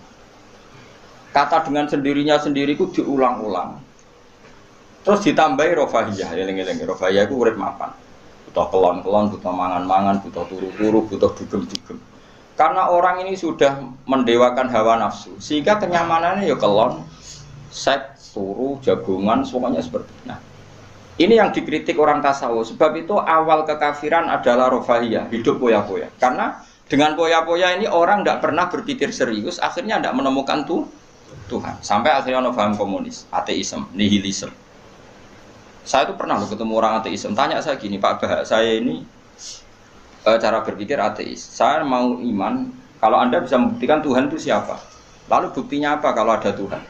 Kata dengan sendirinya sendiri itu diulang-ulang. Terus ditambahi rofahiyah. Eling-eling rofahiyah itu urip mapan. Butuh kelon-kelon, butuh mangan-mangan, butuh turu-turu, butuh dugem-dugem. Karena orang ini sudah mendewakan hawa nafsu, sehingga kenyamanannya ya kelon, seks, turu, jagungan, semuanya seperti itu. Nah, ini yang dikritik orang tasawuf. Sebab itu awal kekafiran adalah rofahiyah, hidup poya-poya. Karena dengan poya-poya ini orang tidak pernah berpikir serius, akhirnya tidak menemukan Tuhan. Sampai akhirnya ono paham komunis, ateisme, nihilisme. Saya itu pernah ketemu orang ateisme, tanya saya gini, Pak Bah, saya ini cara berpikir ateis. Saya mau iman, kalau Anda bisa membuktikan Tuhan itu siapa? Lalu buktinya apa kalau ada Tuhan?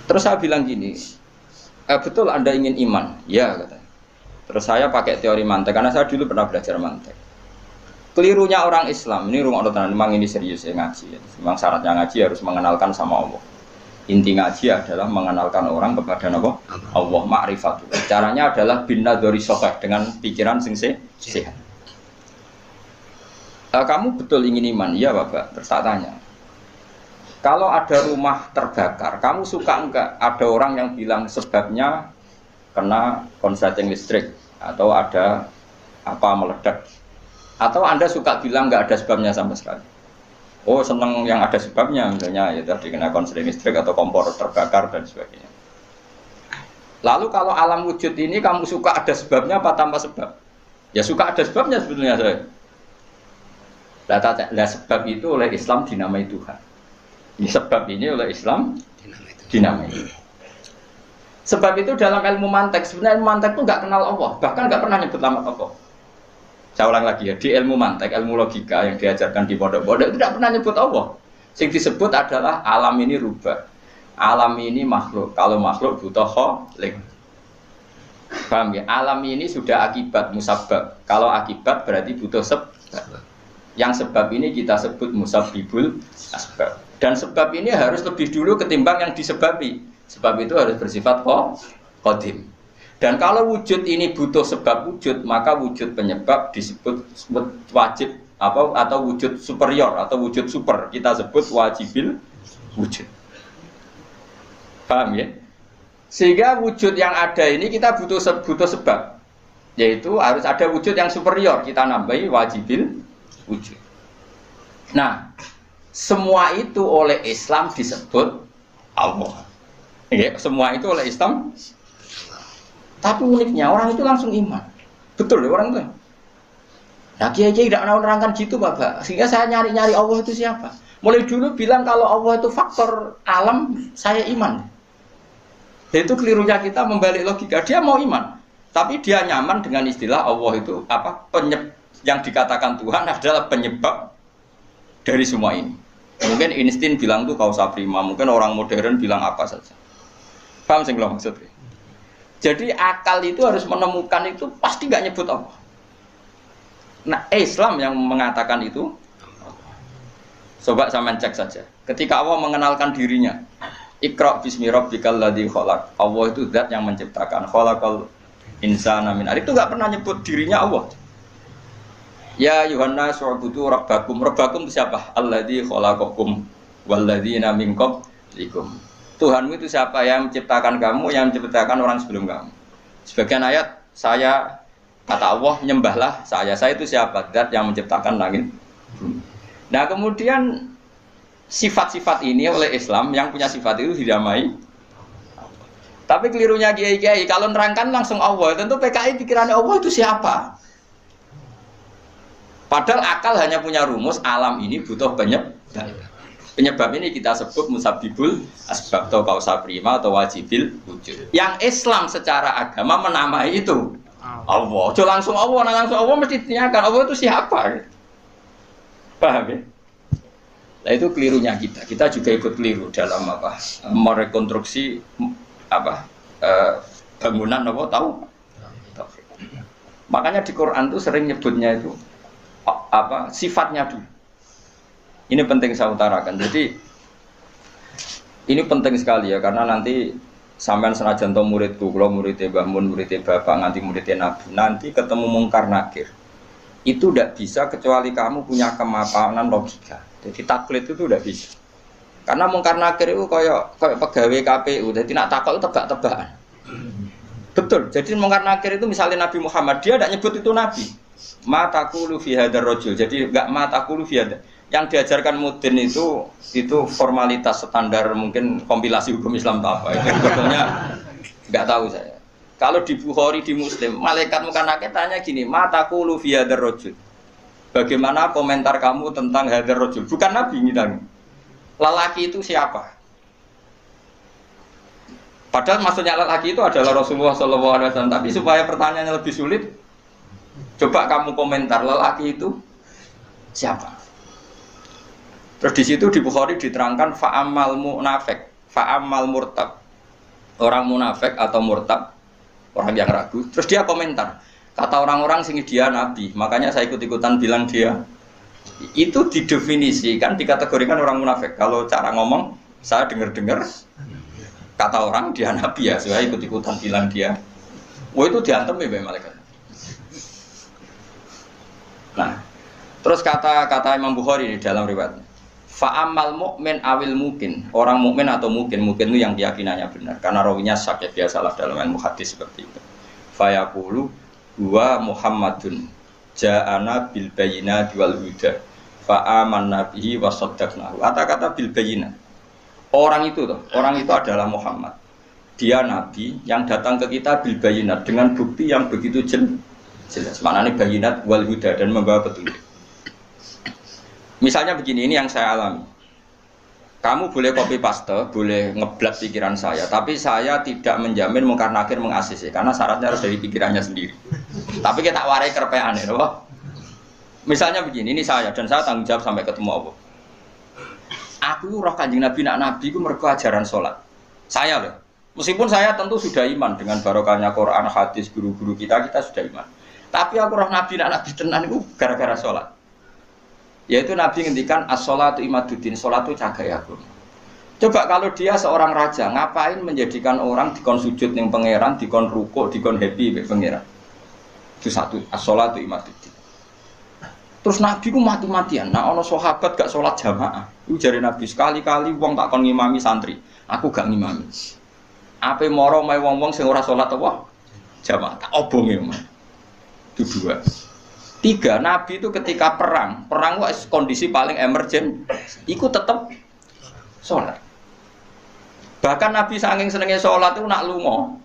Terus saya bilang gini, betul Anda ingin iman? Ya, katanya. Terus saya pakai teori mantek, karena saya dulu pernah belajar mantek. Kelirunya orang Islam, ini rumah Allah, memang ini serius ya ngaji. Memang syaratnya ngaji harus mengenalkan sama Allah. Inti ngaji adalah mengenalkan orang kepada Allah, ma'rifatu. Caranya adalah bin nadzari shahih, dengan pikiran sing sehat. Kamu betul ingin iman? Iya Bapak. Terus tak tanya, kalau ada rumah terbakar, kamu suka enggak ada orang yang bilang sebabnya kena konsleting listrik atau ada apa meledak, atau Anda suka bilang enggak ada sebabnya sama sekali? Oh seneng yang ada sebabnya, misalnya ya tadi kena konsleting listrik atau kompor terbakar dan sebagainya. Lalu kalau alam wujud ini kamu suka ada sebabnya apa tanpa sebab? Ya suka ada sebabnya sebetulnya saya. Lah sebab itu oleh Islam dinamai Tuhan. Ini sebab ini oleh Islam dinamai. Sebab itu dalam ilmu mantek, sebenarnya ilmu mantek itu nggak kenal Allah, bahkan nggak pernah nyebut nama Allah. Saya ulang lagi ya, di ilmu mantek, ilmu logika yang diajarkan di pondok-pondok itu tidak pernah nyebut Allah. Yang disebut adalah alam ini rubah, alam ini makhluk. Kalau makhluk butuh khalik. Paham ya? Alam ini sudah akibat musabab. Kalau akibat berarti butuh sebab. Yang sebab ini kita sebut musabbibul asbab. Dan sebab ini harus lebih dulu ketimbang yang disebabi. Sebab itu harus bersifat qadim. Dan kalau wujud ini butuh sebab wujud, maka wujud penyebab disebut wajib atau wujud superior atau wujud super. Kita sebut wajibil wujud. Paham ya? Sehingga wujud yang ada ini kita butuh sebab. Yaitu harus ada wujud yang superior. Kita nambahi wajibil wujud. Nah, semua itu oleh Islam disebut Allah. Ya, semua itu oleh Islam. Tapi uniknya orang itu langsung iman. Betul ya orang itu. Nah kiai-kiai tidak mau menerangkan gitu Bapak. Sehingga saya nyari-nyari Allah itu siapa. Mulai dulu bilang kalau Allah itu faktor alam, saya iman. Itu kelirunya kita membalik logika. Dia mau iman, tapi dia nyaman dengan istilah Allah itu apa? Yang dikatakan Tuhan adalah penyebab dari semua ini. Mungkin Einstein bilang itu kausa prima, mungkin orang modern bilang apa saja. Paham sih kalau maksudnya? Jadi akal itu harus menemukan itu pasti nggak nyebut Allah. Nah Islam yang mengatakan itu, coba sama cek saja. Ketika Allah mengenalkan dirinya, Iqra bismi rabbikal ladzi khalaq. Allah itu zat yang menciptakan. Khalaqal insana min 'alaq. Itu enggak pernah nyebut dirinya Allah. Ya Yuhanna su'budu rabbakum. Rabbakum itu siapa? Alladzi khalaqakum walladzina min qablikum. Tuhanmu itu siapa? Yang menciptakan kamu, yang menciptakan orang sebelum kamu. Sebagian ayat saya kata Allah nyembahlah saya. Saya itu siapa? Zat yang menciptakan langit. Nah, kemudian sifat-sifat ini oleh Islam yang punya sifat itu didamai. Tapi kelirunya kiai-kiai kalau nerangkan langsung Allah, tentu PKI pikirannya Allah itu siapa? Padahal akal hanya punya rumus alam ini butuh penyebab. Penyebab ini kita sebut musabibul asbab atau kausa prima atau wajibil wujud. Yang Islam secara agama menamai itu Allah. Jangan langsung Allah, langsung Allah mesti ditanyakan Allah itu siapa? Paham ya? Nah itu kelirunya kita. Kita juga ikut keliru dalam apa? Merekonstruksi apa? Bangunan apa tahu? Makanya di Quran tuh sering nyebutnya itu apa? Sifatnya dulu. Ini penting saya utarakan. Jadi ini penting sekali ya karena nanti sampean senajan to muridku, kalau muridnya Mbah Mun, muridnya Bapak, nanti muridnya Nabi, nanti ketemu mungkar nakir. Itu tidak bisa kecuali kamu punya kemapanan logika. Jadi taklid itu tidak bisa. Karena mungkar nakir itu kayak pegawai KPU, jadi nak takut itu tebak-tebakan. Betul. Jadi mungkar nakir itu misalnya Nabi Muhammad, dia tidak nyebut itu Nabi. Ma taqulu fi hadzal rajul. Jadi enggak ma taqulu fi hadzal. Yang diajarkan Mudin itu formalitas standar mungkin kompilasi hukum Islam apa itu sebetulnya nggak tahu saya. Kalau di Bukhari di Muslim malaikat muka nakir tanya gini, mataku fi hadzal rajul. Bagaimana komentar kamu tentang hadzal rajul? Bukan Nabi ngitang. Lelaki itu siapa? Padahal maksudnya lelaki itu adalah Rasulullah SAW. Tapi supaya pertanyaannya lebih sulit, coba kamu komentar lelaki itu siapa? Terus di situ di Bukhari diterangkan fa'amal munafik, fa'amal murtab. Orang munafik atau murtab, orang yang ragu. Terus dia komentar, kata orang-orang sini dia nabi, makanya saya ikut-ikutan bilang dia. Itu didefinisikan, dikategorikan orang munafik. Kalau cara ngomong, saya dengar-dengar kata orang dia nabi ya, saya ikut-ikutan bilang dia. Wah itu diantem ya malaikat. Nah, terus kata Imam Bukhari di dalam riwayatnya. Fa'amal mu'min awil mungkin. Orang mukmin atau mungkin itu yang keyakinannya benar. Karena rawinya sakit biasalah dalam ilmu hadis seperti itu. Fayaqulu huwa Muhammadun ja'ana bil bayyinati wal huda. Fa'amanna bihi wa saddaqnahu. Kata-kata bil bayyinah. Orang itu adalah Muhammad. Dia nabi yang datang ke kita bil bayyinat dengan bukti yang begitu jelas. Maknanya bayyinat wal huda dan membawa petunjuk. Misalnya begini, ini yang saya alami. Kamu boleh copy paste, boleh ngeblat pikiran saya, tapi saya tidak menjamin mungkar nakir meng-ACC karena syaratnya harus dari pikirannya sendiri. Tapi kita warai kerpean ya, loh. Misalnya begini, ini saya dan saya tanggung jawab sampai ketemu Allah. Aku roh Kanjeng Nabi nak nabi ku mergo ajaran salat. Saya loh. Meskipun saya tentu sudah iman dengan barokahnya Quran, hadis, guru-guru kita sudah iman. Tapi aku roh Nabi nak nabi tenan itu gara-gara salat. Yaitu Nabi ngendikan as-sholatu imaduddin, sholat itu cagai aku. Coba kalau dia seorang raja, ngapain menjadikan orang dikon sujud ning pangeran, dikon rukuk, dikon happy mek pangeran. Itu satu, as-sholatu imaduddin. Terus Nabi ku mati-matian. Nah ana sahabat gak sholat jamaah. Iku jare Nabi sekali-kali wong tak kon ngimami santri, aku gak ngimami. Ape moro mae wong-wong sing ora sholat apa? Jamaah tak obonge. Itu dua. Tiga, Nabi itu ketika perang itu kondisi paling emergen, ikut tetap sholat. Bahkan Nabi saking senengnya sholat itu nak lungo,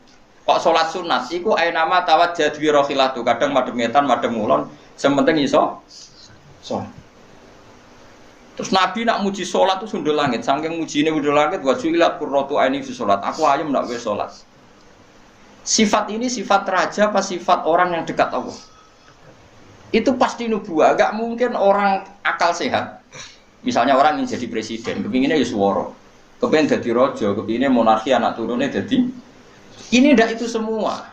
kok sholat sunat, iku ainama tawat jadwi rohilatu, kadang madem ngetan, madem ngulon, sementing iso sholat. Terus Nabi nak muji sholat itu sundul langit, saking muji ini sundul langit, wajulat kurrotu aini fi sholat, aku ayam nak wes sholat. Sifat ini sifat raja apa sifat orang yang dekat Allah? Itu pasti nubuah, gak mungkin orang akal sehat. Misalnya orang ingin jadi presiden, kepinginnya ya suworo, kepingin jadi rojo, kepinginnya monarki anak turunnya jadi. Ini ndak itu semua.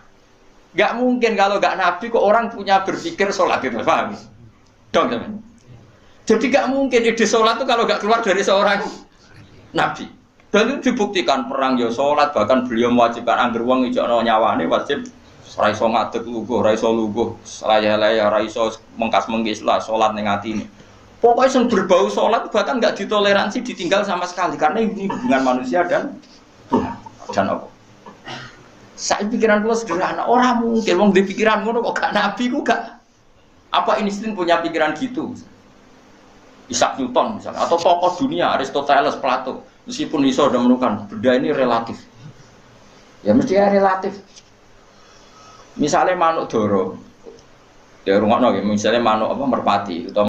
Gak mungkin kalau gak nabi kok orang punya berpikir sholat itu, paham? Dong teman. Jadi gak mungkin ide sholat itu kalau gak keluar dari seorang Nabi. Dan itu dibuktikan perang ya sholat, bahkan beliau mewajibkan angger wong ijakno nyawane wajib ora iso ngadeg luguh, ora iso luguh, laya-laya ora iso mengkas-mengkis lah salat ning atine. Pokoknya yang berbau sholat bahkan nggak ditoleransi ditinggal sama sekali karena ini hubungan manusia dan Allah. Saya pikiran gue sederhana, orang mungkin wong di pikiran ngono kok gak nabi kok gak apa Einstein punya pikiran gitu. Isaac Newton misalnya atau tokoh dunia Aristoteles, Plato meskipun iso udah menemukan benda ini relatif. Ya mesti ya relatif. Misalnya manuk doro, ya rungokno misalnya manuk apa merpati atau